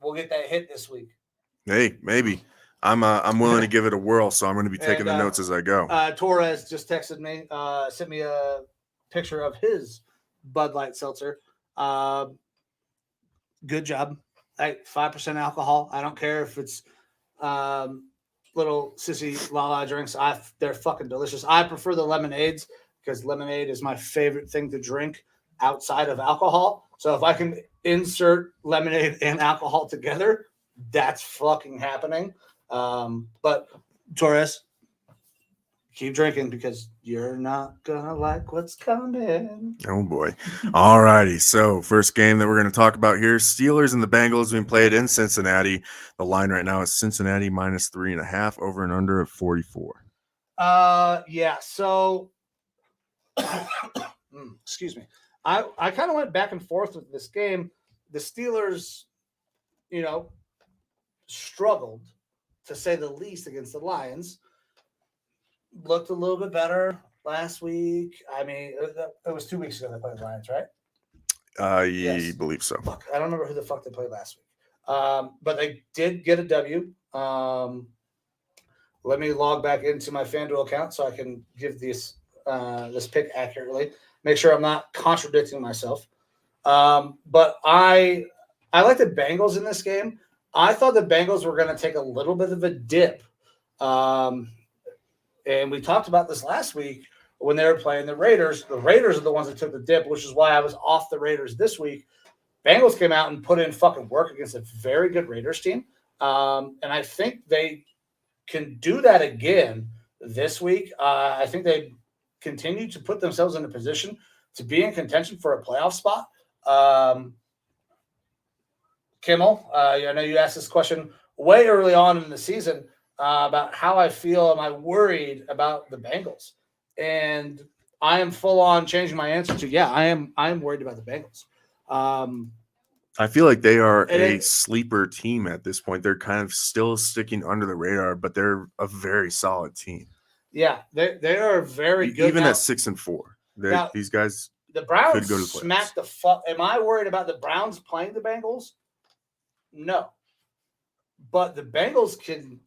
we'll get that hit this week. Hey, maybe. I'm willing to give it a whirl, so I'm going to be taking the notes as I go. Torres just texted me, sent me a picture of his Bud Light seltzer. Good job. 5% alcohol. I don't care if it's little sissy la drinks. They're fucking delicious. I prefer the lemonades because lemonade is my favorite thing to drink outside of alcohol. So if I can insert lemonade and alcohol together, that's fucking happening. But Torres, keep drinking because you're not gonna like what's coming. Oh boy. All righty. So first game that we're going to talk about here, Steelers and the Bengals being played in Cincinnati. The line right now is Cincinnati -3.5, over and under of 44. Yeah. So, excuse me. I kind of went back and forth with this game. The Steelers, struggled to say the least against the Lions. Looked a little bit better last week. I mean, it was 2 weeks ago they played the Lions, right? Yes. Believe so. Fuck, I don't remember who the fuck they played last week. But they did get a W. Let me log back into my FanDuel account so I can give this pick accurately. Make sure I'm not contradicting myself. But I like the Bengals in this game. I thought the Bengals were going to take a little bit of a dip. And we talked about this last week when they were playing the Raiders. The Raiders are the ones that took the dip, which is why I was off the Raiders this week. Bengals came out and put in fucking work against a very good Raiders team. And I think they can do that again this week. I think they continue to put themselves in a position to be in contention for a playoff spot. Kimmel, I know you asked this question way early on in the season about how I feel. Am I worried about the Bengals? And I am full on changing my answer to, yeah, I am worried about the Bengals. I feel like they are a sleeper team at this point. They're kind of still sticking under the radar, but they're a very solid team. Yeah, they are very good. Even at 6-4, these guys. The Browns could go to the smacked the fuck. Am I worried about the Browns playing the Bengals? No, but the Bengals can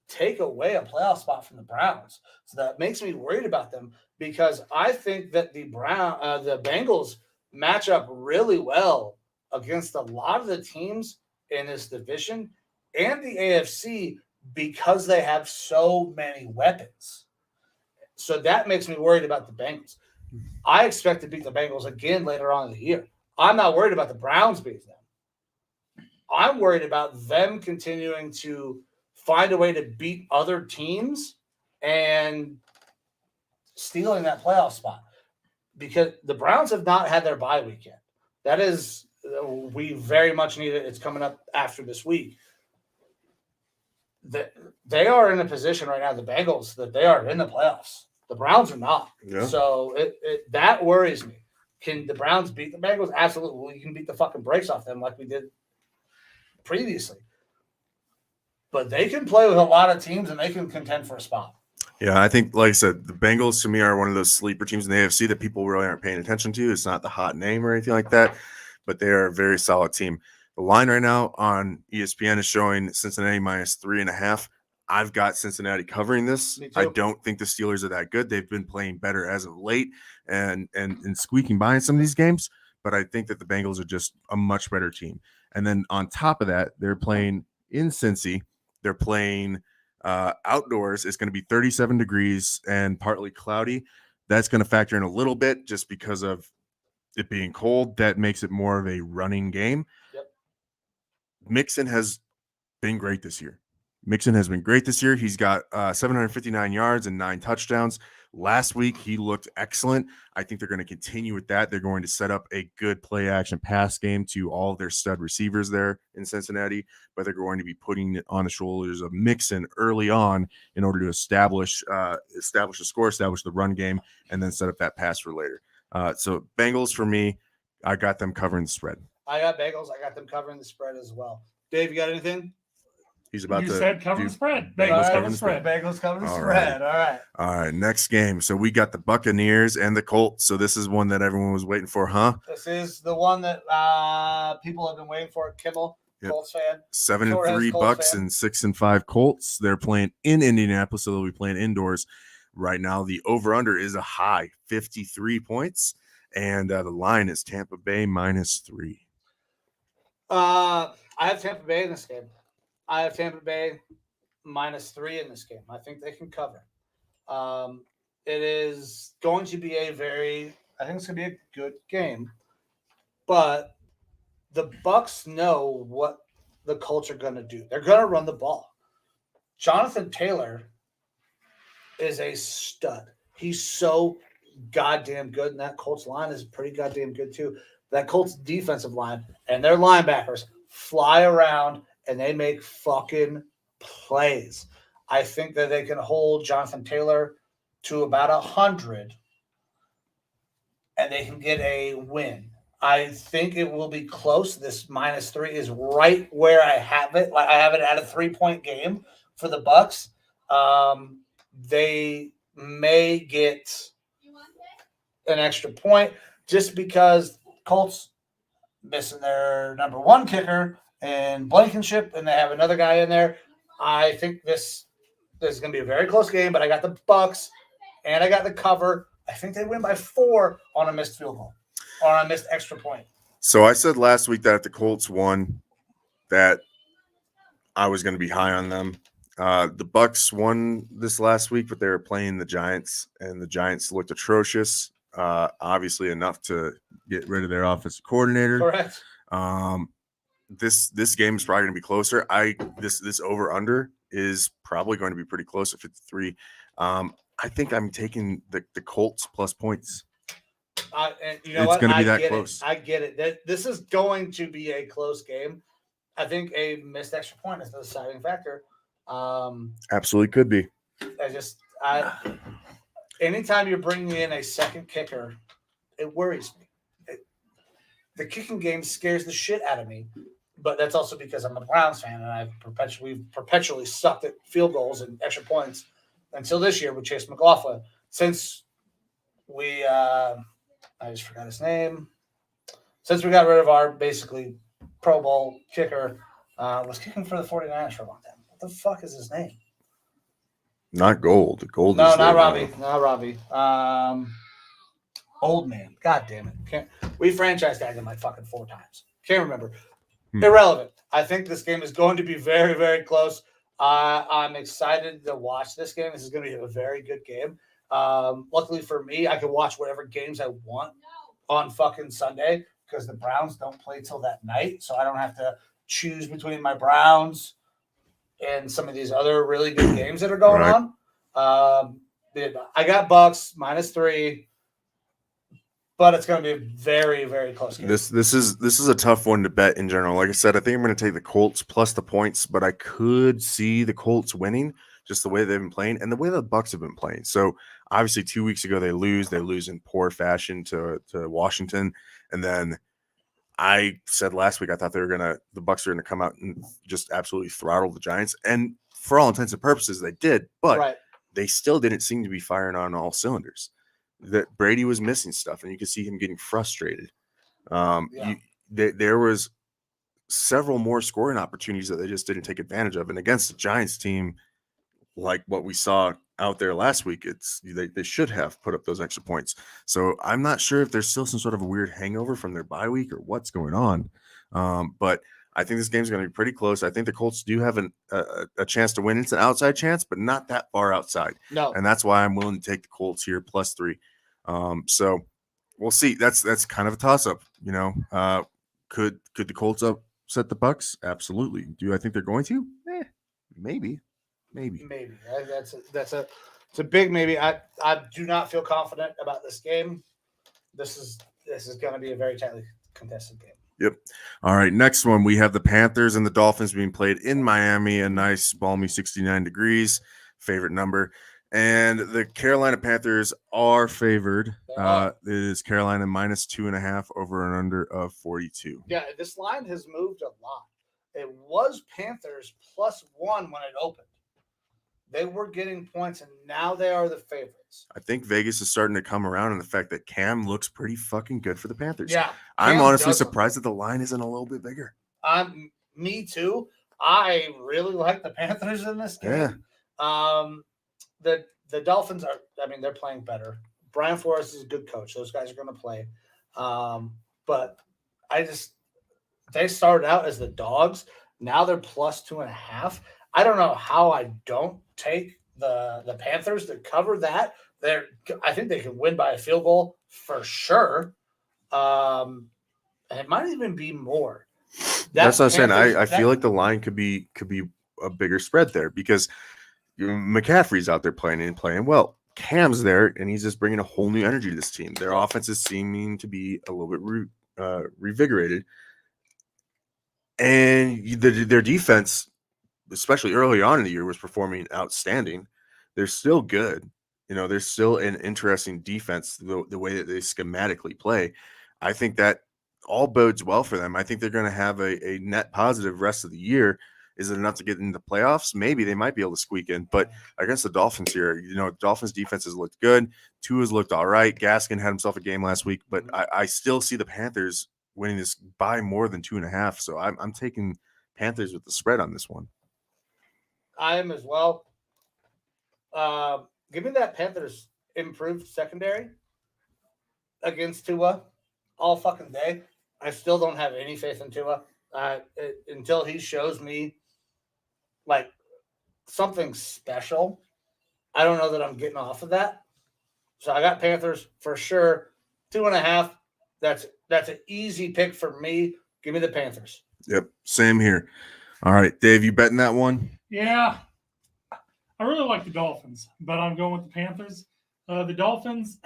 take away a playoff spot from the Browns, so that makes me worried about them because I think that the Bengals match up really well against a lot of the teams in this division and the AFC because they have so many weapons. So that makes me worried about the Bengals. I expect to beat the Bengals again later on in the year. I'm not worried about the Browns beating them. I'm worried about them continuing to find a way to beat other teams and stealing that playoff spot because the Browns have not had their bye week yet. That is, we very much need it. It's coming up after this week. They are in a position right now, the Bengals, that they are in the playoffs. The Browns are not. Yeah. So that worries me. Can the Browns beat the Bengals? Absolutely. Well, you can beat the fucking brakes off them like we did previously. But they can play with a lot of teams and they can contend for a spot. Yeah, I think, like I said, the Bengals to me are one of those sleeper teams in the AFC that people really aren't paying attention to. It's not the hot name or anything like that, but they are a very solid team. The line right now on ESPN is showing Cincinnati -3.5. I've got Cincinnati covering this. I don't think the Steelers are that good. They've been playing better as of late and squeaking by in some of these games, but I think that the Bengals are just a much better team. And then on top of that, they're playing in Cincy. They're playing outdoors. It's going to be 37 degrees and partly cloudy. That's going to factor in a little bit just because of it being cold. That makes it more of a running game. Yep. Mixon has been great this year. He's got 759 yards and 9 touchdowns. Last week, he looked excellent. I think they're going to continue with that. They're going to set up a good play-action pass game to all their stud receivers there in Cincinnati, but they're going to be putting it on the shoulders of Mixon early on in order to establish a score, establish the run game, and then set up that pass for later. So Bengals for me, I got them covering the spread. I got Bengals. I got them covering the spread as well. Dave, you got anything? He's about you to said cover the spread. Bengals covering the spread. Bengals covering the All spread. right. All right. Next game. So we got the Buccaneers and the Colts. So this is one that everyone was waiting for, huh? This is the one that people have been waiting for. Kimmel, Yep. Colts fan. 7-3 Colts Bucks fan. and 6-5 Colts. They're playing in Indianapolis, so they'll be playing indoors. Right now, the over/under is a high 53 points, and the line is Tampa Bay -3. I have Tampa Bay in this game. I have Tampa Bay -3 in this game. I think they can cover. It is going to be I think it's going to be a good game, but the Bucks know what the Colts are going to do. They're going to run the ball. Jonathan Taylor is a stud. He's so goddamn good, and that Colts line is pretty goddamn good too. That Colts defensive line and their linebackers fly around and they make fucking plays. I think that they can hold Jonathan Taylor to about 100 and they can get a win. I think it will be close. This -3 is right where I have it. Like I have it at a 3-point game for the Bucks. They may get an extra point just because Colts missing their number one kicker and Blankenship, and they have another guy in there. I think this is going to be a very close game, but I got the Bucks and I got the cover. I think they win by 4 on a missed field goal or on a missed extra point. So I said last week that if the Colts won, that I was going to be high on them. The Bucks won this last week, but they were playing the Giants, and the Giants looked atrocious. Obviously enough to get rid of their offensive coordinator. Correct. This game is probably going to be closer. This over under is probably going to be pretty close at 53. I think I'm taking the Colts plus points. And you know It's what? going to be I that get close. I get it. This is going to be a close game. I think a missed extra point is the deciding factor. Absolutely could be. Anytime you're bringing in a second kicker, it worries me. The kicking game scares the shit out of me, but that's also because I'm a Browns fan and we've perpetually sucked at field goals and extra points until this year with Chase McLaughlin. Since we, I just forgot his name. Since we got rid of our basically Pro Bowl kicker, was kicking for the 49ers for a long time. What the fuck is his name? Not Gold. Gold. No, is not the, Robbie. Not Robbie. Old man. God damn it. We franchise tagged him like fucking 4 times. Can't remember. Irrelevant. I think this game is going to be very, very close. I'm excited to watch this game. This is going to be a very good game. Luckily for me, I can watch whatever games I want on fucking Sunday because the Browns don't play till that night. So I don't have to choose between my Browns and some of these other really good games that are going on. I got Bucks -3, but it's going to be a very, very close game. This is a tough one to bet in general. Like I said, I think I'm going to take the Colts plus the points, but I could see the Colts winning just the way they've been playing and the way the Bucks have been playing. So obviously 2 weeks ago they lose in poor fashion to Washington, and then I said last week I thought the Bucks are going to come out and just absolutely throttle the Giants, and for all intents and purposes they did, but they still didn't seem to be firing on all cylinders. That Brady was missing stuff, and you could see him getting frustrated. There was several more scoring opportunities that they just didn't take advantage of, and against the Giants team, like what we saw out there last week, they should have put up those extra points. So I'm not sure if there's still some sort of a weird hangover from their bye week or what's going on. But I think this game's going to be pretty close. I think the Colts do have a chance to win. It's an outside chance, but not that far outside. No. And that's why I'm willing to take the Colts here +3. So we'll see. That's kind of a toss-up, you know. Could the Colts upset the Bucks? Absolutely. Do I think they're going to? Maybe. That's a big maybe. I do not feel confident about this game. This is going to be a very tightly contested game. Yep. All right. Next one, we have the Panthers and the Dolphins being played in Miami. A nice balmy 69 degrees, favorite number. And the Carolina Panthers are favored. It is Carolina -2.5 over and under of 42. Yeah, this line has moved a lot. It was Panthers +1 when it opened. They were getting points, and now they are the favorites. I think Vegas is starting to come around on the fact that Cam looks pretty fucking good for the Panthers. Yeah. I'm honestly surprised that the line isn't a little bit bigger. Me too. I really like the Panthers in this game. Yeah. The Dolphins they're playing better. Brian Flores is a good coach. Those guys are going to play. But they started out as the dogs. Now they're +2.5. I don't know how I don't take the Panthers to cover that. I think they can win by a field goal for sure. And it might even be more. That's what I'm saying. I feel like the line could be a bigger spread there because McCaffrey's out there playing well. Cam's there, and he's just bringing a whole new energy to this team. Their offense is seeming to be a little bit revigorated. And their defense, especially early on in the year, was performing outstanding. They're still good. They're still an interesting defense, the way that they schematically play. I think that all bodes well for them. I think they're going to have a net positive rest of the year. Is it enough to get into the playoffs? Maybe they might be able to squeak in. But against the Dolphins here, Dolphins defense has looked good. Tua's looked all right. Gaskin had himself a game last week, but I still see the Panthers winning this by more than 2.5. So I'm taking Panthers with the spread on this one. I am as well. Give me that Panthers improved secondary against Tua all fucking day. I still don't have any faith in Tua until he shows me like something special. I don't know that I'm getting off of that. So I got Panthers for sure. 2.5. That's an easy pick for me. Give me the Panthers. Yep, same here. All right, Dave, you betting that one? Yeah. I really like the Dolphins, but I'm going with the Panthers. The Dolphins,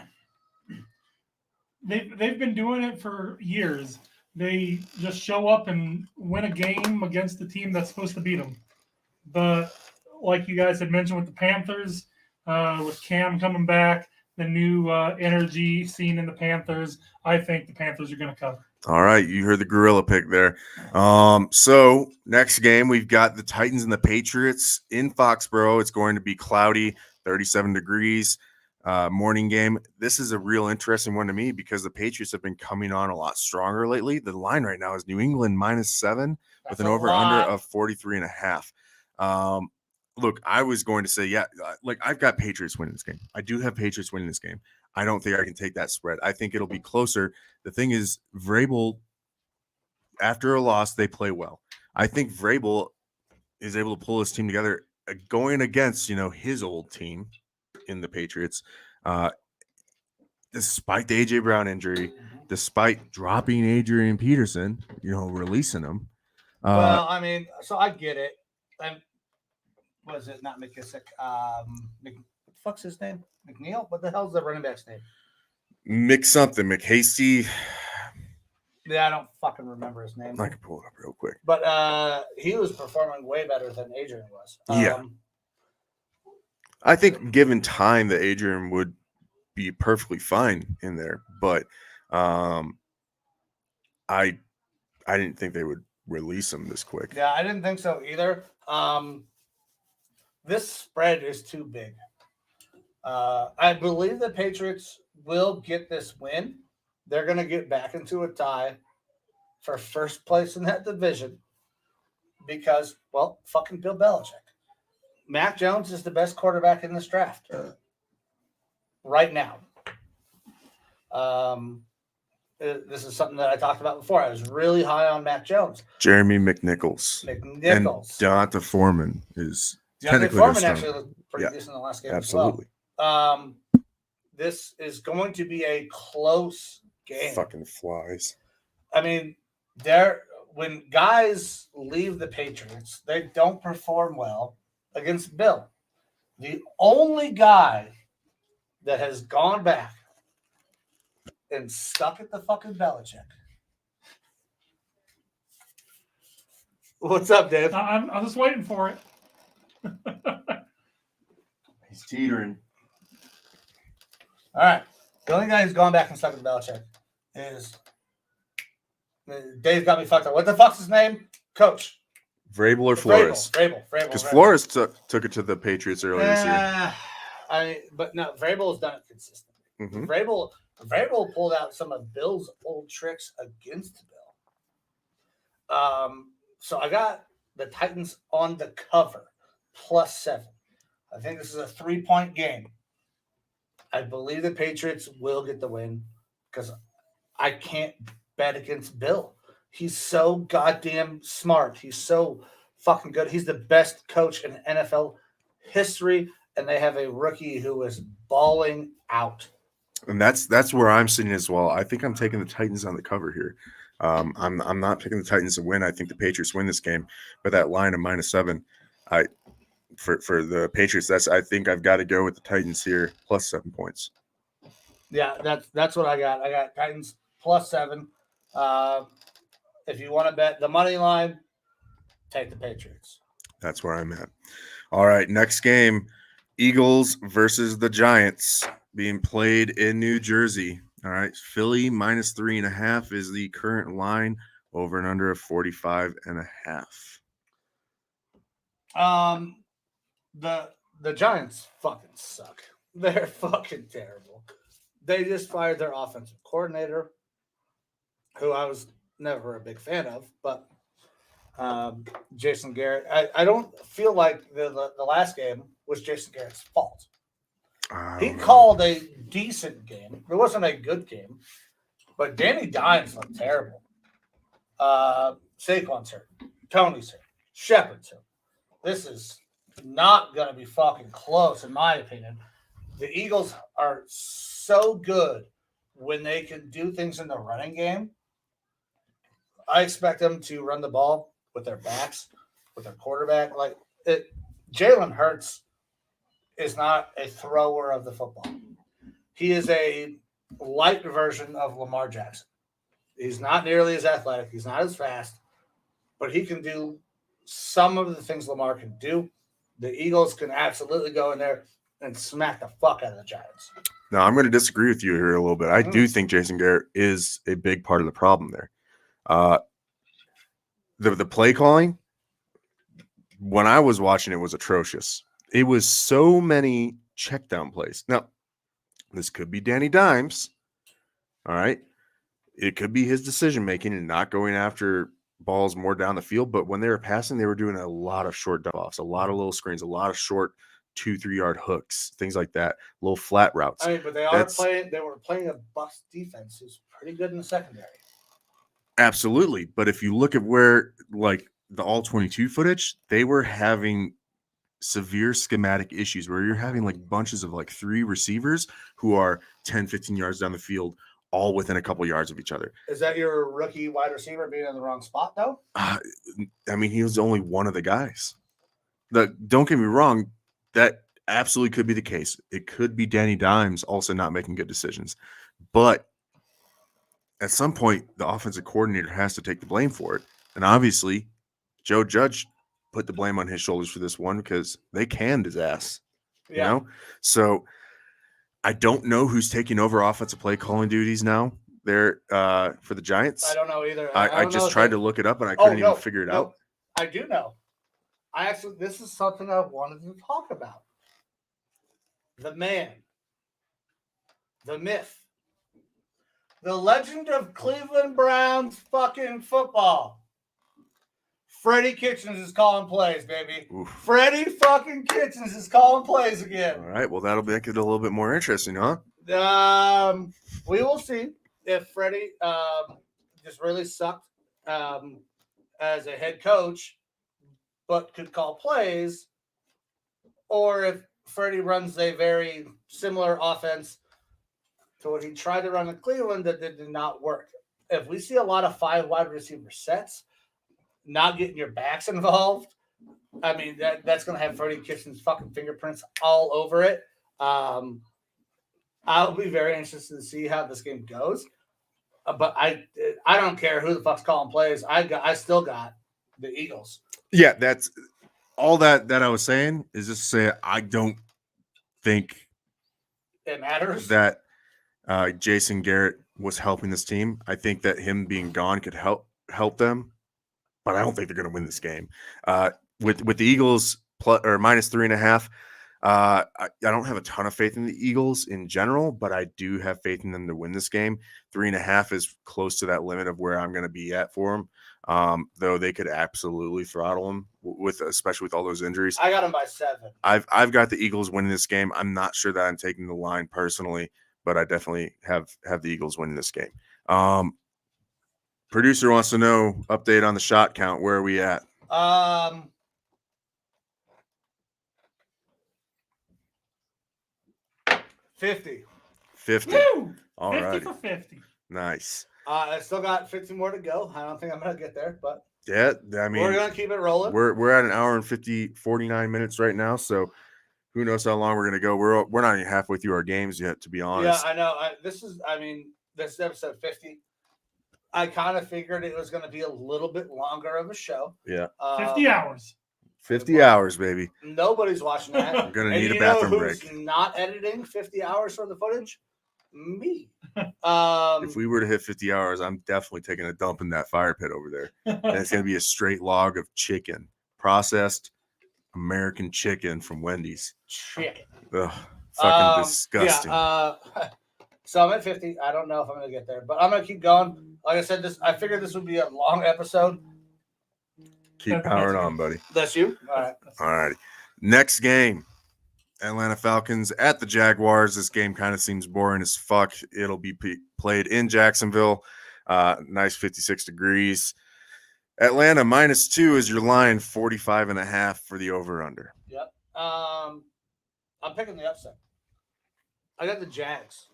they've been doing it for years. They just show up and win a game against the team that's supposed to beat them. But like you guys had mentioned with the Panthers, with Cam coming back, the new energy seen in the Panthers, I think the Panthers are going to cover. All right, you heard the gorilla pick there. So next game, we've got the Titans and the Patriots in Foxborough. It's going to be cloudy, 37 degrees, morning game. This is a real interesting one to me because the Patriots have been coming on a lot stronger lately. The line right now is New England -7 with an over-under of 43.5. Look, I was going to say, I've got Patriots winning this game. I do have Patriots winning this game. I don't think I can take that spread. I think it'll be closer. The thing is, Vrabel, after a loss, they play well. I think Vrabel is able to pull his team together going against, his old team in the Patriots, despite the A.J. Brown injury, despite dropping Adrian Peterson, releasing him. Well, I mean, so I get it. Was it not McKissick? What the fuck's his name? McNeil? What the hell's the running back's name? McHasty. Yeah, I don't fucking remember his name. I can pull it up real quick. But he was performing way better than Adrian was. Yeah. I think given time that Adrian would be perfectly fine in there, but I didn't think they would release him this quick. Yeah, I didn't think so either. This spread is too big. I believe the Patriots will get this win. They're going to get back into a tie for first place in that division because, well, fucking Bill Belichick. Mac Jones is the best quarterback in this draft right now. This is something that I talked about before. I was really high on Mac Jones. Jeremy McNichols. And Donta Foreman is technically Foreman actually looked pretty decent in the last game. Absolutely. As well. This is going to be a close game. Fucking flies. I mean, when guys leave the Patriots, they don't perform well against Bill. The only guy that has gone back and stuck at the fucking Belichick. What's up, Dave? I'm just waiting for it. He's teetering. All right. The only guy who's gone back and stuck at Belichick is Dave got me fucked up. What the fuck's his name? Coach. Vrabel or Flores? Vrabel. Because Flores took it to the Patriots earlier this year. But no, Vrabel has done it consistently. Mm-hmm. Vrabel pulled out some of Bill's old tricks against Bill. So I got the Titans on the cover, +7. I think this is a 3-point game. I believe the Patriots will get the win because I can't bet against Bill. He's so goddamn smart. He's so fucking good. He's the best coach in NFL history, and they have a rookie who is balling out. And that's where I'm sitting as well. I think I'm taking the Titans on the cover here. I'm not picking the Titans to win. I think the Patriots win this game, but that line of -7, for the Patriots. I think I've got to go with the Titans here, plus 7 points. Yeah, that's what I got. I got Titans plus 7. If you want to bet the money line, take the Patriots. That's where I'm at. All right, next game, Eagles versus the Giants, being played in New Jersey. All right, Philly minus 3.5 is the current line, over and under of 45.5. The Giants fucking suck. They're fucking terrible. They just fired their offensive coordinator, who I was never a big fan of, but Jason Garrett. I don't feel like the last game was Jason Garrett's fault. He called a decent game. It wasn't a good game, but Danny Dimes looked terrible. Saquon's hurt. Tony's hurt. Shepard's hurt. This is not going to be fucking close, in my opinion. The Eagles are so good when they can do things in the running game. I expect them to run the ball with their backs, with their quarterback. Jalen Hurts is not a thrower of the football. He is a light version of Lamar Jackson. He's not nearly as athletic. He's not as fast, but he can do some of the things Lamar can do. The Eagles can absolutely go in there and smack the fuck out of the Giants. Now, I'm going to disagree with you here a little bit. I do think Jason Garrett is a big part of the problem there. The play calling, when I was watching it, was atrocious. It was so many check down plays. Now, this could be Danny Dimes. All right. It could be his decision making and not going after balls more down the field. But when they were passing, they were doing a lot of short dump offs, a lot of little screens, a lot of short 2-3 yard hooks, things like that, little flat routes. I mean, but they were playing a bust defense who's pretty good in the secondary. Absolutely. But if you look at where, like, the all 22 footage, they were having severe schematic issues where you're having like bunches of like 3 receivers who are 10, 15 yards down the field, all within a couple yards of each other. Is that your rookie wide receiver being in the wrong spot, though? I mean, he was only one of the guys. Don't get me wrong, that absolutely could be the case. It could be Danny Dimes also not making good decisions. But at some point, the offensive coordinator has to take the blame for it. And obviously, Joe Judge put the blame on his shoulders for this one because they canned his ass. Yeah. You know? So I don't know who's taking over offensive play calling duties now there for the Giants. I don't know either. I just tried to look it up and I couldn't even figure it out. I do know. This is something I wanted to talk about. The man, the myth, the legend of Cleveland Browns fucking football. Freddie Kitchens is calling plays, baby. Oof. Freddie fucking Kitchens is calling plays again. All right. Well, that'll make it a little bit more interesting, huh? We will see if Freddie just really sucked as a head coach, but could call plays, or if Freddie runs a very similar offense to what he tried to run in Cleveland that did not work. If we see a lot of 5 wide receiver sets, not getting your backs involved, I mean, that's going to have Freddie Kitchens' fucking fingerprints all over it. I'll be very interested to see how this game goes. But I don't care who the fuck's calling plays. I still got the Eagles. Yeah, that's all that I was saying is just to say I don't think it matters that Jason Garrett was helping this team. I think that him being gone could help them. But I don't think they're going to win this game. With the Eagles minus 3.5, I don't have a ton of faith in the Eagles in general, but I do have faith in them to win this game. 3.5 is close to that limit of where I'm going to be at for them. Though they could absolutely throttle them especially with all those injuries. I got them by 7. I've got the Eagles winning this game. I'm not sure that I'm taking the line personally, but I definitely have the Eagles winning this game. Producer wants to know update on the shot count. Where are we at? 50. 50. Woo! All 50 right. for 50. Nice. I still got 50 more to go. I don't think I'm going to get there, but Yeah, I mean, we're gonna keep it rolling. we're at an hour and 49 minutes right now, so who knows how long we're gonna go. We're not even halfway through our games yet, to be honest. Yeah, I know. This is episode 50. I kind of figured it was going to be a little bit longer of a show. Yeah, 50 hours. 50 hours, baby. Nobody's watching that. I'm gonna And need a you know bathroom who's break. not editing 50 hours for the footage? Me. If we were to hit 50 hours, I'm definitely taking a dump in that fire pit over there. And it's going to be a straight log of chicken, processed American chicken from Wendy's. Chicken. Ugh, fucking disgusting. Yeah. So I'm at 50. I don't know if I'm going to get there, but I'm going to keep going. Like I said, I figured this would be a long episode. Keep powering on, buddy. That's you? All right. All righty. Next game. Atlanta Falcons at the Jaguars. This game kind of seems boring as fuck. It'll be played in Jacksonville. Nice 56 degrees. Atlanta -2 is your line, 45.5 for the over-under. Yep. I'm picking the upset. I got the Jags.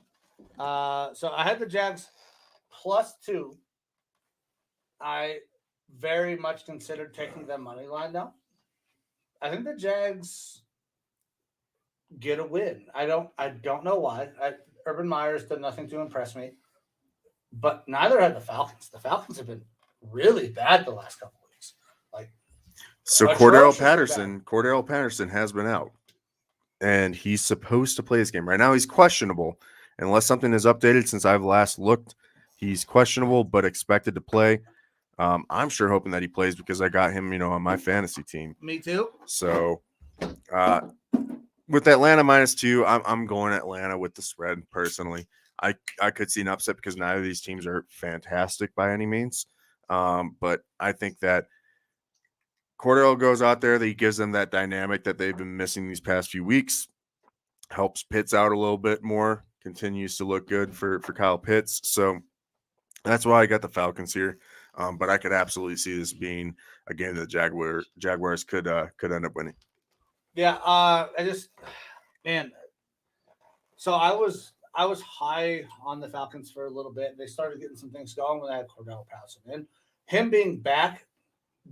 So I had the Jags +2. I very much considered taking them money line now. I think the Jags get a win. I don't know why. Urban Meyer's done nothing to impress me, but neither have the Falcons. The Falcons have been really bad the last couple of weeks. So Cordell Patterson has been out, and he's supposed to play this game. Right now he's questionable. Unless something is updated since I've last looked, he's questionable but expected to play. I'm sure hoping that he plays because I got him, on my fantasy team. Me too. So with Atlanta -2, I'm going Atlanta with the spread personally. I could see an upset because neither of these teams are fantastic by any means. But I think that Cordell goes out there, that he gives them that dynamic that they've been missing these past few weeks, helps Pitts out a little bit more, continues to look good for Kyle Pitts. So that's why I got the Falcons here. But I could absolutely see this being a game that the Jaguars could end up winning. Yeah, So I was high on the Falcons for a little bit. They started getting some things going when I had Cordell Patterson in. Him being back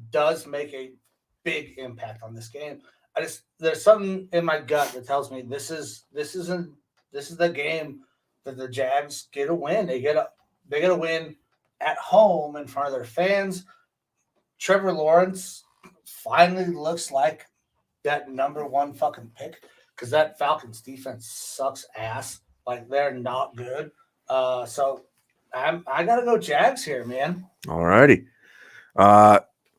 does make a big impact on this game. There's something in my gut that tells me this is the game that the Jags get a win. They get a win at home in front of their fans. Trevor Lawrence finally looks like that number one fucking pick because that Falcons defense sucks ass. They're not good. So I gotta go Jags here, man. All righty.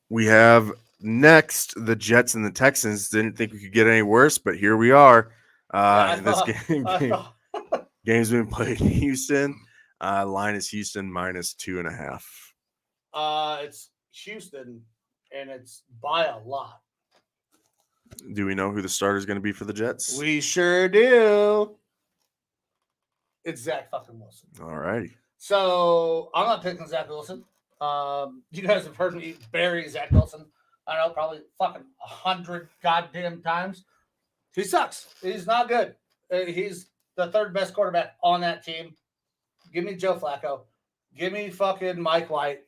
We have next the Jets and the Texans. Didn't think we could get any worse, but here we are. This game's been played in Houston. Line is Houston -2.5. It's Houston, and it's by a lot. Do we know who the starter is going to be for the Jets? We sure do. It's Zach fucking Wilson. All righty. So I'm not picking Zach Wilson. You guys have heard me bury Zach Wilson. I don't know, probably fucking 100 goddamn times. He sucks. He's not good. He's the third best quarterback on that team. Give me Joe Flacco. Give me fucking Mike White.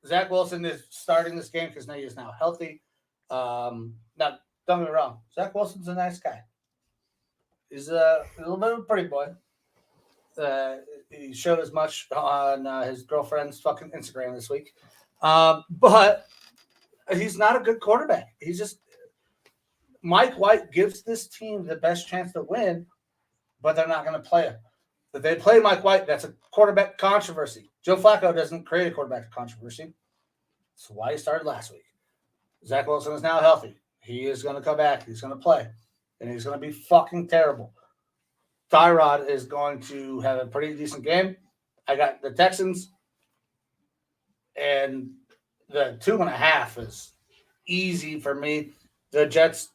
Zach Wilson is starting this game because he is now healthy. Now, don't get me wrong. Zach Wilson's a nice guy. He's a little bit of a pretty boy. He showed as much on his girlfriend's fucking Instagram this week. But he's not a good quarterback. He's just Mike White gives this team the best chance to win, but they're not going to play him. If they play Mike White, that's a quarterback controversy. Joe Flacco doesn't create a quarterback controversy. That's why he started last week. Zach Wilson is now healthy. He is going to come back. He's going to play. And he's going to be fucking terrible. Tyrod is going to have a pretty decent game. I got the Texans. And the 2.5 is easy for me. The Jets,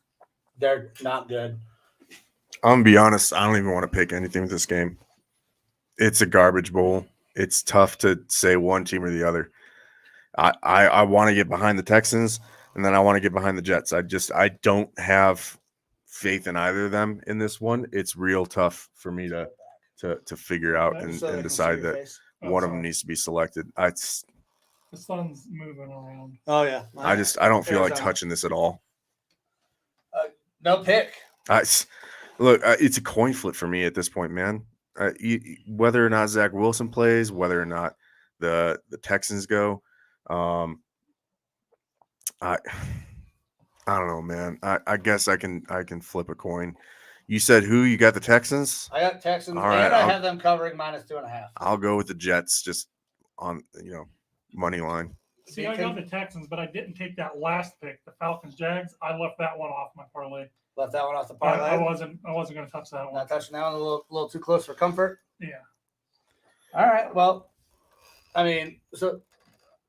they're not good. I'm going to be honest. I don't even want to pick anything with this game. It's a garbage bowl. It's tough to say one team or the other. I want to get behind the Texans, and then I want to get behind the Jets. I don't have faith in either of them in this one. It's real tough for me to figure out and decide that one of them needs to be selected. The sun's moving around. Oh yeah. I don't feel like Arizona. touching this at all. No pick. Look, it's a coin flip for me at this point, man. Whether or not Zach Wilson plays, whether or not the Texans go, I don't know, man. I guess I can flip a coin. You said who? You got the Texans? I got Texans, All right, and I have them covering -2.5. I'll go with the Jets, just on money line. See, I got the Texans, but I didn't take that last pick, the Falcons Jags. I left that one off my parlay. Left that one off the I parlay. wasn't going to touch that one. Not touching that one. A little too close for comfort. Yeah. All right. Well, I mean, so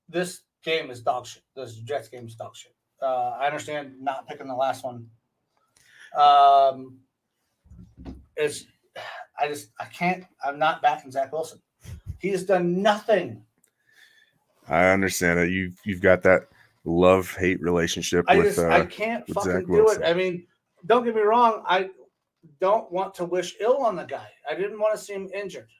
this game is dog shit. This Jets game is dog shit. I understand not picking the last one. I can't. I'm not backing Zach Wilson. He has done nothing. I understand that you've got that love-hate relationship I with can't with fucking Zach do Wilson. it. I mean, don't get me wrong. I don't want to wish ill on the guy. I didn't want to see him injured.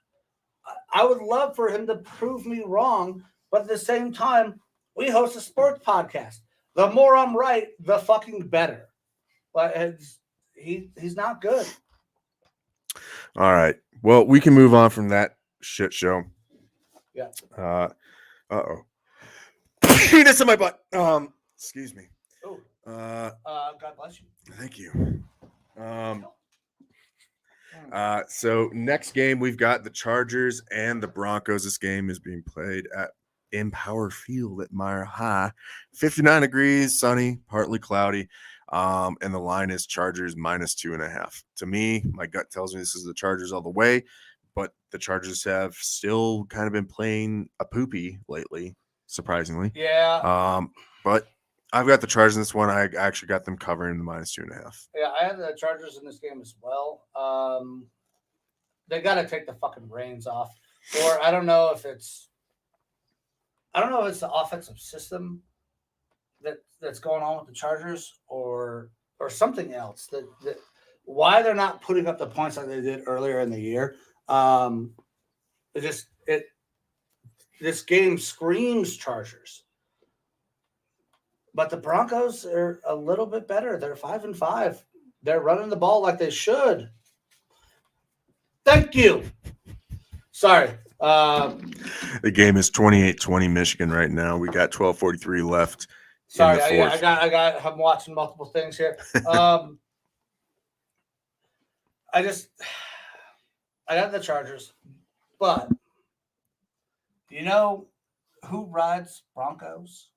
I would love for him to prove me wrong, but at the same time, we host a sports podcast. The more I'm right, the fucking better. But he's not good. All right. Well, we can move on from that shit show. Yeah. Uh-oh. Penis in my butt. Excuse me. Oh. God bless you. Thank you. So next game we've got the Chargers and the Broncos. This game is being played at Empower Field at Mile High. 59 degrees, sunny, partly cloudy. And the line is Chargers -2.5. To me, my gut tells me this is the Chargers all the way, but the Chargers have still kind of been playing a poopy lately, surprisingly. Yeah. But I've got the Chargers in this one. I actually got them covering the -2.5. Yeah, I have the Chargers in this game as well. They got to take the fucking reins off, or I don't know if it's the offensive system that's going on with the Chargers, or something else that why they're not putting up the points like they did earlier in the year. This game screams Chargers. But the Broncos are a little bit better. They're 5-5. They're running the ball like they should. Thank you. Sorry. The game is 28-20 Michigan right now. We got 12:43 left. Sorry, in the fourth. I'm watching multiple things here. I got the Chargers, but you know who rides Broncos?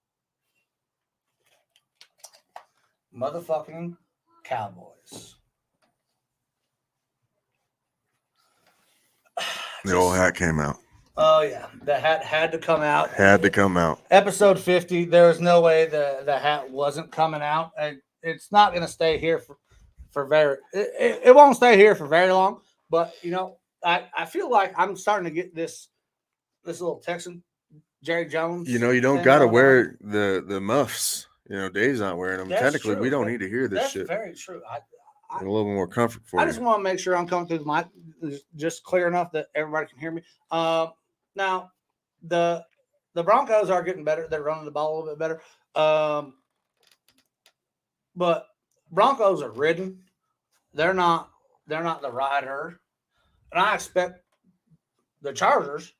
Motherfucking Cowboys. The old hat came out. Oh yeah, the hat had to come out. Had to come out. Episode 50. There was no way the hat wasn't coming out, and it's not going to stay here for very. It won't stay here for very long. But I feel like I'm starting to get this little Texan Jerry Jones. You don't got to wear the muffs. Dave's not wearing them. That's Technically, true. we don't need to hear this That's shit. very true. A little more comfort for I you. just want to make sure I'm coming through the mic just clear enough that everybody can hear me. Now, the Broncos are getting better. They're running the ball a little bit better. But Broncos are ridden. They're not the rider. And I expect the Chargers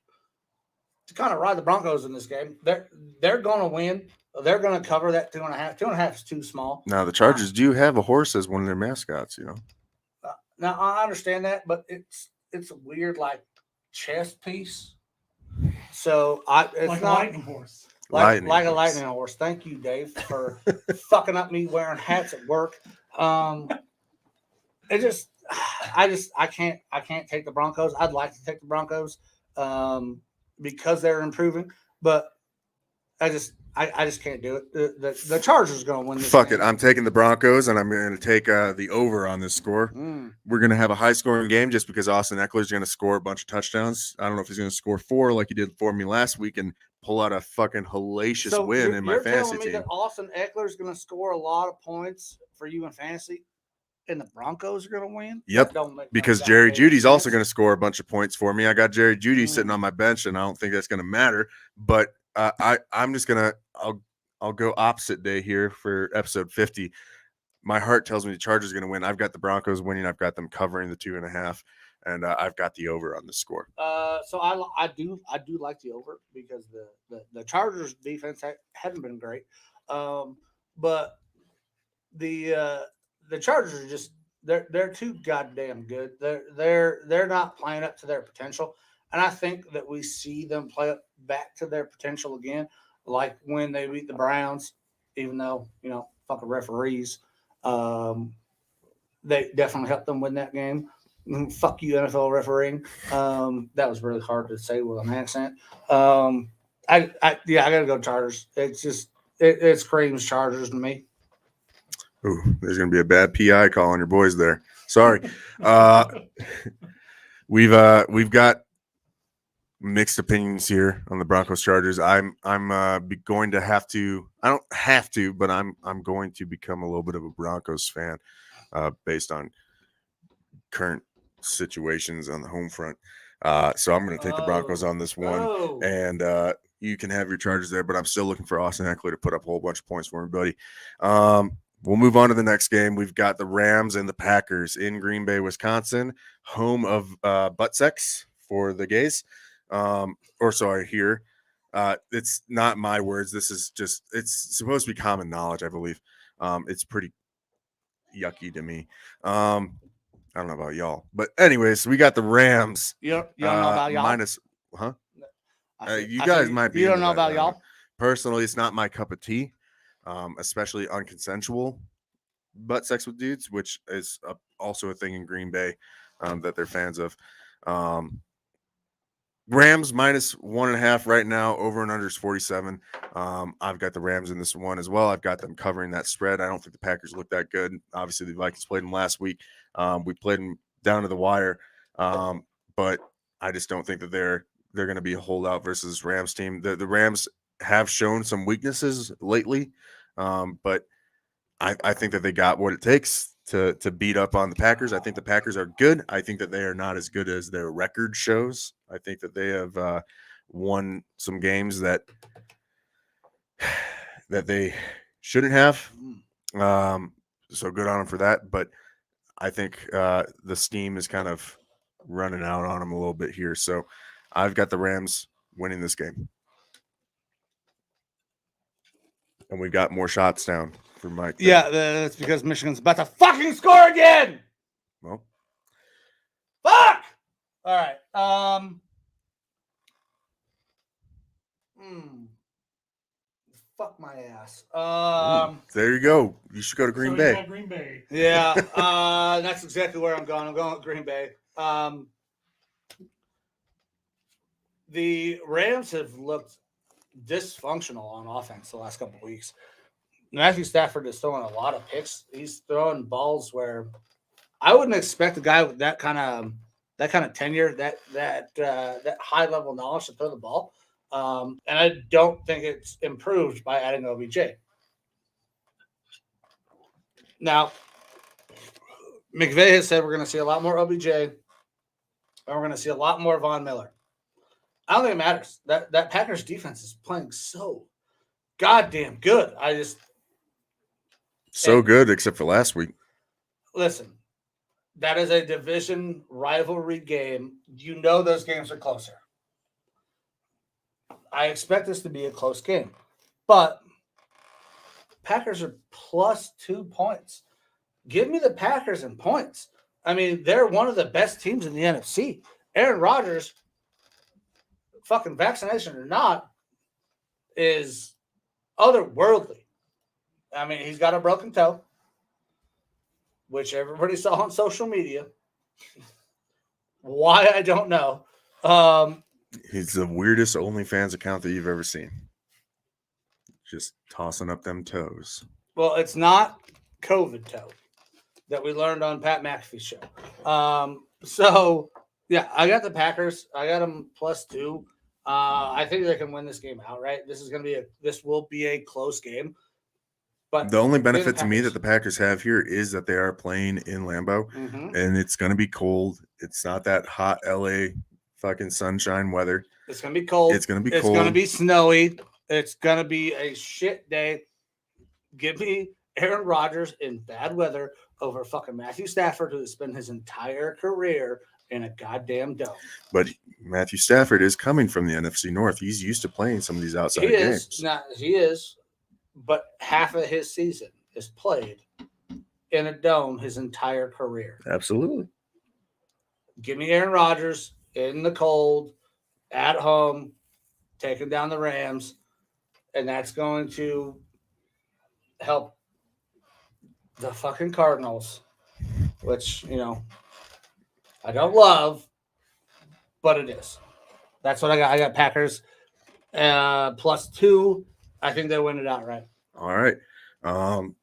to kind of ride the Broncos in this game. They're going to win. They're going to cover that 2.5. 2.5 is too small. Now, the Chargers do have a horse as one of their mascots, Now, I understand that, but it's a weird, chess piece. So, it's Like not a lightning horse. like a horse. lightning horse. Thank you, Dave, for fucking up me wearing hats at work. I can't take the Broncos. I'd like to take the Broncos because they're improving, but I just can't do it. The Chargers are going to win this Fuck game. it. I'm taking the Broncos, and I'm going to take the over on this score. We're going to have a high-scoring game just because Austin Eckler's going to score a bunch of touchdowns. I don't know if he's going to score 4 like he did for me last week and pull out a fucking hellacious win in my fantasy You're telling me team. that Austin Eckler's going to score a lot of points for you in fantasy, and the Broncos are going to win? Yep, That don't make no because goddamn Jerry Judy's also sense. going to score a bunch of points for me. I got Jerry Judy sitting on my bench, and I don't think that's going to matter. But I'm just gonna I'll go opposite day here for episode 50. My heart tells me the Chargers are gonna win. I've got the Broncos winning. I've got them covering the 2.5, and I've got the over on the score. So I do like the over because the Chargers defense hadn't been great, but the Chargers are just they're too goddamn good. They're not playing up to their potential, and I think that we see them play up back to their potential again, like when they beat the Browns. Even though fucking referees, they definitely helped them win that game. Fuck you, NFL refereeing. That was really hard to say with an accent. I gotta go Chargers. It's just it screams Chargers to me. Ooh, there's gonna be a bad PI call on your boys there. Sorry. We've got mixed opinions here on the Broncos Chargers. I'm going to have to. I don't have to, but I'm going to become a little bit of a Broncos fan, based on current situations on the home front. So I'm going to take the Broncos on this one, and you can have your Chargers there. But I'm still looking for Austin Eckler to put up a whole bunch of points for me, buddy. We'll move on to the next game. We've got the Rams and the Packers in Green Bay, Wisconsin, home of butt sex for the gays. Here. It's not my words. This is just, it's supposed to be common knowledge, I believe. It's pretty yucky to me. I don't know about y'all. But anyways, we got the Rams. You don't know about y'all? Minus, huh? You guys might be. You don't know into that, about y'all? Personally, it's not my cup of tea. Especially unconsensual butt sex with dudes, which is also a thing in Green Bay that they're fans of. Rams minus 1.5 right now. Over and under is 47. I've got the Rams in this one as well. I've got them covering that spread. I don't think the Packers look that good. Obviously, the Vikings played them last week. We played them down to the wire, but I just don't think that they're going to be a holdout versus this Rams team. The Rams have shown some weaknesses lately, but I think that they got what it takes to beat up on the Packers. I think the Packers are good. I think that they are not as good as their record shows. I think that they have won some games that they shouldn't have. So good on them for that. But I think the steam is kind of running out on them a little bit here. So I've got the Rams winning this game. And we've got more shots down for Mike. Yeah, that's because Michigan's about to fucking score again. Well, fuck. All right. Fuck my ass. There you go. You should go to Green Bay. Green Bay. Yeah. That's exactly where I'm going. I'm going with Green Bay. The Rams have looked dysfunctional on offense the last couple of weeks. Matthew Stafford is throwing a lot of picks. He's throwing balls where I wouldn't expect a guy with that kind of tenure, that high level knowledge to throw the ball. And I don't think it's improved by adding OBJ. Now, McVay has said we're going to see a lot more OBJ, and we're going to see a lot more Von Miller. I don't think it matters. That Packers defense is playing so goddamn good. Good, except for last week. Listen, that is a division rivalry game. You know those games are closer. I expect this to be a close game. But Packers are plus 2 points. Give me the Packers in points. I mean, they're one of the best teams in the NFC. Aaron Rodgers, fucking vaccination or not, is otherworldly. I mean, he's got a broken toe, which everybody saw on social media. Why, I don't know. He's the weirdest OnlyFans account that you've ever seen. Just tossing up them toes. Well, it's not COVID toe that we learned on Pat McAfee's show. So, yeah, I got the Packers. I got them plus 2. I think they can win this game outright. This will be a close game. But the only benefit to me that the Packers have here is that they are playing in Lambeau, and it's going to be cold. It's not that hot LA fucking sunshine weather. It's gonna be cold. It's gonna be It's cold. gonna be snowy. It's gonna be a shit day. Give me Aaron Rodgers in bad weather over fucking Matthew Stafford, who has spent his entire career in a goddamn dome. But Matthew Stafford is coming from the NFC North. He's used to playing some of these outside games. He is, but half of his season is played in a dome his entire career. Absolutely. Give me Aaron Rodgers in the cold, at home, taking down the Rams, and that's going to help the fucking Cardinals, which, I don't love, but it is. That's what I got. I got Packers +2. I think they win it outright. All right.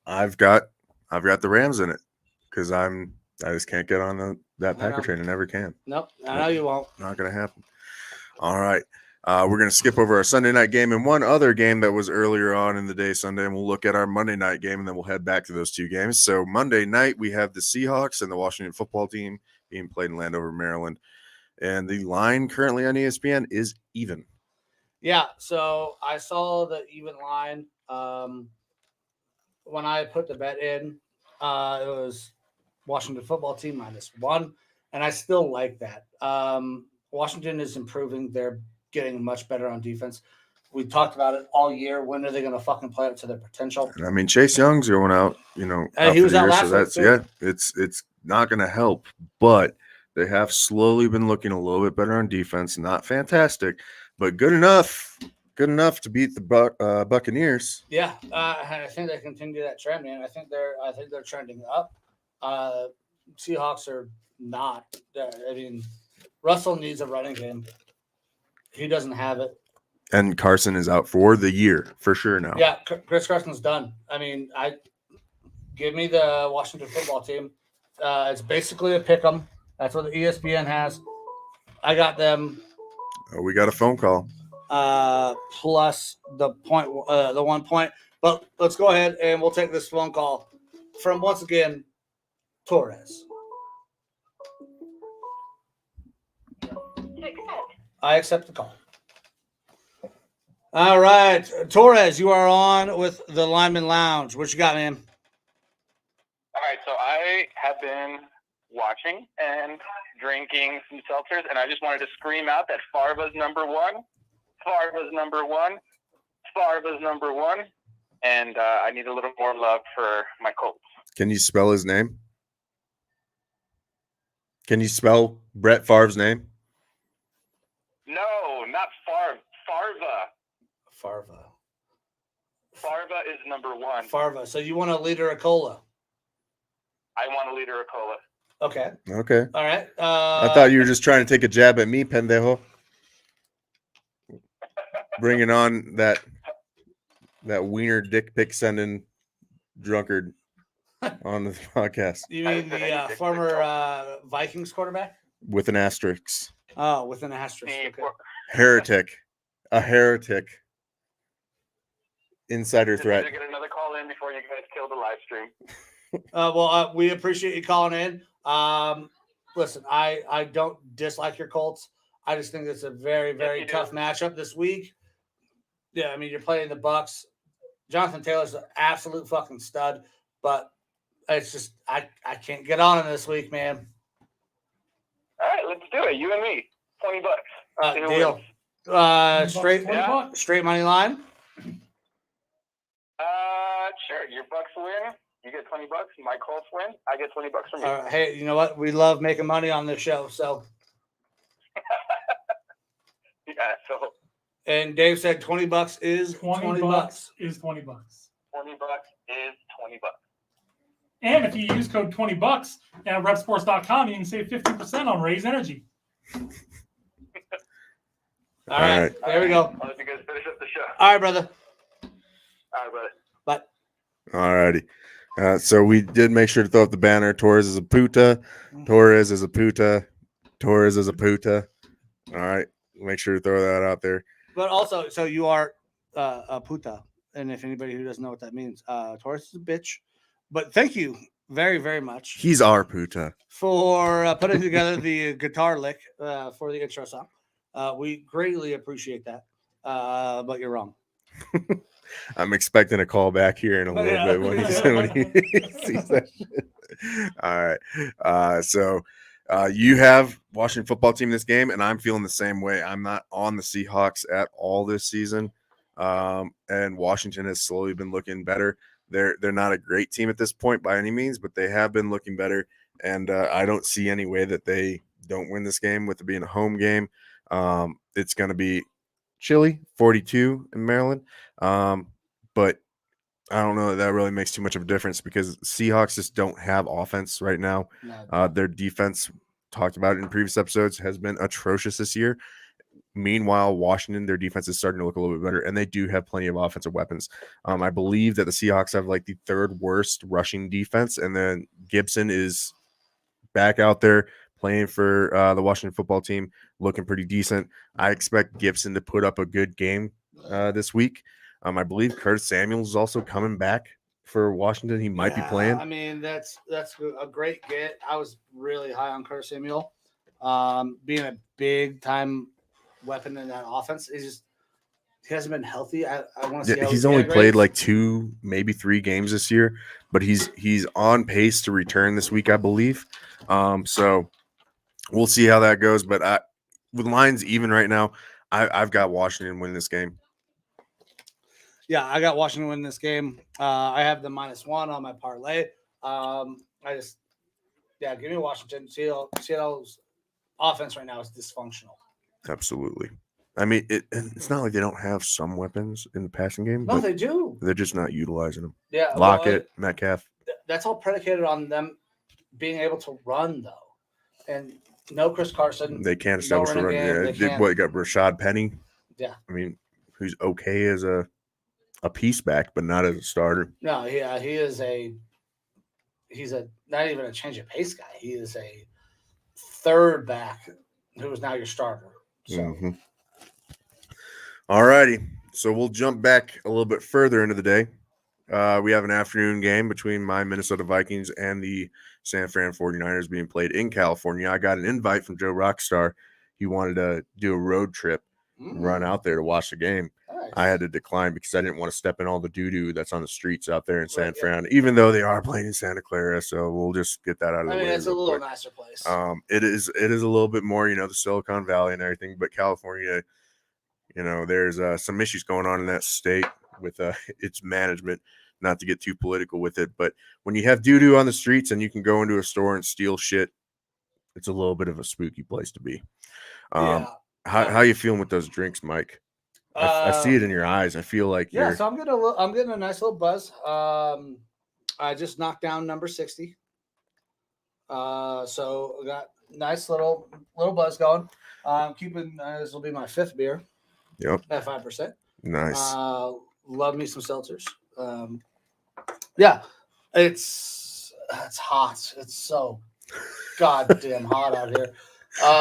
I've got the Rams in it because I just can't get on that Packer train. I never can. Nope. I know you won't. Not going to happen. All right. We're going to skip over our Sunday night game and one other game that was earlier on in the day Sunday, and we'll look at our Monday night game, and then we'll head back to those two games. So Monday night, we have the Seahawks and the Washington football team being played in Landover, Maryland. And the line currently on ESPN is even. Yeah, so I saw the even line. When I put the bet in, it was Washington football team -1, and I still like that. Washington is improving. They're getting much better on defense. We talked about it all year. When are they going to fucking play up to their potential? And I mean, Chase Young's going out, out he was for the out year, last so week, that's too. it's not going to help, but they have slowly been looking a little bit better on defense. Not fantastic, but good enough to beat the Buccaneers. Yeah, I think they continue that trend, man. I think they're trending up. Seahawks are not. I mean, Russell needs a running game. He doesn't have it. And Carson is out for the year for sure now. Yeah, Chris Carson's done. I mean, give me the Washington football team. It's basically a pick 'em. That's what the ESPN has. I got them. Oh, we got a phone call. Plus the 1 point. But let's go ahead and we'll take this phone call from, once again, Torres. I accept the call. All right, Torres, you are on with the Lineman Lounge. What you got, man? All right, so I have been watching and drinking some seltzers, and I just wanted to scream out that Farva's number one. Farva's number one. Farva's number one. And I need a little more love for my Colts. Can you spell his name? Can you spell Brett Favre's name? No, not Farva. Farva. Farva is number one. Farva. So you want a liter of cola? I want a liter of cola. Okay. Okay. All right. I thought you were just trying to take a jab at me, pendejo. Bringing on that wiener dick pic sending drunkard on the podcast. You mean the former Vikings quarterback? With an asterisk. Oh, with an asterisk. Okay. Heretic. A heretic. Insider threat. Get another call in before you guys kill the live stream. Well, we appreciate you calling in. Listen, I don't dislike your Colts. I just think it's a very, very tough matchup this week. Yeah, I mean, you're playing the Bucks. Jonathan Taylor's an absolute fucking stud, but it's just I can't get on him this week, man. All right, let's do it. You and me. $20. Deal. Straight money line. Sure. Your Bucks win. You get $20. My Colts win. I get $20 from you. Hey, you know what? We love making money on this show. So. Yeah. So. And Dave said $20 is $20 bucks. Is $20. $20 is $20. And if you use code $20 at repsports.com, you can save 50% on Raise Energy. All right. There we go. I'll let you guys finish up the show. All right, brother. All right, brother. Bye. All righty. So we did make sure to throw up the banner. Torres is a puta. Torres is a puta. Torres is a puta. All right. Make sure to throw that out there. But also, so you are a puta. And if anybody who doesn't know what that means, Torres is a bitch. But thank you very, very much. He's our puta. For putting together the guitar lick for the intro song. We greatly appreciate that. But you're wrong. I'm expecting a call back here in a little Yeah. bit when he sees that shit. All right. So you have Washington football team this game, and I'm feeling the same way. I'm not on the Seahawks at all this season. And Washington has slowly been looking better. They're not a great team at this point by any means, but they have been looking better. And I don't see any way that they don't win this game with it being a home game. It's going to be chilly, 42 in Maryland. But I don't know that really makes too much of a difference because Seahawks just don't have offense right now. No. Their defense, talked about it in previous episodes, has been atrocious this year. Meanwhile, Washington, their defense is starting to look a little bit better, and they do have plenty of offensive weapons. I believe that the Seahawks have like the third worst rushing defense, and then Gibson is back out there playing for the Washington football team, looking pretty decent. I expect Gibson to put up a good game this week. I believe Curtis Samuels is also coming back for Washington. He might be playing. I mean, that's a great get. I was really high on Curtis Samuel, being a big time weapon in that offense. He hasn't been healthy. I want to see. He's only played like 2, maybe 3 games this year, but he's on pace to return this week, I believe. So we'll see how that goes. But with lines even right now, I've got Washington win this game. Yeah, I got Washington win this game. I have the -1 on my parlay. Give me Washington. Seattle's offense right now is dysfunctional. Absolutely. I mean, it's not like they don't have some weapons in the passing game. No, they do. They're just not utilizing them. Yeah, Lockett, Metcalf. That's all predicated on them being able to run, though. And no Chris Carson. They can't establish the run. Yeah, you got Rashad Penny. Yeah. I mean, who's okay as a piece back, but not as a starter. No, yeah, he's not even a change of pace guy. He is a third back who is now your starter. So All righty. So we'll jump back a little bit further into the day. We have an afternoon game between my Minnesota Vikings and the San Fran 49ers being played in California. I got an invite from Joe Rockstar. He wanted to do a road trip and run out there to watch the game. Nice. I had to decline because I didn't want to step in all the doo-doo that's on the streets out there in San Fran, even though they are playing in Santa Clara. So we'll just get that out of the way. I mean, it's a little quick. nicer place. It is a little bit more, the Silicon Valley and everything, but California, there's some issues going on in that state with its management. Not to get too political with it, but when you have doo-doo on the streets and you can go into a store and steal shit, it's a little bit of a spooky place to be. How you feeling with those drinks, Mike? I see it in your eyes. I feel like so I'm getting a nice little buzz. I just knocked down number 60. So I got nice little buzz going. Keeping this will be my 5th beer. Yep. At 5%. Nice. Love me some seltzers. Yeah, it's hot. It's so goddamn hot out here.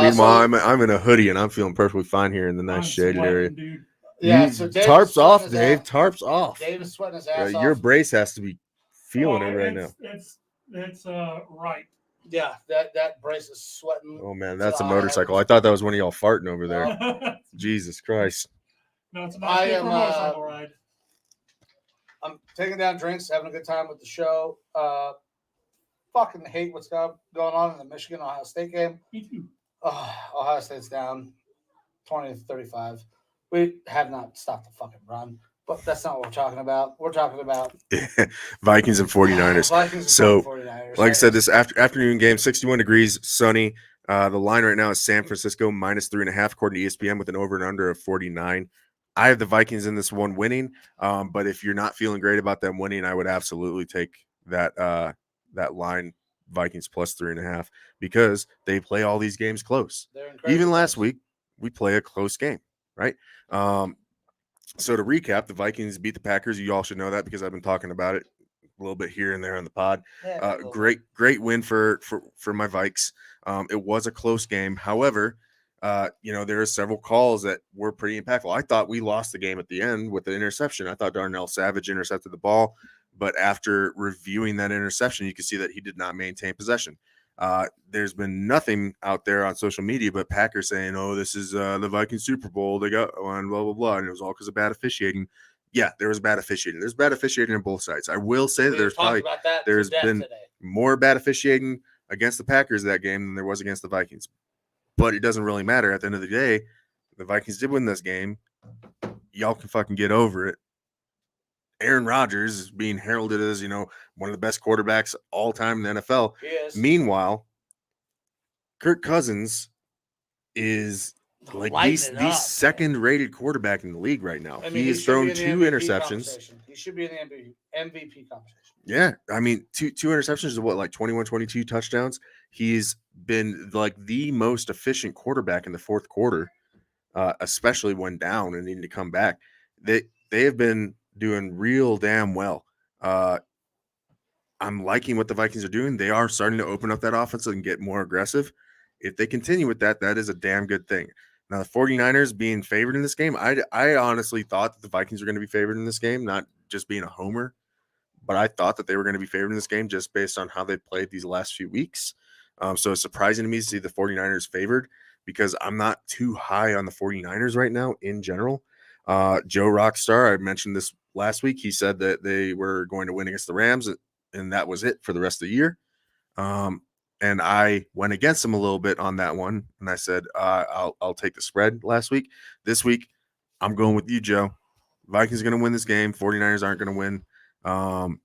Meanwhile, I'm in a hoodie and I'm feeling perfectly fine here in the nice shaded area. Dude. Yeah, so tarps off, Dave. Tarps off. Dave is sweating his ass off. Your brace has to be feeling it right now. It's right. Yeah, that brace is sweating. Oh man, that's a motorcycle. I thought that was one of y'all farting over there. Jesus Christ. No, it's a nice motorcycle ride. I'm taking down drinks, having a good time with the show. Fucking hate what's going on in the Michigan-Ohio State game. Me too. Ohio State's down 20-35. We have not stopped the fucking run, but that's not what we're talking about. We're talking about Vikings and 49ers. Vikings and 49ers. Like I said, this afternoon game, 61 degrees, sunny. The line right now is San Francisco -3.5, according to ESPN, with an over and under of 49. I have the Vikings in this one winning, but if you're not feeling great about them winning, I would absolutely take that line, Vikings +3.5, because they play all these games close. Even last week, we play a close game, right? So to recap, the Vikings beat the Packers. You all should know that because I've been talking about it a little bit here and there on the pod. Great win for my Vikes. It was a close game. However, there are several calls that were pretty impactful. I thought we lost the game at the end with the interception. I thought Darnell Savage intercepted the ball, but after reviewing that interception, you can see that he did not maintain possession. There's been nothing out there on social media but Packers saying, "Oh, this is the Vikings Super Bowl. They got one, blah blah blah," and it was all because of bad officiating. Yeah, there was bad officiating. There's bad officiating on both sides. I will say that there's been more bad officiating against the Packers that game than there was against the Vikings. But it doesn't really matter. At the end of the day, the Vikings did win this game. Y'all can fucking get over it. Aaron Rodgers is being heralded as, one of the best quarterbacks all time in the NFL. He is. Meanwhile, Kirk Cousins is like the second-rated quarterback in the league right now. I mean, he has thrown 2 interceptions. He should be in the MVP conversation. Yeah, I mean, two interceptions is what, like 21, 22 touchdowns. He's been like the most efficient quarterback in the fourth quarter, especially when down and needing to come back. They have been doing real damn well. I'm liking what the Vikings are doing. They are starting to open up that offense and get more aggressive. If they continue with that, that is a damn good thing. Now, the 49ers being favored in this game, I honestly thought that the Vikings were going to be favored in this game, not just being a homer, but I thought that they were going to be favored in this game just based on how they played these last few weeks. So it's surprising to me to see the 49ers favored because I'm not too high on the 49ers right now in general. Joe Rockstar, I mentioned this last week. He said that they were going to win against the Rams, and that was it for the rest of the year. And I went against him a little bit on that one, and I said I'll take the spread last week. This week, I'm going with you, Joe. Vikings are going to win this game. 49ers aren't going to win. I'm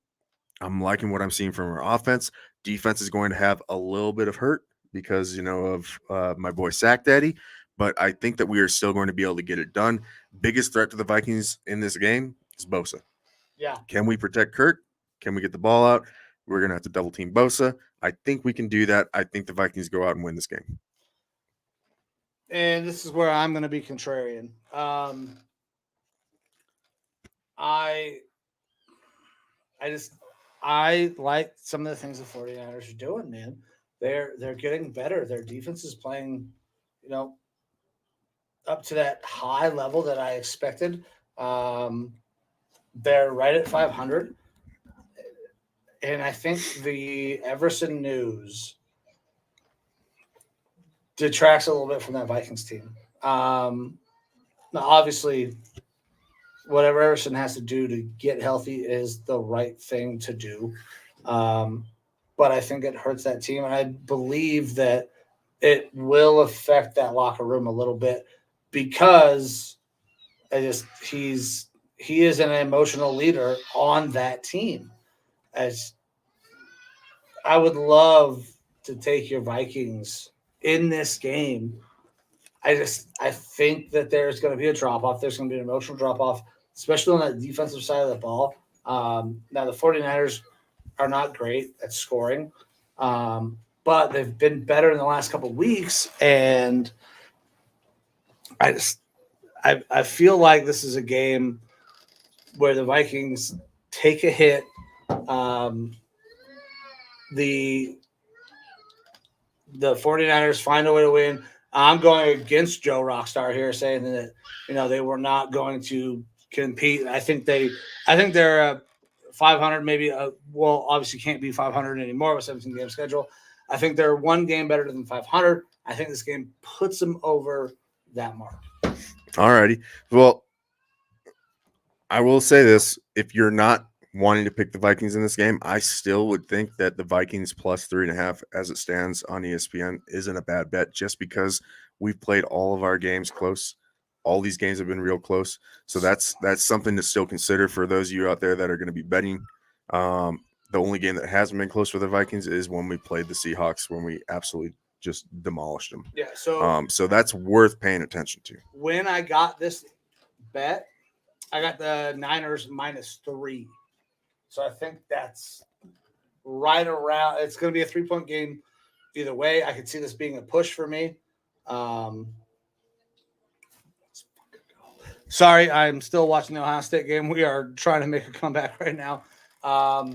liking what I'm seeing from our offense. Defense is going to have a little bit of hurt because, of my boy Sack Daddy, but I think that we are still going to be able to get it done. Biggest threat to the Vikings in this game is Bosa. Yeah. Can we protect Kurt? Can we get the ball out? We're going to have to double team Bosa. I think we can do that. I think the Vikings go out and win this game. And this is where I'm going to be contrarian. I like some of the things the 49ers are doing, man. They're getting better. Their defense is playing, up to that high level that I expected. They're right at 500. And I think the Everson news detracts a little bit from that Vikings team. Now, obviously, whatever Everson has to do to get healthy is the right thing to do. But I think it hurts that team. And I believe that it will affect that locker room a little bit because he is an emotional leader on that team. As I would love to take your Vikings in this game. I think that there's going to be a drop-off. There's going to be an emotional drop-off, especially on that defensive side of the ball. Now, the 49ers are not great at scoring, but they've been better in the last couple of weeks, and I feel like this is a game where the Vikings take a hit. The 49ers find a way to win. I'm going against Joe Rockstar here, saying that they were not going to compete. I think they're 500, maybe. Well, obviously can't be 500 anymore with 17 game schedule. I think they're one game better than 500. I think this game puts them over that mark. All righty. Well, I will say this: if you're not wanting to pick the Vikings in this game, I still would think that the Vikings plus 3.5 as it stands on ESPN isn't a bad bet just because we've played all of our games close. All these games have been real close. So that's something to still consider for those of you out there that are going to be betting. The only game that hasn't been close for the Vikings is when we played the Seahawks, when we absolutely just demolished them. Yeah. So that's worth paying attention to. When I got this bet, I got the Niners -3. So I think that's right around. It's going to be a 3-point game either way. I could see this being a push for me. Sorry, I'm still watching the Ohio State game. We are trying to make a comeback right now. I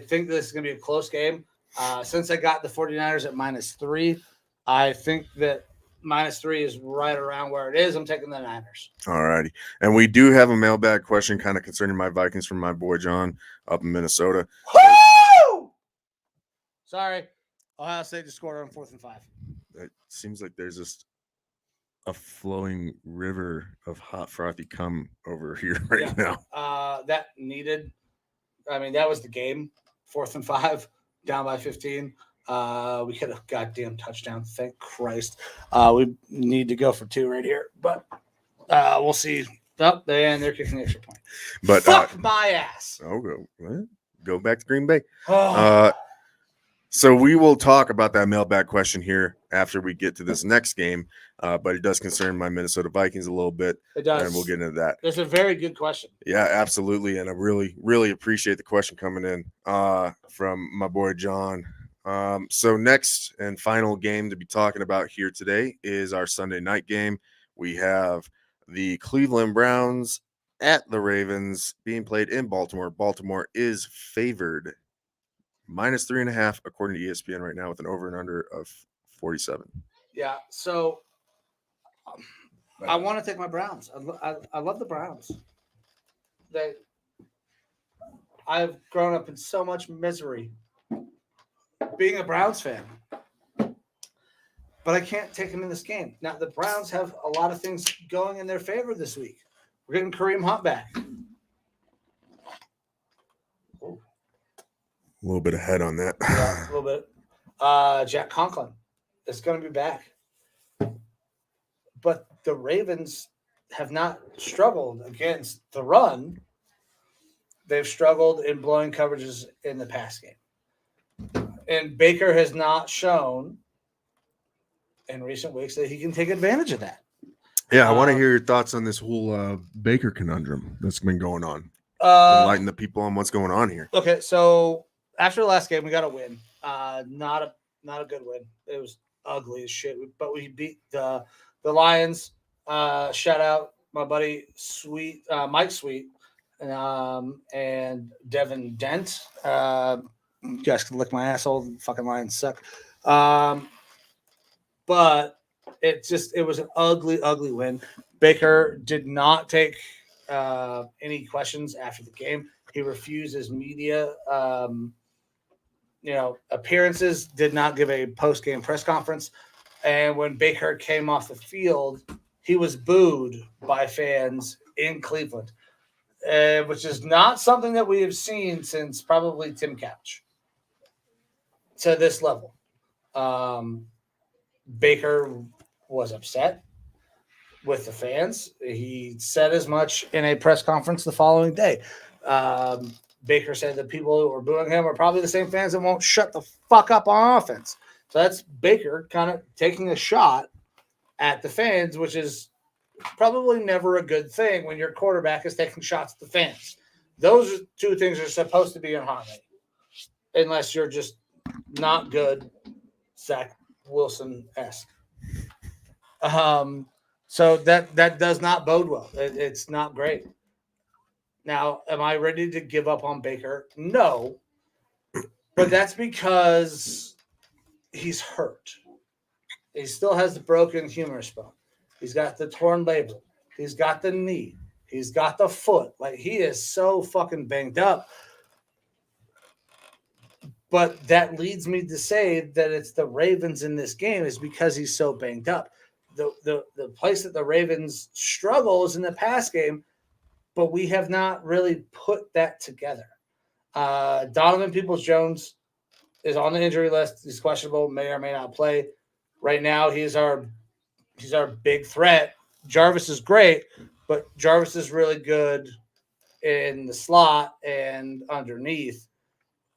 think this is going to be a close game. Since I got the 49ers at -3, I think that -3 is right around where it is. I'm taking the Niners. All righty. And we do have a mailbag question kind of concerning my Vikings from my boy John up in Minnesota. Woo! Sorry. Ohio State just scored on 4th and 5. It seems like there's just a flowing river of hot frothy cum over here right now. That needed. I mean, that was the game. 4th and 5, down by 15. We could have goddamn touchdown. Thank Christ. We need to go for 2 right here, but we'll see. Up there, and they're kicking the extra point. But fuck my ass. Go back to Green Bay. So we will talk about that mailbag question here after we get to this next game, but it does concern my Minnesota Vikings a little bit. It does, and we'll get into that. It's a very good question. Yeah, absolutely, and I really, really appreciate the question coming in from my boy John. So next and final game to be talking about here today is our Sunday night game. We have the Cleveland Browns at the Ravens being played in Baltimore. Baltimore is favored -3.5 according to ESPN right now with an over and under of 47. Yeah, so I want to take my Browns. I love the Browns. I've grown up in so much misery being a Browns fan, but I can't take them in this game. Now, the Browns have a lot of things going in their favor this week. We're getting Kareem Hunt back. A little bit ahead on that. Yeah, a little bit. Jack Conklin is going to be back. But the Ravens have not struggled against the run. They've struggled in blowing coverages in the pass game. And Baker has not shown in recent weeks that he can take advantage of that. Yeah, I want to hear your thoughts on this whole Baker conundrum that's been going on. Enlighten the people on what's going on here. Okay, so after the last game, we got a win. Not a good win. It was ugly as shit, but we beat the Lions. Shout out my buddy Mike Sweet, and Devin Dent. You guys can lick my asshole. Fucking Lions suck. But it was an ugly win. Baker did not take any questions after the game. He refused his media appearances, did not give a post-game press conference. And when Baker came off the field, he was booed by fans in Cleveland, which is not something that we have seen since probably Tim Couch to this level. Baker was upset with the fans. He said as much in a press conference the following day. Baker said the people who were booing him are probably the same fans that won't shut the fuck up on offense. So that's Baker kind of taking a shot at the fans, which is probably never a good thing when your quarterback is taking shots at the fans. Those two things are supposed to be in harmony, unless you're just not good, Zach Wilson-esque. So that does not bode well. It's not great. Now, am I ready to give up on Baker? No. But that's because he's hurt. He still has the broken humerus bone. He's got the torn labrum. He's got the knee. He's got the foot. Like, he is so fucking banged up. But that leads me to say that it's the Ravens in this game is because he's so banged up. The place that the Ravens struggle is in the pass game, but we have not really put that together. Donovan Peoples-Jones is on the injury list. He's questionable, may or may not play. Right now, he's our big threat. Jarvis is great, but Jarvis is really good in the slot and underneath.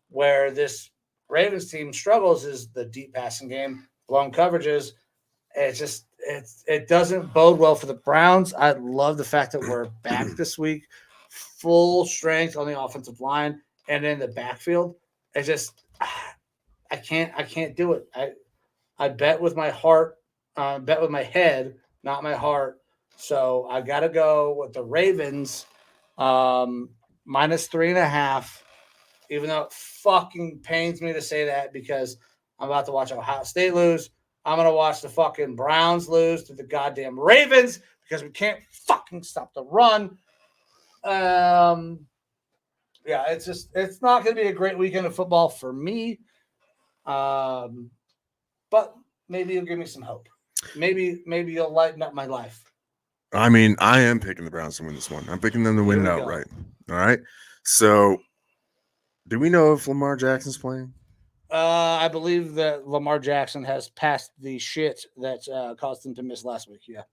Where this Ravens team struggles is the deep passing game, blown coverages. It doesn't bode well for the Browns. I love the fact that we're back this week, full strength on the offensive line and in the backfield. I can't do it. I bet with my heart, bet with my head, not my heart. So I got to go with the Ravens -3.5. Even though it fucking pains me to say that because I'm about to watch Ohio State lose. I'm going to watch the fucking Browns lose to the goddamn Ravens because we can't fucking stop the run. Yeah, it's not going to be a great weekend of football for me. But maybe you'll give me some hope. Maybe you'll lighten up my life. I mean, I am picking the Browns to win this one. I'm picking them to win it Here we go. outright. All right. So, do we know if Lamar Jackson's playing? I believe that Lamar Jackson has passed the shit that caused him to miss last week. Yeah.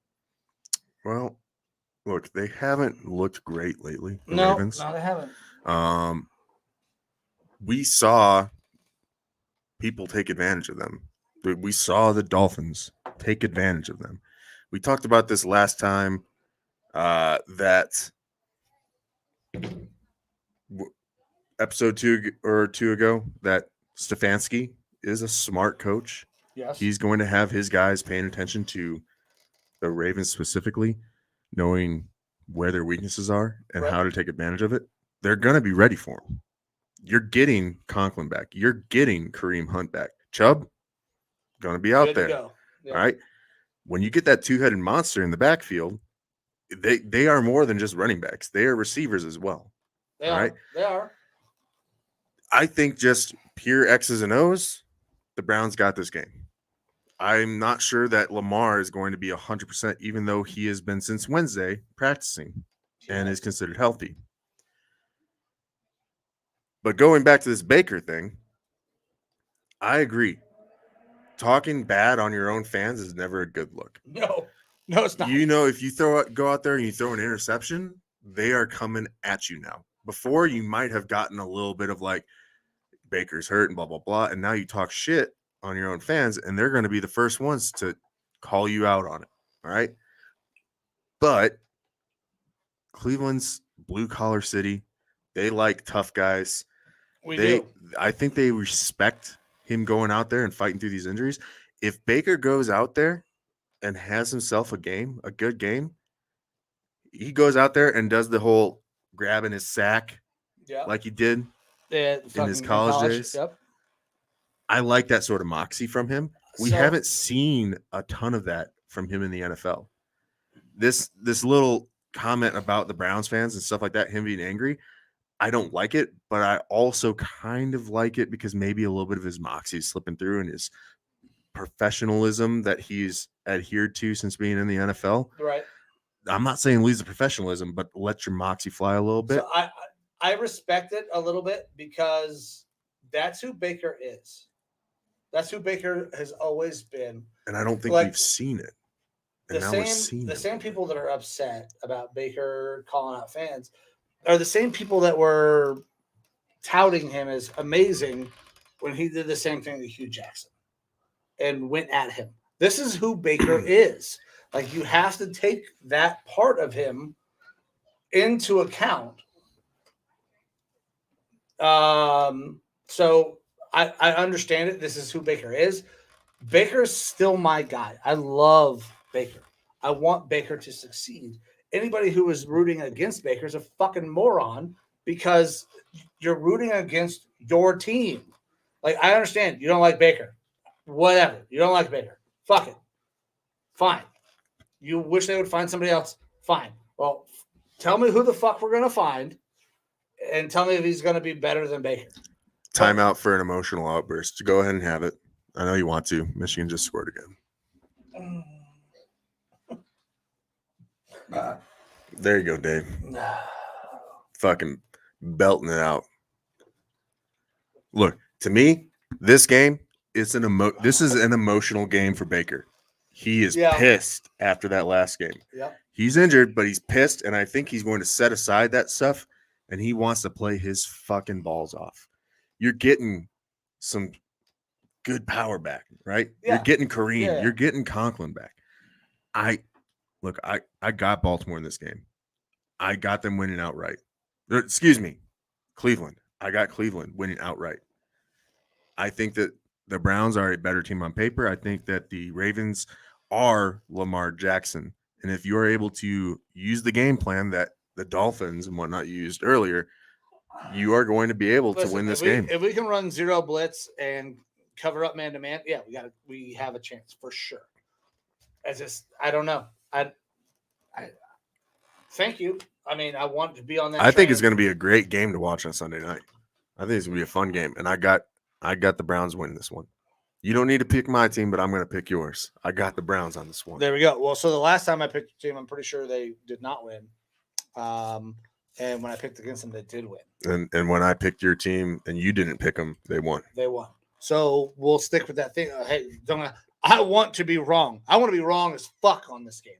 Well, look, they haven't looked great lately. The No, Ravens. they haven't. We saw people take advantage of them. We saw the Dolphins take advantage of them. We talked about this last time that episode 2 or 2 ago that Stefanski is a smart coach. Yes. He's going to have his guys paying attention to the Ravens specifically, knowing where their weaknesses are and how to take advantage of it. They're going to be ready for him. You're getting Conklin back. You're getting Kareem Hunt back. Chubb, going to be out there. Yeah. All right. When you get that two-headed monster in the backfield, they are more than just running backs. They are receivers as well. They are. I think just pure X's and O's, the Browns got this game. I'm not sure that Lamar is going to be 100%, even though he has been since Wednesday practicing and is considered healthy. But going back to this Baker thing, I agree. Talking bad on your own fans is never a good look. No, it's not. You know, if you go out there and you throw an interception, they are coming at you now. Before, you might have gotten a little bit of like, Baker's hurt and blah, blah, blah. And now you talk shit on your own fans, and they're going to be the first ones to call you out on it. All right. But Cleveland's blue-collar city. They like tough guys. We do. I think they respect him going out there and fighting through these injuries. If Baker goes out there and has himself a good game, he goes out there and does the whole grabbing his sack like he did in his college days. Yep. I like that sort of moxie from him. We haven't seen a ton of that from him in the NFL. This little comment about the Browns fans and stuff like that, him being angry, I don't like it, but I also kind of like it because maybe a little bit of his moxie is slipping through and his professionalism that he's adhered to since being in the NFL. Right. I'm not saying lose the professionalism, but let your moxie fly a little bit. So I respect it a little bit because that's who Baker is. That's who Baker has always been. And I don't think we've seen it. And the same people that are upset about Baker calling out fans are the same people that were touting him as amazing when he did the same thing to Hugh Jackson and went at him. This is who Baker is. Like, you have to take that part of him into account. So I understand it. This is who Baker is. Baker's still my guy. I love Baker. I want Baker to succeed. Anybody who is rooting against Baker is a fucking moron because you're rooting against your team. Like, I understand you don't like Baker. Whatever. You don't like Baker. Fuck it. Fine. You wish they would find somebody else? Fine. Well, tell me who the fuck we're going to find and tell me if he's going to be better than Baker. Timeout for an emotional outburst. Go ahead and have it. I know you want to. Michigan just scored again. There you go, Dave. Fucking belting it out. Look, to me, this game is this is an emotional game for Baker. He is pissed after that last game. Yep. He's injured, but he's pissed, and I think he's going to set aside that stuff, and he wants to play his fucking balls off. You're getting some good power back, right? Yeah. You're getting Kareem. Yeah. You're getting Conklin back. I got Baltimore in this game. I got them winning outright. Excuse me, Cleveland. I got Cleveland winning outright. I think that the Browns are a better team on paper. I think that the Ravens are Lamar Jackson. And if you're able to use the game plan that the Dolphins and whatnot used earlier, you are going to be able to win this game. If we can run zero blitz and cover up man to man, we have a chance for sure. I don't know. I thank you. I mean, I want to be on that. I think it's going to be a great game to watch on Sunday night. I think it's going to be a fun game, and I got I got the Browns winning this one. You don't need to pick my team, but I'm going to pick yours. I got the Browns on this one. There we go. Well, so the last time I picked a team, I'm pretty sure they did not win. And when I picked against them, they did win. And when I picked your team and you didn't pick them, they won. They won. So we'll stick with that thing. Hey, I want to be wrong. I want to be wrong as fuck on this game.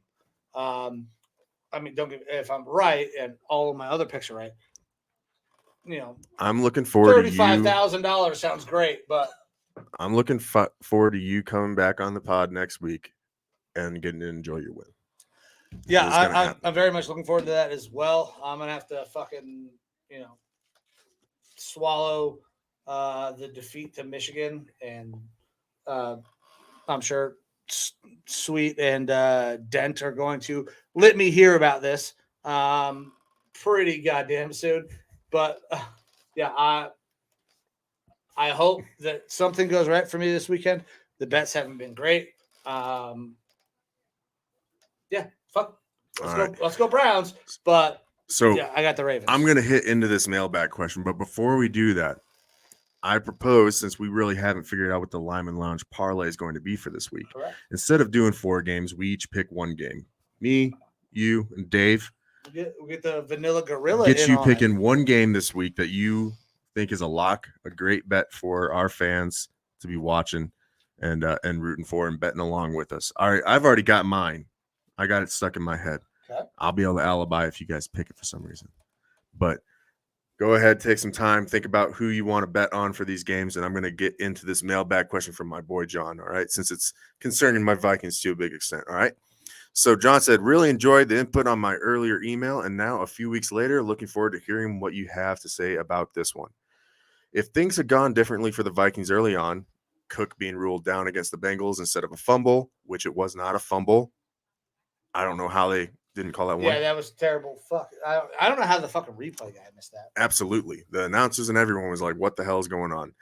I mean, if I'm right and all of my other picks are right, I'm looking forward to you. $35,000 sounds great, but I'm looking forward to you coming back on the pod next week and getting to enjoy your win. Yeah, I'm very much looking forward to that as well. I'm gonna have to fucking swallow the defeat to Michigan, and I'm sure Sweet and Dent are going to let me hear about this pretty goddamn soon. But I hope that something goes right for me this weekend. The bets haven't been great. Fuck. Let's go Browns. But I got the Ravens. I'm gonna hit into this mailbag question, but before we do that, I propose, since we really haven't figured out what the Lineman Lounge parlay is going to be for this week, correct, instead of doing 4 games, we each pick 1 game. Me, you, and Dave. We'll get the Vanilla Gorilla. Get you picking 1 game this week that you think is a lock, a great bet for our fans to be watching and rooting for and betting along with us. All right, I've already got mine. I got it stuck in my head. Okay. I'll be able to alibi if you guys pick it for some reason. But go ahead, take some time, think about who you want to bet on for these games, and I'm going to get into this mailbag question from my boy John, all right, since it's concerning my Vikings to a big extent, all right? So John said, really enjoyed the input on my earlier email, and now a few weeks later, looking forward to hearing what you have to say about this one. If things had gone differently for the Vikings early on, Cook being ruled down against the Bengals instead of a fumble, which it was not a fumble. I don't know how they didn't call that one. Yeah, that was terrible. Fuck. I don't know how the fucking replay guy missed that. Absolutely. The announcers and everyone was like, what the hell is going on?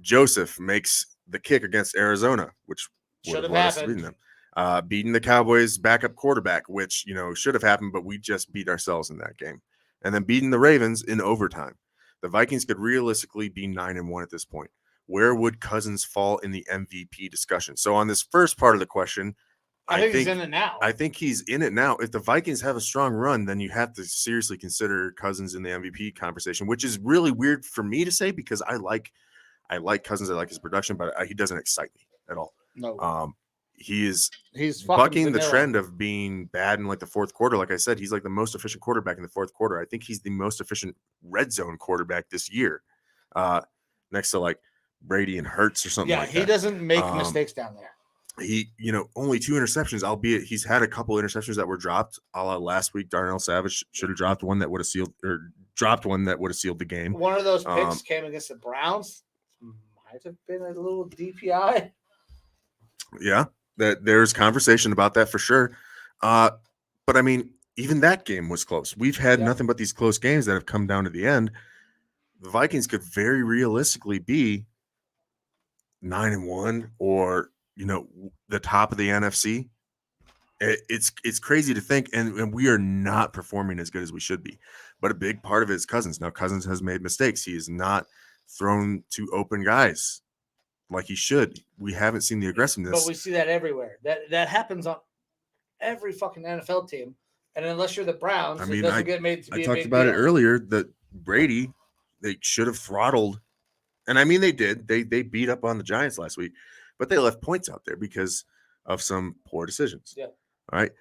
Joseph makes the kick against Arizona, which should have happened. Beating the Cowboys' backup quarterback, which, should have happened, but we just beat ourselves in that game. And then beating the Ravens in overtime. The Vikings could realistically be 9-1 at this point. Where would Cousins fall in the MVP discussion? So on this first part of the question, I think he's in it now. I think he's in it now. If the Vikings have a strong run, then you have to seriously consider Cousins in the MVP conversation, which is really weird for me to say because I like Cousins. I like his production, but he doesn't excite me at all. No. He's bucking the trend of being bad in like the fourth quarter. Like I said, he's like the most efficient quarterback in the fourth quarter. I think he's the most efficient red zone quarterback this year, next to like Brady and Hurts or something like that. Yeah, he doesn't make mistakes down there. He, only 2 interceptions, albeit he's had a couple interceptions that were dropped. A la last week, Darnell Savage should have dropped one that would have sealed the game. One of those picks came against the Browns. Might have been a little DPI. Yeah, there's conversation about that for sure. But I mean, even that game was close. We've had nothing but these close games that have come down to the end. The Vikings could very realistically be 9-1 or the top of the NFC. It's crazy to think, and we are not performing as good as we should be. But a big part of it is Cousins. Now, Cousins has made mistakes. He is not thrown to open guys like he should. We haven't seen the aggressiveness. But we see that everywhere. That happens on every fucking NFL team. And unless you're the Browns, it doesn't get made to be a big deal. I talked about it earlier that Brady, they should have throttled. And I mean, they did. They beat up on the Giants last week. But they left points out there because of some poor decisions. Yeah. All right.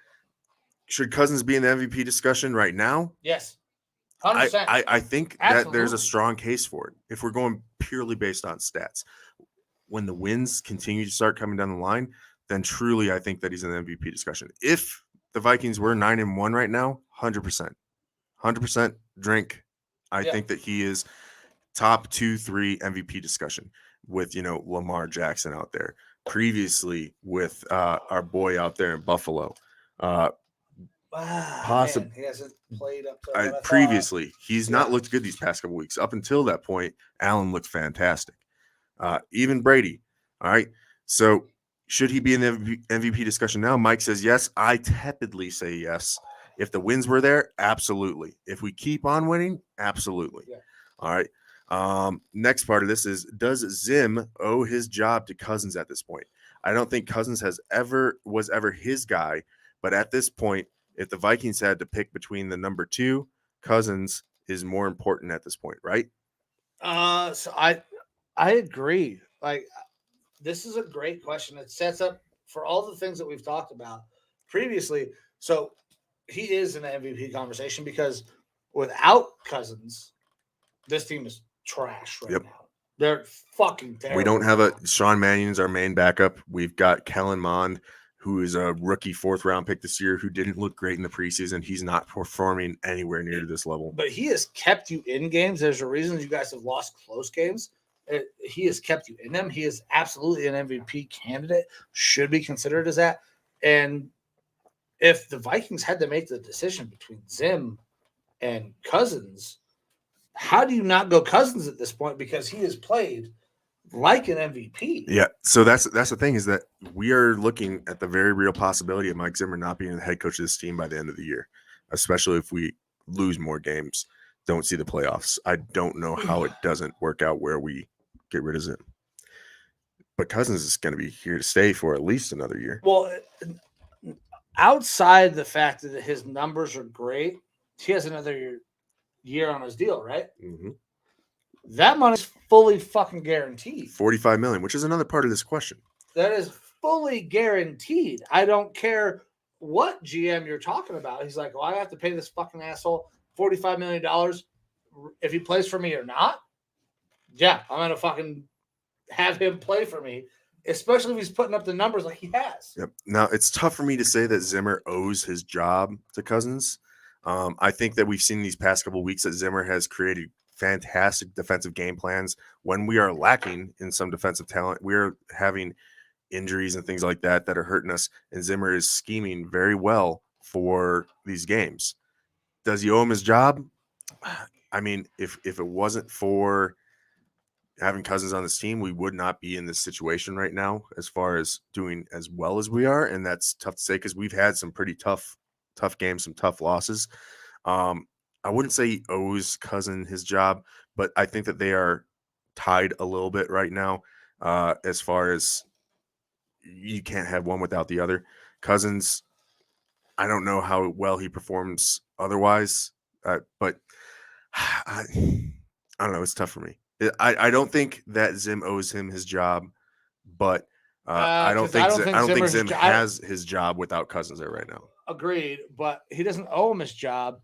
Should Cousins be in the MVP discussion right now? Yes. 100%. I think that there's a strong case for it. If we're going purely based on stats, when the wins continue to start coming down the line, then truly I think that he's in the MVP discussion. If the Vikings were 9-1 right now, 100% drink. I think that he is top 2-3 MVP discussion with, Lamar Jackson out there. Previously with our boy out there in Buffalo. Possibly. He hasn't played up to previously. He's not looked good these past couple weeks. Up until that point, Allen looked fantastic. Even Brady. All right. So should he be in the MVP discussion now? Mike says yes. I tepidly say yes. If the wins were there, absolutely. If we keep on winning, absolutely. Yeah. All right. Next part of this is, does Zim owe his job to Cousins at this point? I don't think Cousins was ever his guy, but at this point, if the Vikings had to pick between the number 2, Cousins is more important at this point, right? So I agree. Like, this is a great question. It sets up for all the things that we've talked about previously. So he is in the MVP conversation because without Cousins, this team is trash right now. They're fucking terrible. We don't have Sean Mannion's our main backup. We've got Kellen Mond, who is a rookie 4th round pick this year, who didn't look great in the preseason. He's not performing anywhere near this level. But he has kept you in games. There's a reason you guys have lost close games. He has kept you in them. He is absolutely an MVP candidate, should be considered as that. And if the Vikings had to make the decision between Zim and Cousins, how do you not go Cousins at this point? Because he has played like an MVP. Yeah, so that's the thing, is that we are looking at the very real possibility of Mike Zimmer not being the head coach of this team by the end of the year, especially if we lose more games, don't see the playoffs. I don't know how it doesn't work out where we get rid of Zim. But Cousins is going to be here to stay for at least another year. Well, outside the fact that his numbers are great, he has another year on his deal, right? Mm-hmm. That money's fully fucking guaranteed. $45 million, which is another part of this question. That is fully guaranteed. I don't care what GM you're talking about. He's like, well, I have to pay this fucking asshole $45 million if he plays for me or not. Yeah, I'm going to fucking have him play for me, especially if he's putting up the numbers like he has. Yep. Now, it's tough for me to say that Zimmer owes his job to Cousins. I think that we've seen these past couple of weeks that Zimmer has created fantastic defensive game plans when we are lacking in some defensive talent. We're having injuries and things like that are hurting us, and Zimmer is scheming very well for these games. Does he owe him his job? I mean, if it wasn't for having Cousins on this team, we would not be in this situation right now as far as doing as well as we are, and that's tough to say because we've had some pretty tough games, some tough losses. I wouldn't say he owes Cousins his job, but I think that they are tied a little bit right now as far as you can't have one without the other. Cousins, I don't know how well he performs otherwise, but I don't know. It's tough for me. I don't think that Zim owes him his job, but I don't think Zim has his job without Cousins there right now. Agreed, but he doesn't owe him his job.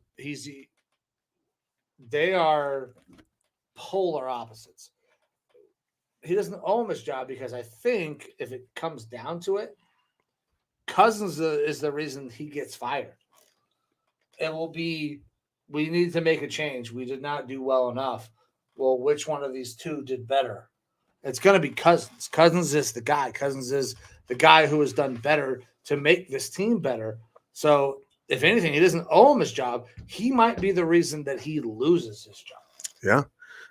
They are polar opposites. He doesn't owe him his job because I think if it comes down to it, Cousins is the reason he gets fired. It will be, we need to make a change. We did not do well enough. Well, which one of these two did better? It's going to be Cousins. Cousins is the guy. Cousins is the guy who has done better to make this team better. So, if anything, he doesn't owe him his job. He might be the reason that he loses his job. Yeah.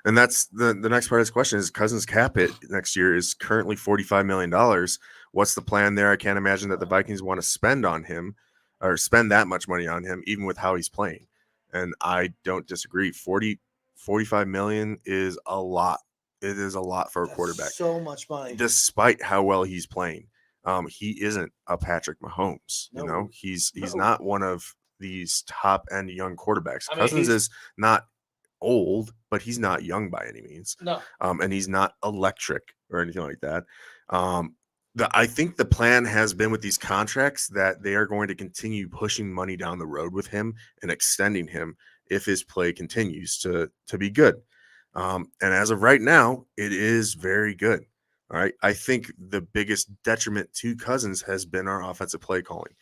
And that's the next part of this question is Cousins' cap hit next year is currently $45 million. What's the plan there? I can't imagine that the Vikings want to spend on him or spend that much money on him, even with how he's playing. And I don't disagree. $45 million is a lot. It is a lot for a quarterback. So much money. Despite how well he's playing. He isn't a Patrick Mahomes. No. You know, he's not one of these top end young quarterbacks. I mean, Cousins is not old, but he's not young by any means. No. And he's not electric or anything like that. I think the plan has been with these contracts that they are going to continue pushing money down the road with him and extending him if his play continues to be good. And as of right now, it is very good. All right. I think the biggest detriment to Cousins has been our offensive play calling.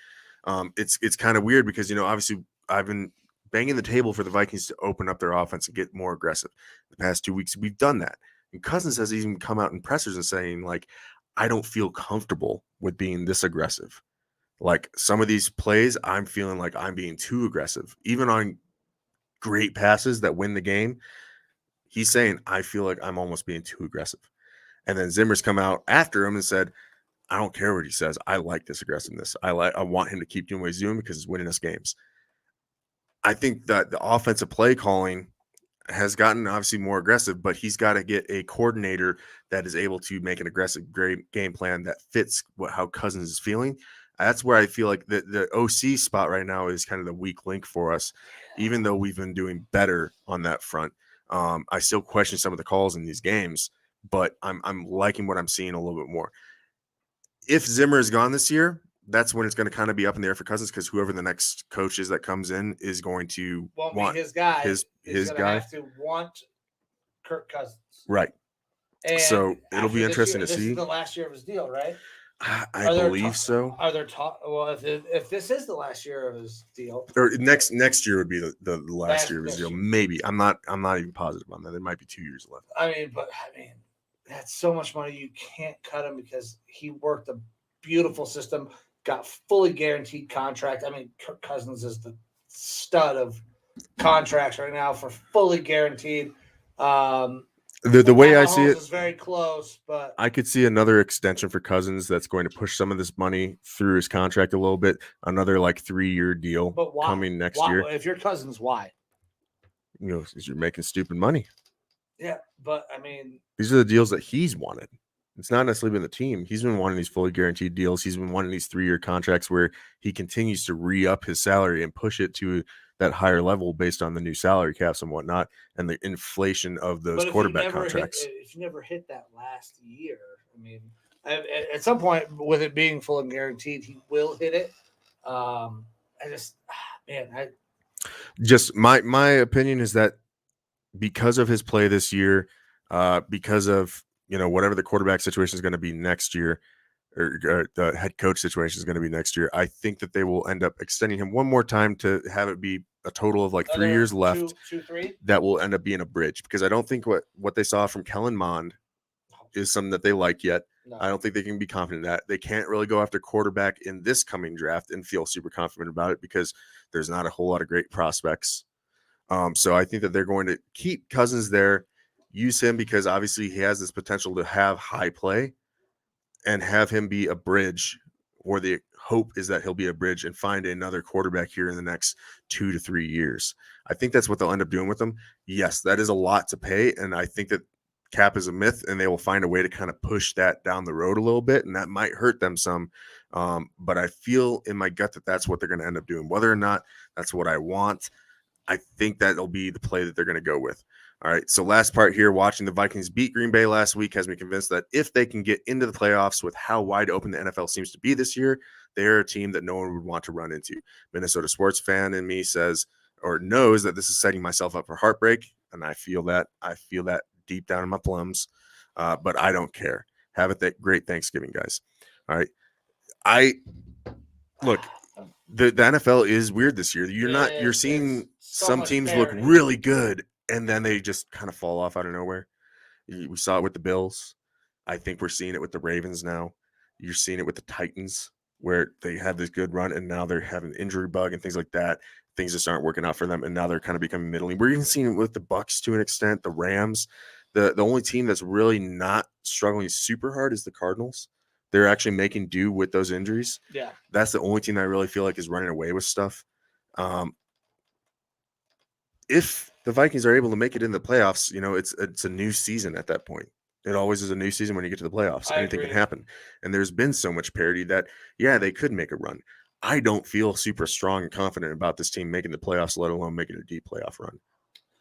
It's kind of weird because, obviously I've been banging the table for the Vikings to open up their offense and get more aggressive. The past 2 weeks, we've done that. And Cousins has even come out in pressers and saying, like, I don't feel comfortable with being this aggressive. Like some of these plays, I'm feeling like I'm being too aggressive. Even on great passes that win the game, he's saying, I feel like I'm almost being too aggressive. And then Zimmer's come out after him and said, I don't care what he says. I like this aggressiveness. I want him to keep doing what he's doing because he's winning us games. I think that the offensive play calling has gotten obviously more aggressive, but he's got to get a coordinator that is able to make an aggressive game plan that fits how Cousins is feeling. That's where I feel like the OC spot right now is kind of the weak link for us, even though we've been doing better on that front. I still question some of the calls in these games, but I'm liking what I'm seeing a little bit more. If Zimmer is gone this year, that's when it's going to kind of be up in the air for Cousins, because whoever the next coach is that comes in is going to want his guy. His guy have to want Kirk Cousins, right. And so it'll be interesting to this see. Is the last year of his deal, right? I believe so. Are there well, if this is the last year of his deal, or next year would be the last year of his deal. Maybe I'm not even positive on that. There might be 2 years left. I mean, that's so much money. You can't cut him because he worked a beautiful system, got fully guaranteed contract. I mean, Kirk Cousins is the stud of contracts right now for fully guaranteed. The way I see it is very close, but I could see another extension for Cousins that's going to push some of this money through his contract a little bit. Another like 3-year deal coming next year. If you're Cousins, why? Because you're making stupid money. Yeah, but I mean, these are the deals that he's wanted. It's not necessarily been the team. He's been wanting these fully guaranteed deals. He's been wanting these 3-year contracts where he continues to re-up his salary and push it to that higher level based on the new salary caps and whatnot, and the inflation of those quarterback contracts. If you never hit that last year, I mean, at some point with it being full and guaranteed, he will hit it. My opinion is that because of his play this year, because of whatever the quarterback situation is going to be next year, or the head coach situation is going to be next year, I think that they will end up extending him one more time to have it be a total of like 3 years left. 3 that will end up being a bridge, because I don't think what they saw from Kellen Mond is something that they like yet. No. I don't think they can be confident that they can't really go after quarterback in this coming draft and feel super confident about it, because there's not a whole lot of great prospects. So I think that they're going to keep Cousins there, use him because obviously he has this potential to have high play, and have him be a bridge, or the hope is that he'll be a bridge and find another quarterback here in the next 2 to 3 years. I think that's what they'll end up doing with them. Yes, that is a lot to pay, and I think that cap is a myth, and they will find a way to kind of push that down the road a little bit, and that might hurt them some. But I feel in my gut that that's what they're going to end up doing. Whether or not that's what I want, I think that'll be the play that they're going to go with. All right, so last part here, watching the Vikings beat Green Bay last week has me convinced that if they can get into the playoffs with how wide open the NFL seems to be this year, they're a team that no one would want to run into. Minnesota sports fan in me says, or knows, that this is setting myself up for heartbreak, and I feel that deep down in my plums, but I don't care. Have a great Thanksgiving, guys. All right, look. The NFL is weird this year. You're seeing some teams look really good, and then they just kind of fall off out of nowhere. We saw it with the Bills. I think we're seeing it with the Ravens now. You're seeing it with the Titans, where they had this good run, and now they're having injury bug and things like that. Things just aren't working out for them, and now they're kind of becoming middling. We're even seeing it with the Bucs to an extent, the Rams. The only team that's really not struggling super hard is the Cardinals. They're actually making do with those injuries. Yeah. That's the only team I really feel like is running away with stuff. If the Vikings are able to make it in the playoffs, it's a new season at that point. It always is a new season when you get to the playoffs. Anything can happen. And there's been so much parity that, yeah, they could make a run. I don't feel super strong and confident about this team making the playoffs, let alone making a deep playoff run,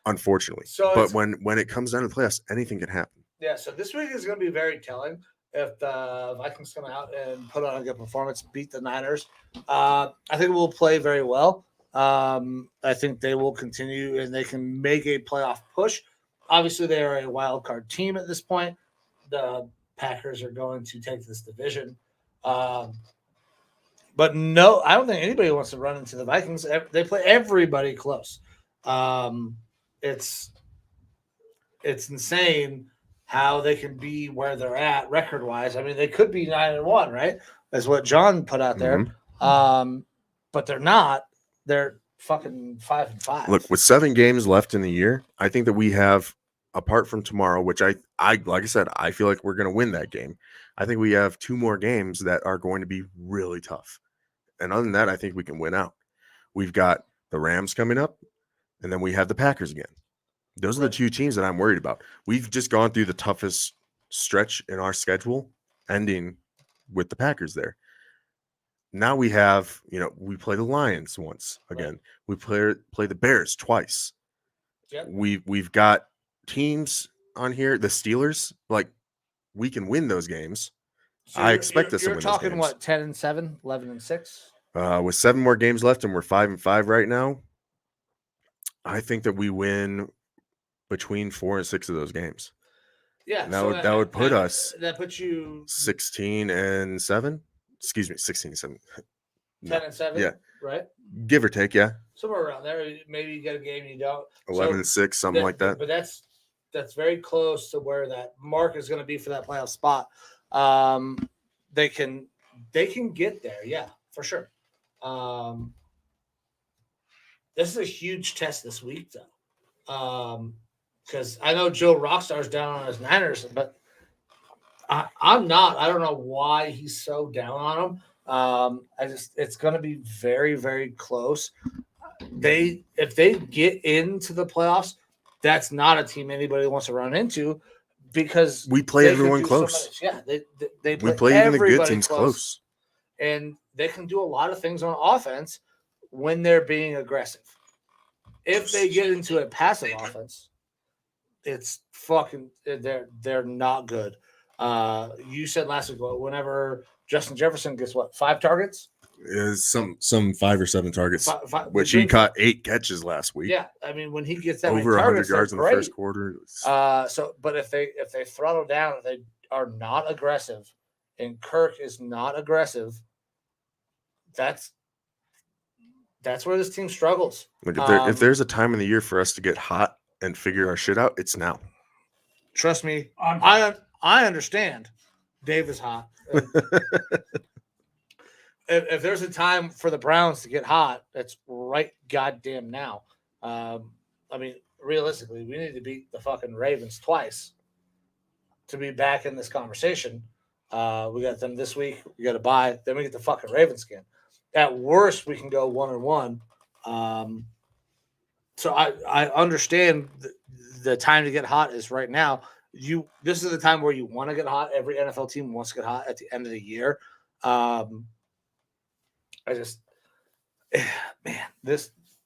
unfortunately. But when it comes down to the playoffs, anything can happen. Yeah, so this week is going to be very telling. If the Vikings come out and put on a good performance, beat the Niners, I think we'll play very well. I think they will continue and they can make a playoff push. Obviously, they are a wild card team at this point. The Packers are going to take this division. But no, I don't think anybody wants to run into the Vikings. They play everybody close. It's insane how they can be where they're at record-wise. I mean, they could be 9-1, right? That's what John put out there. Mm-hmm. But they're not. They're fucking 5-5. Look, with 7 games left in the year, I think that we have, apart from tomorrow, which I like I said, I feel like we're going to win that game. I think we have 2 more games that are going to be really tough. And other than that, I think we can win out. We've got the Rams coming up, and then we have the Packers again. Those are the two teams that I'm worried about. We've just gone through the toughest stretch in our schedule, ending with the Packers there. Now we have, we play the Lions once again. We play the Bears twice. Yep. We've got teams on here, the Steelers, like we can win those games. So I expect us to You're win talking those games. what, 10-7, 11-6? With 7 more games left, and we're 5-5 right now. I think that we win between 4 and 6 of those games. Yeah, And that would put us. That puts you 16-7. Excuse me, 16-7. 10-7. Yeah, right. give or take. Yeah, Somewhere around there. Maybe you get a game you don't. 11-6, something like that. But that's very close to where that mark is going to be for that playoff spot. They can get there. Yeah, for sure. This is a huge test this week, though. Because I know Joe Rockstar's down on his Niners, but I'm not. I don't know why he's so down on them. It's going to be very, very close. If they get into the playoffs, that's not a team anybody wants to run into because we play everyone close. They play even the good teams close, and they can do a lot of things on offense when they're being aggressive. If they get into a passive offense, it's fucking they're not good. You said last week, whenever Justin Jefferson gets 5 targets, is some 5 or 7 targets, which he caught 8 catches last week. Yeah, I mean when he gets that over 100 yards in the first quarter. But if they throttle down, if they are not aggressive, and Kirk is not aggressive, that's where this team struggles. Like if there's a time in the year for us to get hot and figure our shit out, it's now. Trust me, I understand. Dave is hot. If there's a time for the Browns to get hot, that's right goddamn now. I mean, realistically, we need to beat the fucking Ravens twice to be back in this conversation. We got them this week. We got to bye. Then we get the fucking Ravens again. At worst, we can go 1-1. So I understand the time to get hot is right now. This is the time where you want to get hot. Every NFL team wants to get hot at the end of the year. This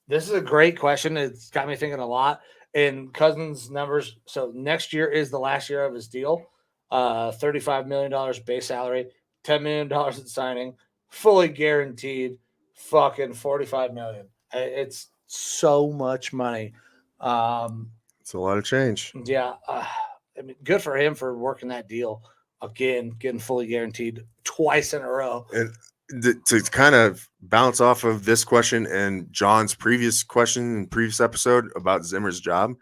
is a great question. It's got me thinking a lot. And Cousins' numbers. So next year is the last year of his deal. $35 million base salary, $10 million at signing, fully guaranteed. Fucking $45 million. It's so much money. It's a lot of change. Yeah. I mean, good for him for working that deal again, getting fully guaranteed twice in a row. And to kind of bounce off of this question and John's previous question and previous episode about Zimmer's job,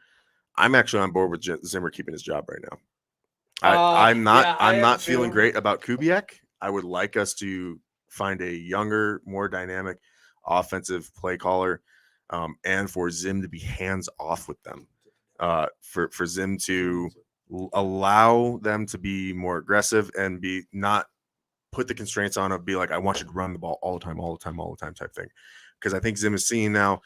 I'm actually on board with Zimmer keeping his job right now. I'm not feeling great about Kubiak. I would like us to find a younger, more dynamic offensive play caller, and for Zim to be hands off with them, for Zim to allow them to be more aggressive and be not put the constraints on of be like, I want you to run the ball all the time type thing. Because I think Zim is seeing now,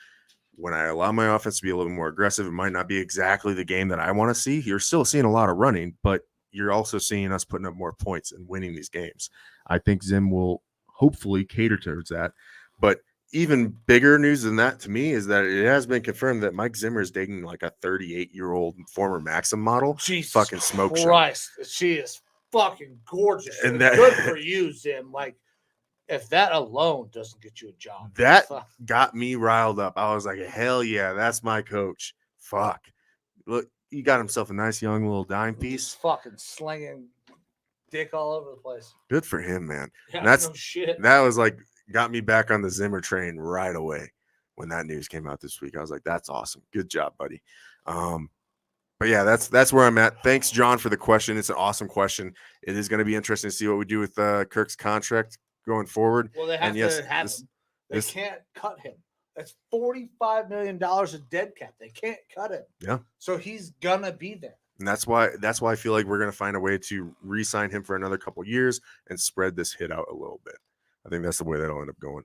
when I allow my offense to be a little more aggressive, it might not be exactly the game that I want to see. You're still seeing a lot of running, but you're also seeing us putting up more points and winning these games. I think Zim will hopefully cater towards that. But even bigger news than that to me is that it has been confirmed that Mike Zimmer is dating like a 38-year-old former Maxim model. Jesus fucking smoke Christ. She is fucking gorgeous. And that, good for you, Zim. Like, if that alone doesn't get you a job, that got me riled up. I was like, hell yeah, that's my coach. Fuck. Look, he got himself a nice young little dime piece. He's fucking slinging dick all over the place. Good for him, man. Yeah, and no shit. That was like, got me back on the Zimmer train right away when that news came out this week. I was like, that's awesome. Good job, buddy. But yeah, that's where I'm at. Thanks, John, for the question. It's an awesome question. It is going to be interesting to see what we do with Kirk's contract going forward. Well, they have to have him. They can't cut him. That's $45 million of dead cap. They can't cut him. Yeah. So he's gonna be there. And that's why I feel like we're going to find a way to re-sign him for another couple years and spread this hit out a little bit. I think that's the way that'll end up going.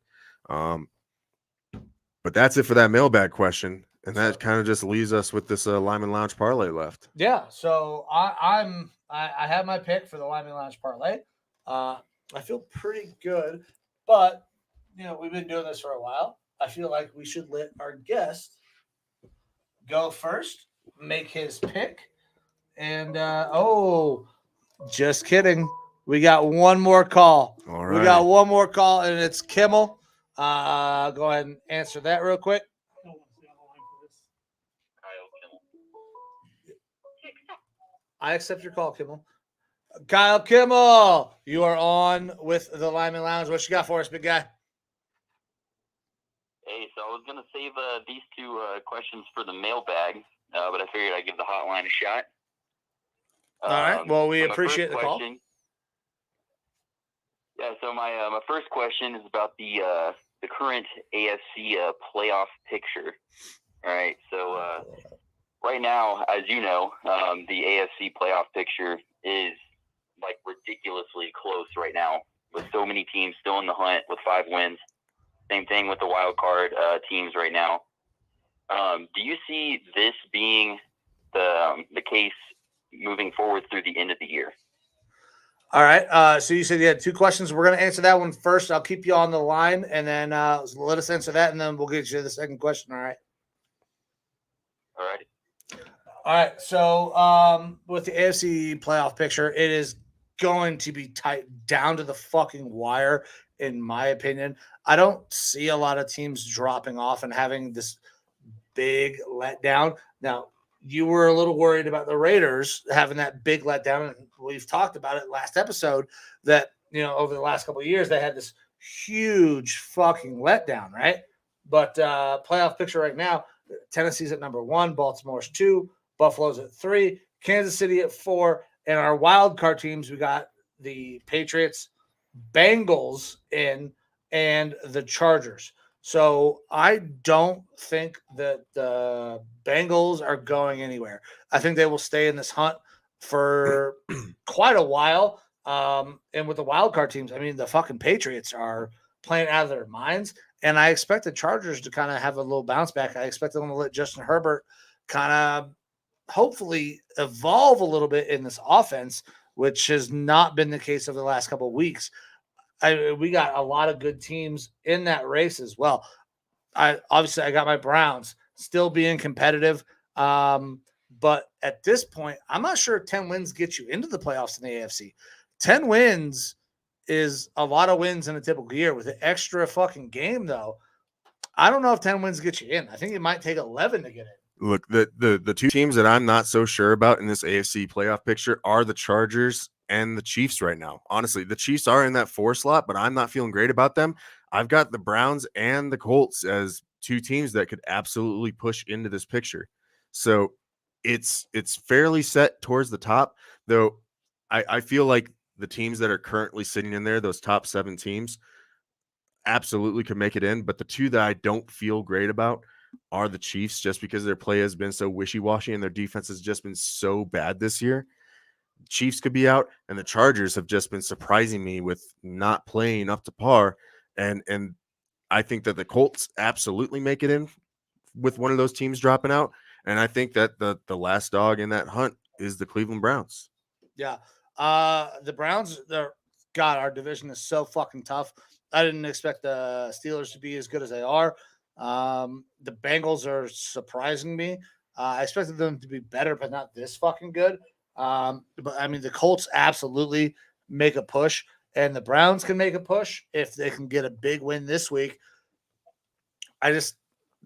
But that's it for that mailbag question. And that kind of just leaves us with this Lyman Lounge parlay left. Yeah, so I have my pick for the Lineman Lounge parlay. I feel pretty good, but we've been doing this for a while. I feel like we should let our guest go first, make his pick, and just kidding. We got one more call. All We right. got one more call, and it's Kimmel. Go ahead and answer that real quick. I accept your call, Kimmel. Kyle Kimmel, you are on with the Lyman Lounge. What you got for us, big guy? Hey, so I was going to save these two questions for the mailbag, but I figured I'd give the hotline a shot. All right. Well, we so my appreciate the first call. question- Yeah, so my first question is about the current AFC playoff picture. All right, so right now, as you know, the AFC playoff picture is like ridiculously close right now, with so many teams still in the hunt with 5 wins. Same thing with the wild card teams right now. Do you see this being the case moving forward through the end of the year? All right. So you said you had 2 questions. We're going to answer that one first. I'll keep you on the line, and then let us answer that, and then we'll get you to the second question. All right. All right. All right. So with the AFC playoff picture, it is going to be tight down to the fucking wire, in my opinion. I don't see a lot of teams dropping off and having this big letdown. Now, you were a little worried about the Raiders having that big letdown, and we've talked about it last episode that over the last couple of years they had this huge fucking letdown, right? But playoff picture right now, Tennessee's at number 1, Baltimore's 2, Buffalo's at 3, Kansas City at 4, and our wild card teams, we got the Patriots, Bengals in, and the Chargers. So I don't think that the Bengals are going anywhere. I think they will stay in this hunt for quite a while. And with the wild card teams, I mean, the fucking Patriots are playing out of their minds. And I expect the Chargers to kind of have a little bounce back. I expect them to let Justin Herbert kind of hopefully evolve a little bit in this offense, which has not been the case over the last couple of weeks. We got a lot of good teams in that race as well. I got my Browns still being competitive. But at this point, I'm not sure 10 wins get you into the playoffs in the AFC. 10 wins is a lot of wins in a typical year. With an extra fucking game, though, I don't know if 10 wins get you in. I think it might take 11 to get in. Look, the 2 teams that I'm not so sure about in this AFC playoff picture are the Chargers and the Chiefs right now. Honestly, the Chiefs are in that 4 slot, but I'm not feeling great about them. I've got the Browns and the Colts as 2 teams that could absolutely push into this picture. So it's fairly set towards the top, though. I feel like the teams that are currently sitting in there, those top 7 teams, absolutely could make it in. But the 2 that I don't feel great about are the Chiefs, just because their play has been so wishy-washy and their defense has just been so bad this year. Chiefs could be out, and the Chargers have just been surprising me with not playing up to par. And I think that the Colts absolutely make it in with one of those teams dropping out. And I think that the last dog in that hunt is the Cleveland Browns. Yeah. The Browns, our division is so fucking tough. I didn't expect the Steelers to be as good as they are. The Bengals are surprising me. I expected them to be better, but not this fucking good. But I mean, the Colts absolutely make a push, and the Browns can make a push if they can get a big win this week.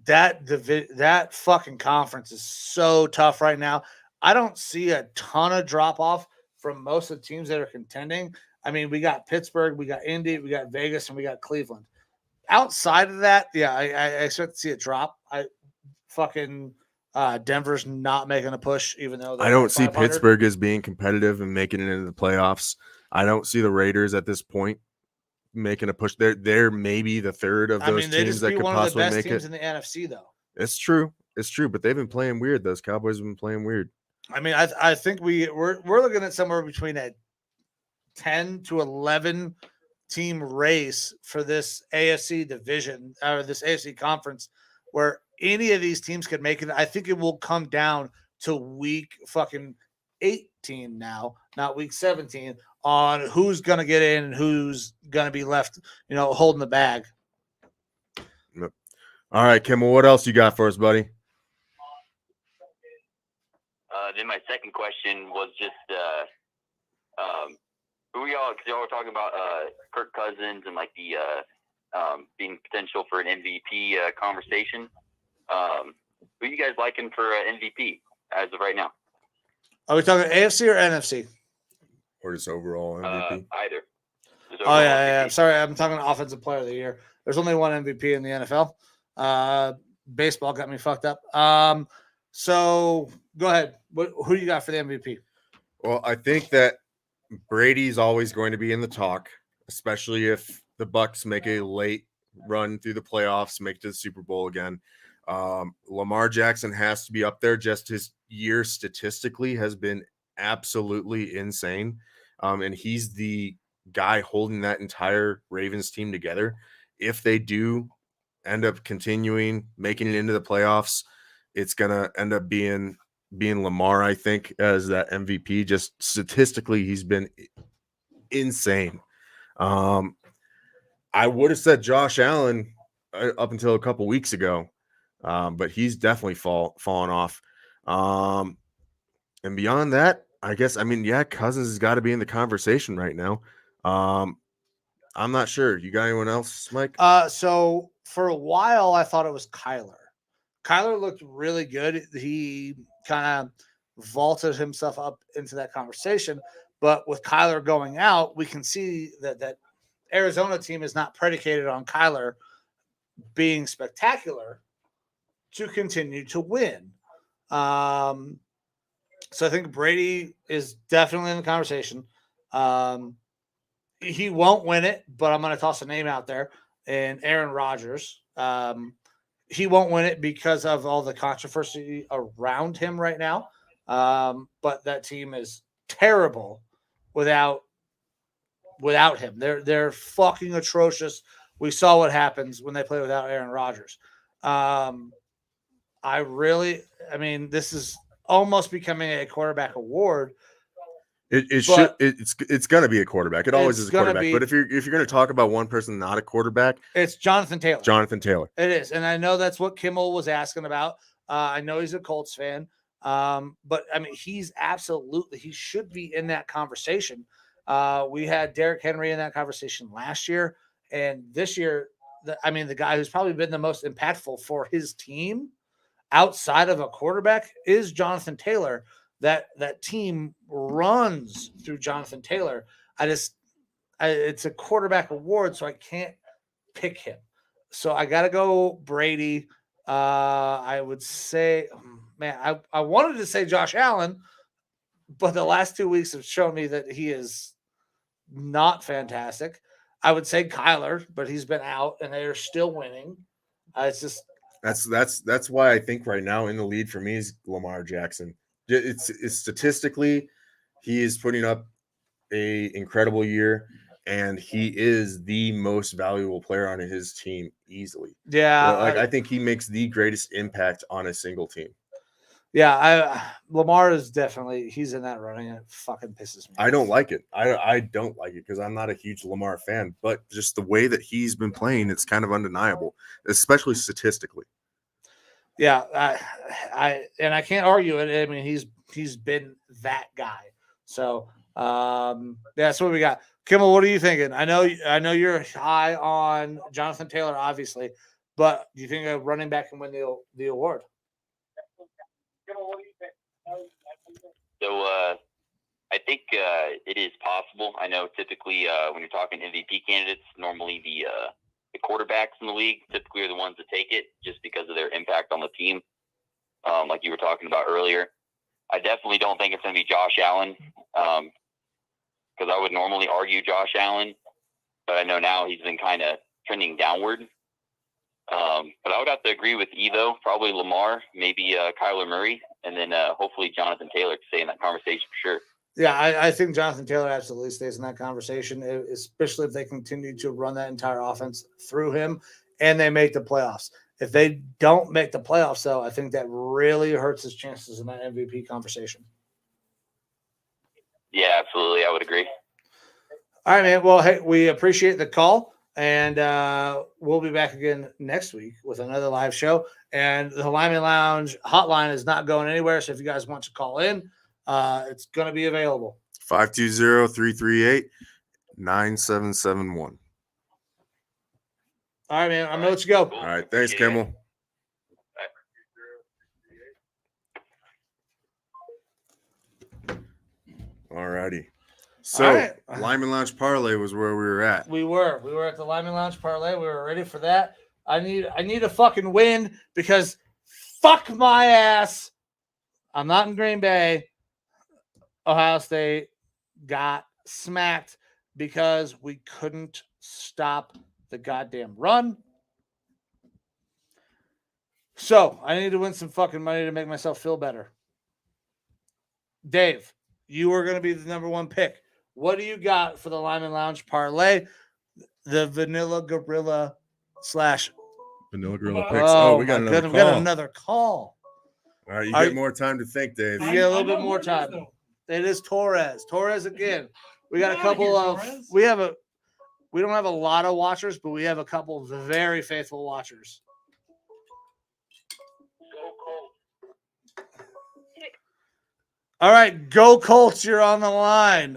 That fucking conference is so tough right now. I don't see a ton of drop off from most of the teams that are contending. I mean, we got Pittsburgh, we got Indy, we got Vegas, and we got Cleveland. Outside of that, yeah, I expect to see a drop. Denver's not making a push, even though I don't see Pittsburgh as being competitive and making it into the playoffs. I don't see the Raiders at this point making a push. They're maybe the third of those teams that could possibly make it. In the NFC, though. It's true, but they've been playing weird. Those Cowboys have been playing weird. I mean, I think we're looking at somewhere between a 10 to 11 team race for this AFC division or this AFC conference, where any of these teams could make it. I think it will come down to week fucking 18 now, not week 17, on who's going to get in and who's going to be left, holding the bag. All right, Kimmel, what else you got for us, buddy? Then my second question was just who y'all, because y'all were talking about Kirk Cousins and like the being potential for an MVP conversation. Who you guys liking for MVP as of right now? Are we talking AFC or NFC? Or just overall MVP? Either. Oh, yeah. Sorry, I'm talking offensive player of the year. There's only one MVP in the NFL. Baseball got me fucked up. So go ahead. Who do you got for the MVP? Well, I think that Brady's always going to be in the talk, especially if the Bucs make a late run through the playoffs, make it to the Super Bowl again. Lamar Jackson has to be up there. Just his year statistically has been absolutely insane. And he's the guy holding that entire Ravens team together. If they do end up continuing making it into the playoffs, it's going to end up being Lamar, I think, as that MVP. Just statistically, he's been insane. I would have said Josh Allen up until a couple weeks ago, but he's definitely fallen off. And beyond that, I guess, Cousins has got to be in the conversation right now. I'm not sure. You got anyone else, Mike? So for a while, I thought it was Kyler. Kyler looked really good. He kind of vaulted himself up into that conversation. But with Kyler going out, we can see that Arizona team is not predicated on Kyler being spectacular to continue to win. So I think Brady is definitely in the conversation. He won't win it, but I'm going to toss a name out there, and Aaron Rodgers. He won't win it because of all the controversy around him right now. But that team is terrible without him. They're fucking atrocious. We saw what happens when they play without Aaron Rodgers. This is almost becoming a quarterback award. It's going to be a quarterback. It always is a quarterback. But if you're going to talk about one person not a quarterback, it's Jonathan Taylor. Jonathan Taylor. It is, and I know that's what Kimmel was asking about. I know he's a Colts fan, but he should be in that conversation. We had Derrick Henry in that conversation last year, and this year, the guy who's probably been the most impactful for his team outside of a quarterback is Jonathan Taylor. That team runs through Jonathan Taylor. It's a quarterback award, so I can't pick him. So I got to go Brady. I would say, I wanted to say Josh Allen, but the last 2 weeks have shown me that he is not fantastic. I would say Kyler, but he's been out and they're still winning. It's just that's why I think right now in the lead for me is Lamar Jackson. It's statistically, he is putting up a incredible year, and he is the most valuable player on his team easily. Yeah, I think he makes the greatest impact on a single team. Yeah, Lamar is definitely, he's in that running. It fucking pisses me off. I don't like it. I don't like it because I'm not a huge Lamar fan, but just the way that he's been playing, it's kind of undeniable, especially statistically. Yeah, I can't argue it. He's been that guy. So that's what we got. Kimmel, what are you thinking? I know you're high on Jonathan Taylor, obviously, but do you think a running back can win the award? So I think it is possible. I know typically when you're talking MVP candidates, normally the quarterbacks in the league typically are the ones that take it just because of their impact on the team, like you were talking about earlier. I definitely don't think it's going to be Josh Allen because I would normally argue Josh Allen, but I know now he's been kind of trending downward. But I would have to agree with Evo, probably Lamar, maybe Kyler Murray, and then hopefully Jonathan Taylor to stay in that conversation for sure. Yeah, I think Jonathan Taylor absolutely stays in that conversation, especially if they continue to run that entire offense through him and they make the playoffs. If they don't make the playoffs, though, I think that really hurts his chances in that MVP conversation. Yeah, absolutely. I would agree. All right, man. Well, hey, we appreciate the call, and we'll be back again next week with another live show. And the Lineman Lounge hotline is not going anywhere, so if you guys want to call in, it's going to be available. 520-338-9771. All right, man. I'm going to let you go. All right. Thanks, Kimmel. All righty. So, All right. Lineman Lounge Parlay was where we were at. We were at the Lineman Lounge parlay. We were ready for that. I need a fucking win because fuck my ass. I'm not in Green Bay. Ohio State got smacked because we couldn't stop the goddamn run. So I need to win some fucking money to make myself feel better. Dave, you are going to be the number one pick. What do you got for the Lineman Lounge parlay? The Vanilla Gorilla / Vanilla Gorilla picks. Oh, we got my another goodness, call. we got another call. All right, you Are get you- more time to think, Dave. You get a little I bit know more who it is, time. though. It is Torres. Torres again. We got a Get outta couple here, of. Torres. We don't have a lot of watchers, but we have a couple of very faithful watchers. All right, go Colts! You're on the line.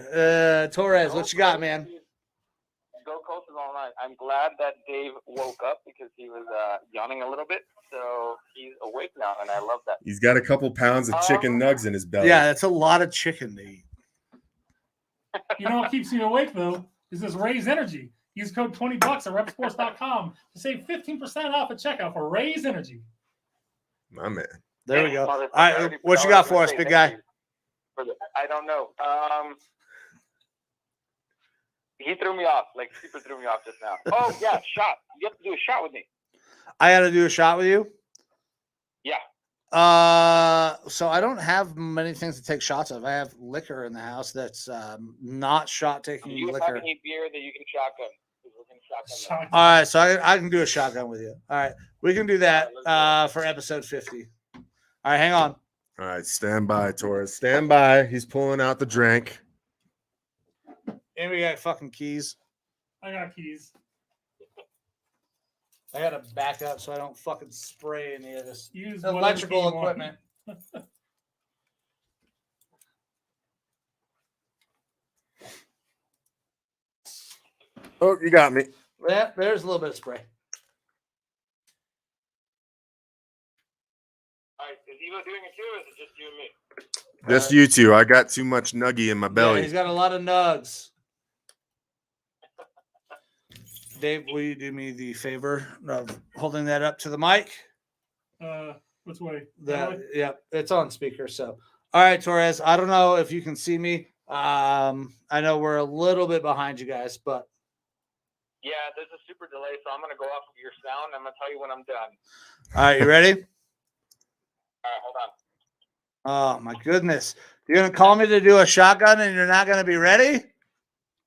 Torres, what you got, man? Go Colts is online. I'm glad that Dave woke up because he was yawning a little bit. So he's awake now, and I love that. He's got a couple pounds of chicken nugs in his belly. Yeah, that's a lot of chicken to eat. You know what keeps me awake though is this Raise Energy. Use code $20 at repsports.com to save 15% off at checkout for Raise Energy. My man. There we go. All Motherfucker, right, I already- what I you was got for gonna us, say big thank guy? you for the- I don't know. He threw me off, like super threw me off just now. Oh yeah, shot. You have to do a shot with me. I got to do a shot with you. Yeah. So I don't have many things to take shots of. I have liquor in the house that's not shot taking You have liquor. any beer that you can shotgun? We're gonna shotgun that. All right, so I can do a shotgun with you. All right, we can do that for episode 50. All right, hang on. All right, stand by, Torres. Stand by. He's pulling out the drink. And we got fucking keys. I got keys. I got to back up so I don't fucking spray any of this Use electrical whatever key you want. equipment. Oh, you got me. Yeah, there's a little bit of spray. All right, is Evo doing it too, or is it just you and me? Just you two. I got too much nuggy in my Yeah, belly. he's got a lot of nugs. Dave, will you do me the favor of holding that up to the mic? Which way? That, yeah, it's on speaker. So, all right, Torres. I don't know if you can see me. I know we're a little bit behind you guys, but Yeah, there's a super delay, so I'm gonna go off of your sound. I'm gonna tell you when I'm done. all right, you ready? All right, hold on. Oh my goodness! You're gonna call me to do a shotgun, and you're not gonna be ready?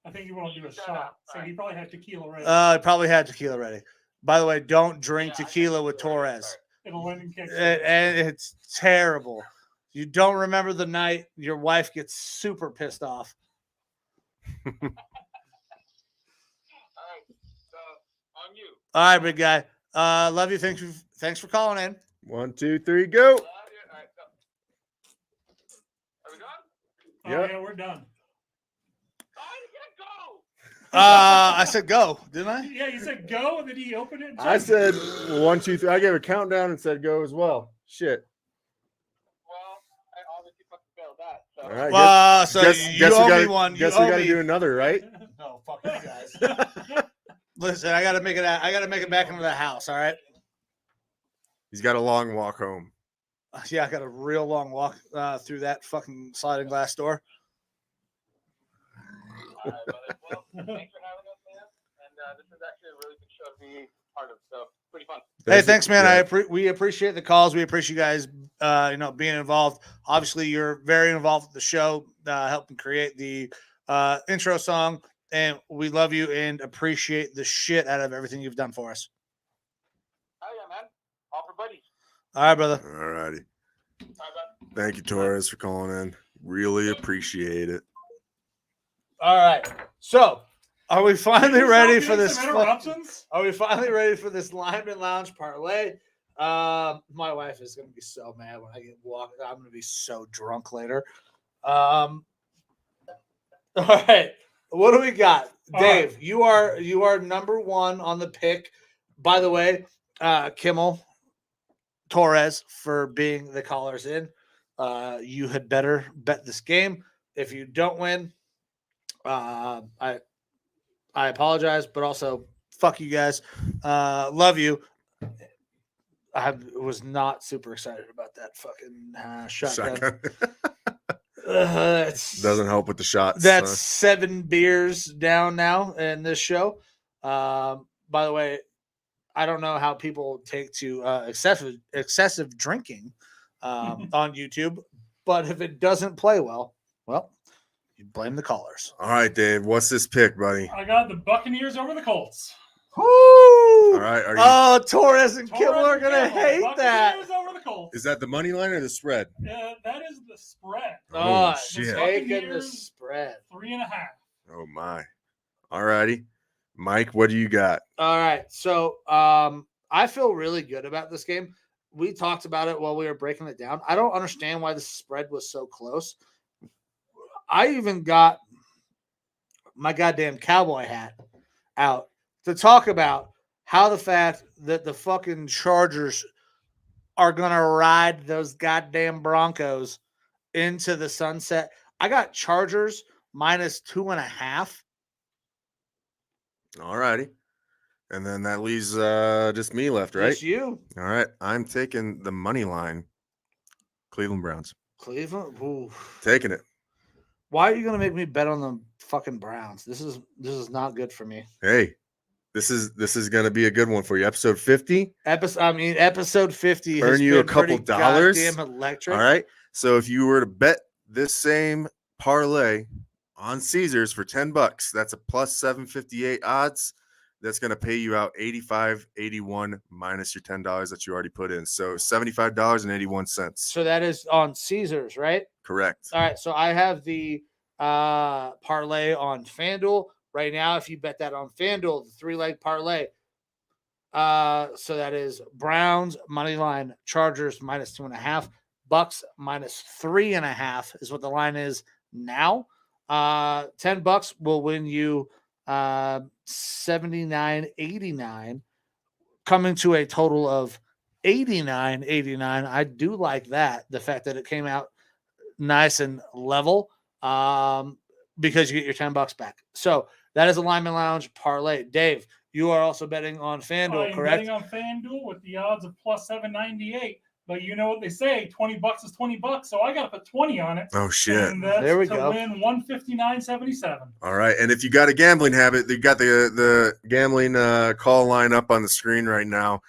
I think you want to do a shot. So he probably had tequila ready. I probably had tequila ready. By the way, don't drink tequila with Torres. It'll end in kicks. And it's terrible. You don't remember the night your wife gets super pissed off. All right, so on you. All right, big guy. Love you. Thanks for calling in. 1, 2, 3, go. Love you. All right, go. Are we done? Oh, Yep. yeah, we're done. Oh, you can't go. I said go, didn't I? Yeah, you said go, and then he opened it. And I checked. said 1, 2, 3. I gave a countdown and said go as well. Shit. Well, I obviously fucking failed that. So. All right. So you guess owe we me gotta, one. You Guess we owe got to me. do another, right? No, fuck you guys. Listen, I gotta make it. I gotta make it back into the house. All right. He's got a long walk home. Yeah, I got a real long walk through that fucking sliding glass door. All right, brother. Well, thanks for having us, man. And this is actually a really good show to be part of. So pretty fun. Hey, thanks, man. Yeah. We appreciate the calls. We appreciate you guys, being involved. Obviously, you're very involved with the show, helping create the intro song, and we love you and appreciate the shit out of everything you've done for us. Oh yeah, man. buddies. All right, brother. All righty. Bye, bye. Thank you, Torres, for calling in. Really appreciate it. All right. So, are we finally Can you ready stop for doing this? some interruptions? Are we finally ready for this Lineman Lounge parlay? My wife is going to be so mad when I get walked. I'm going to be so drunk later. All right. What do we got? All Dave, right. you are number one on the pick. By the way, Kimmel Torres for being the callers in. You had better bet this game. If you don't win, I apologize, but also fuck you guys. Love you. I was not super excited about that fucking shotgun. Shotgun. It's- Doesn't help with the shots. That's 7 beers down now in this show. By the way, I don't know how people take to excessive drinking on YouTube, but if it doesn't play well, you blame the callers. All right, Dave. What's this pick, buddy? I got the Buccaneers over the Colts. Woo! All right. Are you? Oh, Torres and Torres Kimmel are and gonna Kimmel, hate that. Buccaneers over the Colts. Is that the money line or the spread? That is the spread. Oh, shit. taking the Buccaneers. spread. 3.5. Oh my. All righty. Mike, what do you got? All right. So I feel really good about this game. We talked about it while we were breaking it down. I don't understand why the spread was so close. I even got my goddamn cowboy hat out to talk about how the fact that the fucking Chargers are going to ride those goddamn Broncos into the sunset. I got Chargers -2.5. All righty. And then that leaves just me left, right? Just you. All right. I'm taking the money line. Cleveland Browns. Cleveland. Ooh. Taking it. Why are you going to make me bet on the fucking Browns? This is not good for me. Hey, this is going to be a good one for you. Episode 50. Episode 50 Earn has you a been couple pretty dollars. goddamn electric. All right. So if you were to bet this same parlay on Caesars for $10, that's a plus 758 odds. That's going to pay you out $85.81 minus your $10 that you already put in. So $75.81. So that is on Caesars, right? Correct. All right. So I have the parlay on FanDuel right now. If you bet that on FanDuel, the 3-leg parlay. So that is Browns money line, Chargers -2.5, Bucks -3.5 is what the line is now. $10 will win you $79.89, coming to a total of $89.89. I do like that. The fact that it came out nice and level, because you get your $10 back. So that is a Lineman Lounge parlay. Dave, you are also betting on FanDuel, I'm correct? betting on FanDuel with the odds of plus 798. But you know what they say, $20 is $20, so I got to put 20 on it. Oh, shit. And that's There we to go. win 159.77. All right. And if you got a gambling habit, you got the gambling call line up on the screen right now.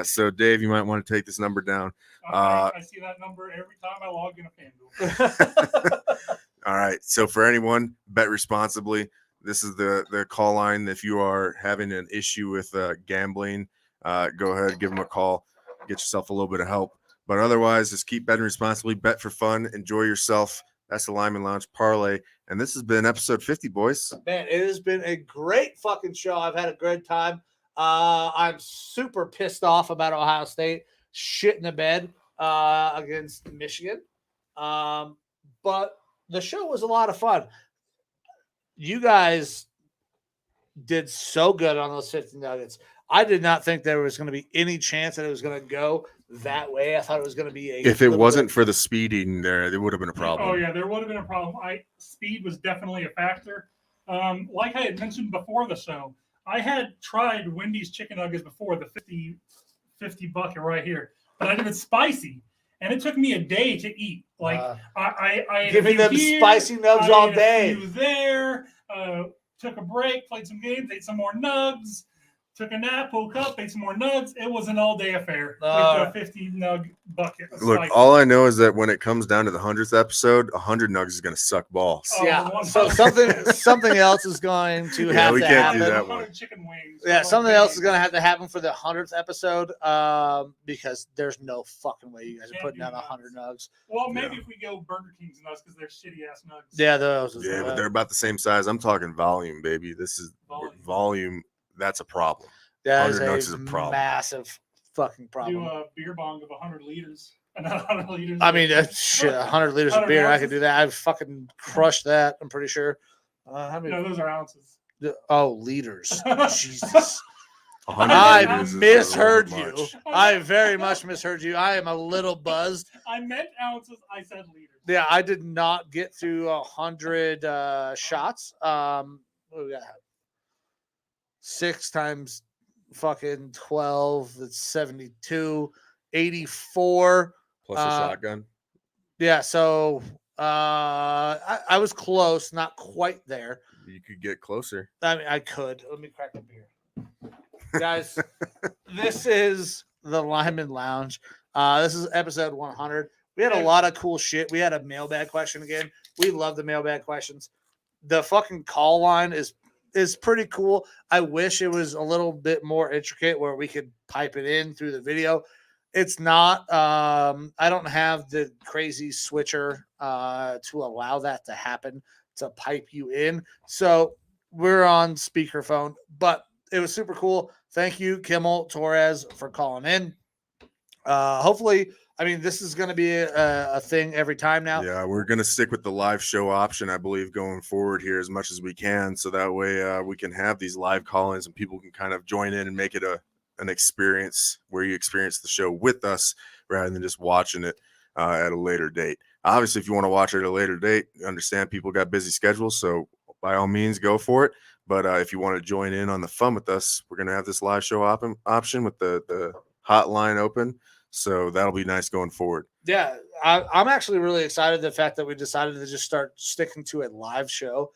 So, Dave, you might want to take this number down. I see that number every time I log into FanDuel. All right. So, for anyone, bet responsibly. This is the call line. If you are having an issue with gambling, go ahead, give them a call. Get yourself a little bit of help. But otherwise, just keep betting responsibly. Bet for fun. Enjoy yourself. That's the Lineman Lounge parlay. And this has been episode 50, boys. Man, it has been a great fucking show. I've had a good time. I'm super pissed off about Ohio State shitting the bed against Michigan. But the show was a lot of fun. You guys did so good on those 50 nuggets. I did not think there was going to be any chance that it was going to go that way. I thought it was going to be If it wasn't for the speeding there would have been a problem. Oh, yeah, there would have been a problem. Speed was definitely a factor. Like I had mentioned before the show, I had tried Wendy's chicken nuggets before, the 50 bucket right here, but I did it spicy, and it took me a day to eat. Like I give me them spicy nugs all day. There, took a break, played some games, ate some more nugs. Took a nap, woke up, ate some more nugs. It was an all-day affair with a 50 nug bucket. Look, all I know is that when it comes down to the 100th episode, 100 nugs is going to suck balls. Oh, Yeah. 100. So something else is going to have we to can't happen. do that 100 one. chicken wings. Yeah, Oh, something baby. else is going to have to happen for the 100th episode because there's no fucking way you guys are Can't putting do down nugs. 100 nugs. Well, maybe Yeah. if we go Burger King's nuts because they're shitty ass nugs. Yeah, those. Yeah, but they're about the same size. I'm talking volume, baby. This is volume. That's a problem. that 100 nugs is is a a problem. massive fucking Do problem. a beer bong of 100 liters. Not 100 liters. I mean, shit, 100 liters of 100 beer, I ounces? could do that. I'd fucking crush that, I'm pretty sure. How many? No, those are ounces. Oh, liters. Jesus. 100 I liters is a misheard little you. much. I very much misheard you. I am a little buzzed. I meant ounces. I said liters. Yeah, I did not get through 100 shots. What do we got? 6 times fucking 12. That's 72. 84. Plus a shotgun. Yeah, so I was close, not quite there. You could get closer. I mean, I could. Let me crack a beer. Guys, this is the Lineman Lounge. This is episode 100. We had a lot of cool shit. We had a mailbag question again. We love the mailbag questions. The fucking call line is pretty cool. I wish it was a little bit more intricate where we could pipe it in through the video. It's not. I don't have the crazy switcher to allow that to happen, to pipe you in. So we're on speakerphone, but it was super cool. Thank you, Kimmel Torres, for calling in. Hopefully, I mean, this is going to be a thing every time now. Yeah, we're going to stick with the live show option, I believe, going forward here as much as we can. So that way we can have these live call-ins and people can kind of join in and make it an experience where you experience the show with us rather than just watching it at a later date. Obviously, if you want to watch it at a later date, understand people got busy schedules. So by all means, go for it. But if you want to join in on the fun with us, we're going to have this live show option with the hotline open. So that'll be nice going forward. Yeah, I'm actually really excited the fact that we decided to just start sticking to a live show.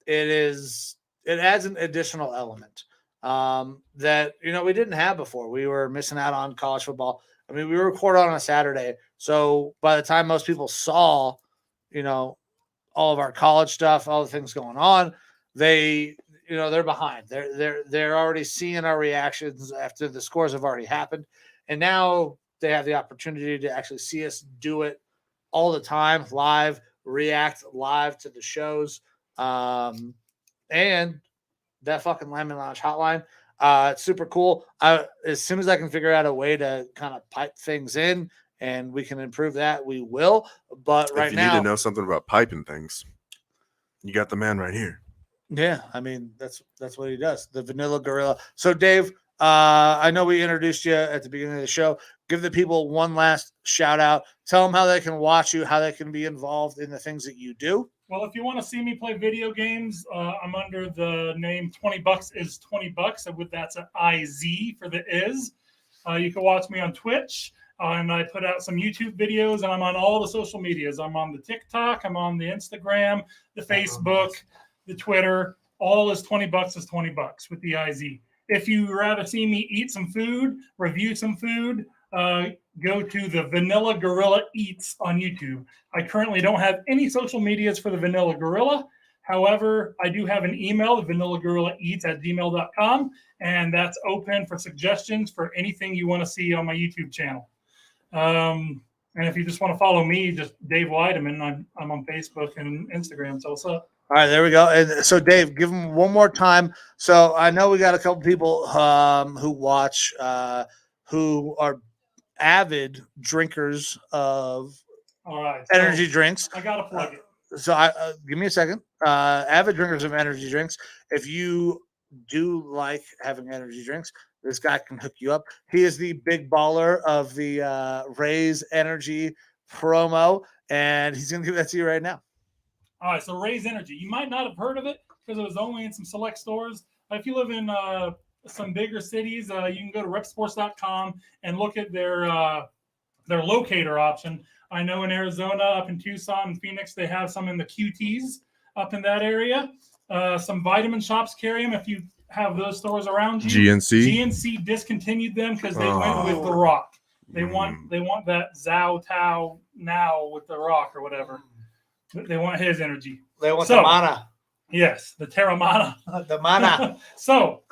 It adds an additional element that we didn't have before. We were missing out on college football. I mean, we record on a Saturday, so by the time most people saw, all of our college stuff, all the things going on, they're behind. They're already seeing our reactions after the scores have already happened. And now they have the opportunity to actually see us do it all the time, live, react live to the shows. And that fucking Lineman Lounge hotline, it's super cool. As soon as I can figure out a way to kind of pipe things in and we can improve that, we will. But right if you now, need to know something about piping things, you got the man right here. yeah, I mean, that's what he does, the Vanilla Gorilla. So, Dave, I know we introduced you at the beginning of the show. Give the people one last shout out. Tell them how they can watch you, how they can be involved in the things that you do. Well, if you want to see me play video games, I'm under the name 20 Bucks is 20 Bucks. That's an IZ for the is. You can watch me on Twitch, and I put out some YouTube videos, and I'm on all the social medias. I'm on the TikTok, I'm on the Instagram, the Facebook, the Twitter. All is 20 Bucks is 20 Bucks with the IZ. If you rather see me eat some food, review some food, go to the Vanilla Gorilla Eats on YouTube. I currently don't have any social medias for the Vanilla Gorilla. However, I do have an email, the vanillagorillaeats@gmail.com, and that's open for suggestions for anything you want to see on my YouTube channel. And if you just want to follow me, just Dave Weidemann. I'm on Facebook and Instagram. So what's up? All right, there we go. And so, Dave, give them one more time. So I know we got a couple people who watch, who are avid drinkers of All right, energy drinks. I gotta plug it. So give me a second. Avid drinkers of energy drinks. If you do like having energy drinks, this guy can hook you up. He is the big baller of the Raise Energy promo, and he's going to give that to you right now. All right, so Raise Energy. You might not have heard of it because it was only in some select stores. If you live in some bigger cities, you can go to repsports.com and look at their locator option. I know in Arizona, up in Tucson and Phoenix, they have some in the QTs up in that area. Some vitamin shops carry them. If you have those stores around you. GNC discontinued them because they went with The Rock. They want that Zhao Tao now with The Rock or whatever. They want his energy. They want the mana. Yes, the Terramana. The mana. So,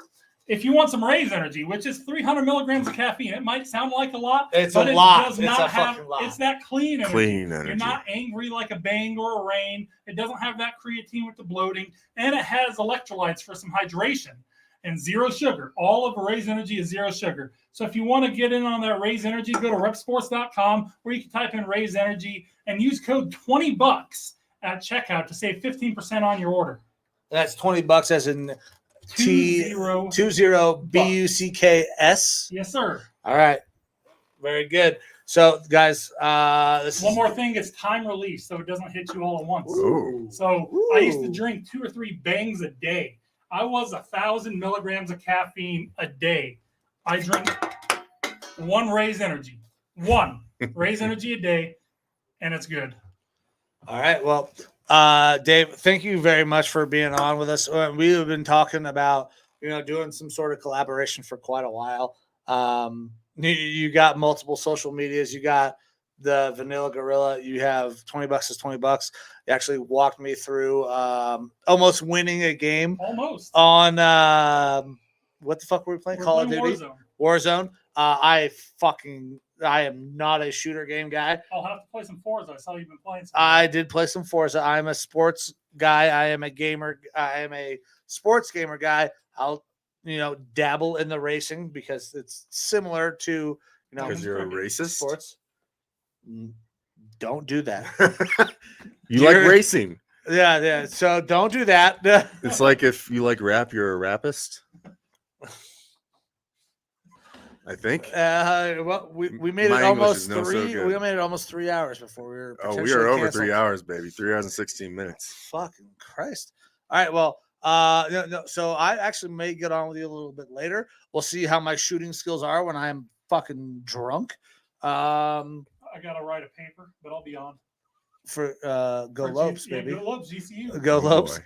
if you want some Raise energy, which is 300 milligrams of caffeine, it might sound like a lot. It's but a it lot. Does it's not a have, fucking lot. It's that clean energy. Clean energy. You're not angry like a Bang or a Rain. It doesn't have that creatine with the bloating. And it has electrolytes for some hydration. And zero sugar. All of Raise Energy is zero sugar. So if you want to get in on that Raise Energy, go to repsports.com where you can type in Raise Energy and use code $20 at checkout to save 15% on your order. That's $20 as in 20 BUCKS. Yes, sir. All right. Very good. So, guys, One more thing, it's time release, so it doesn't hit you all at once. Ooh. So I used to drink 2 or 3 bangs a day. I was 1,000 milligrams of caffeine a day. I drink 1 Raise Energy. 1 Raise Energy a day, and it's good. All right. Well, Dave, thank you very much for being on with us. We have been talking about, doing some sort of collaboration for quite a while. You got multiple social medias. You got the Vanilla Gorilla. You have $20 is $20. You actually walked me through almost winning a game. Almost. On what the fuck were we playing? Call of Duty? Warzone. I am not a shooter game guy. I'll have to play some Forza. I saw you've been playing some. I did play some Forza. I'm a sports guy. I am a gamer. I am a sports gamer guy. I'll, dabble in the racing because it's similar to, because you're a racist. Sports. Don't do that. You like racing. Yeah. So don't do that. It's like if you like rap, you're a rapist. I think. Well, we made it almost 3. We made it almost 3 hours before we were. We are over canceled. 3 hours, baby. 3 hours and 16 minutes. Fucking Christ! All right, well, no. So I actually may get on with you a little bit later. We'll see how my shooting skills are when I'm fucking drunk. I gotta write a paper, but I'll be on. For Go Lopes, baby. Go Lopes, GCU. Go Lopes.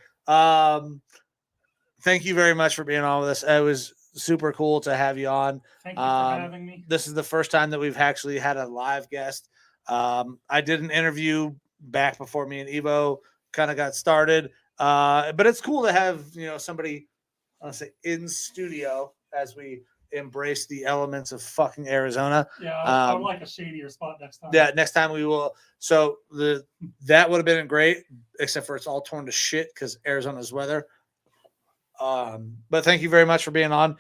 Thank you very much for being on with us. It was super cool to have you on. Thank you for having me. This is the first time that we've actually had a live guest. I did an interview back before me and Evo kind of got started. But it's cool to have, somebody, I'll say, in studio as we embrace the elements of fucking Arizona. Yeah, I would like a shadier spot next time. Yeah, next time we will. So that would have been great, except for it's all torn to shit because Arizona's weather. But thank you very much for being on.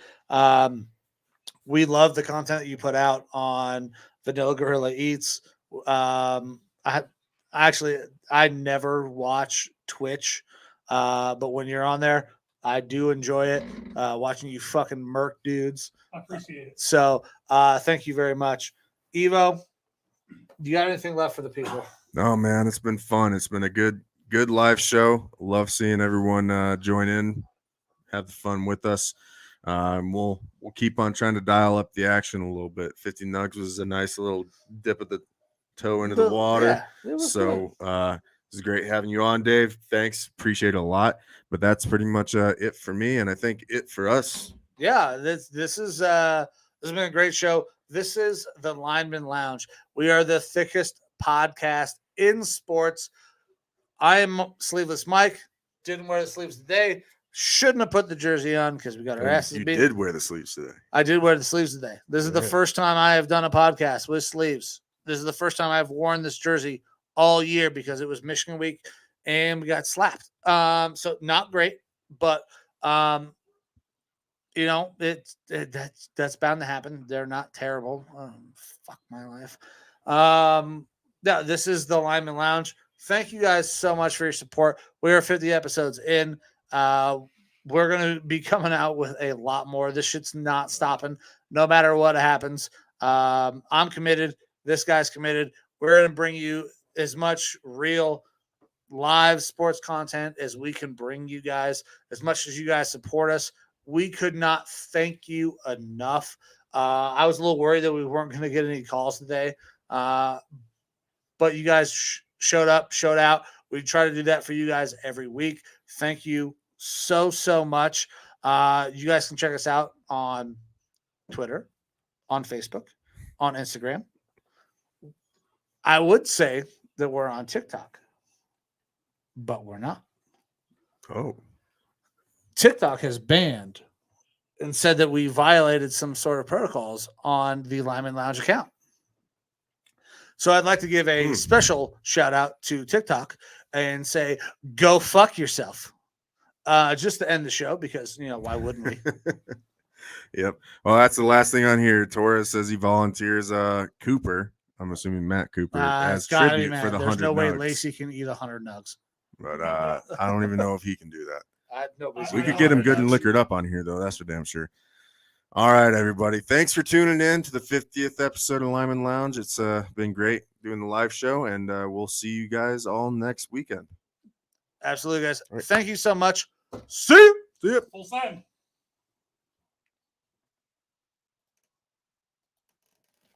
We love the content that you put out on Vanilla Gorilla Eats. I never watch Twitch, but when you're on there, I do enjoy it. Watching you fucking murk dudes. I appreciate it. So thank you very much. Evo, do you got anything left for the people? No, man, it's been fun. It's been a good live show. Love seeing everyone join in. Have the fun with us. We'll keep on trying to dial up the action a little bit. 50 Nugs was a nice little dip of the toe into the water. Yeah, so it was great having you on, Dave. Thanks. Appreciate it a lot. But that's pretty much it for me, and I think it for us. Yeah, this has been a great show. This is the Lineman Lounge. We are the thickest podcast in sports. I am Sleeveless Mike. Didn't wear the sleeves today. Shouldn't have put the jersey on because we got our asses beat. You did wear the sleeves today. I did wear the sleeves today. This is the first time I have done a podcast with sleeves. This is the first time I've worn this jersey all year because it was Michigan week and we got slapped. So not great, but that's bound to happen. They're not terrible. Fuck my life. This is the Lineman Lounge. Thank you guys so much for your support. We are 50 episodes in. We're going to be coming out with a lot more. This shit's not stopping no matter what happens. I'm committed. This guy's committed. We're going to bring you as much real live sports content as we can bring you guys. As much as you guys support us, we could not thank you enough. I was a little worried that we weren't going to get any calls today. But you guys showed up, showed out. We try to do that for you guys every week. Thank you so much. You guys can check us out on Twitter, on Facebook, on Instagram. I would say that we're on TikTok, but we're not. Oh, TikTok has banned and said that we violated some sort of protocols on the Lineman Lounge account. So I'd like to give a special shout out to TikTok and say, go fuck yourself. Just to end the show, because, why wouldn't we? Yep. Well, that's the last thing on here. Torres says he volunteers Cooper. I'm assuming Matt Cooper as It's gotta be tribute for Matt. the There's 100 no way nugs. Lacey can eat 100 nugs. But I don't even know if he can do that. Nobody's We eating could get him 100 good and nugs. liquored up on here, though. That's for damn sure. All right, everybody. Thanks for tuning in to the 50th episode of Lineman Lounge. It's been great doing the live show, and we'll see you guys all next weekend. Absolutely, guys. All right. Thank you so much. See you. See ya. Full send.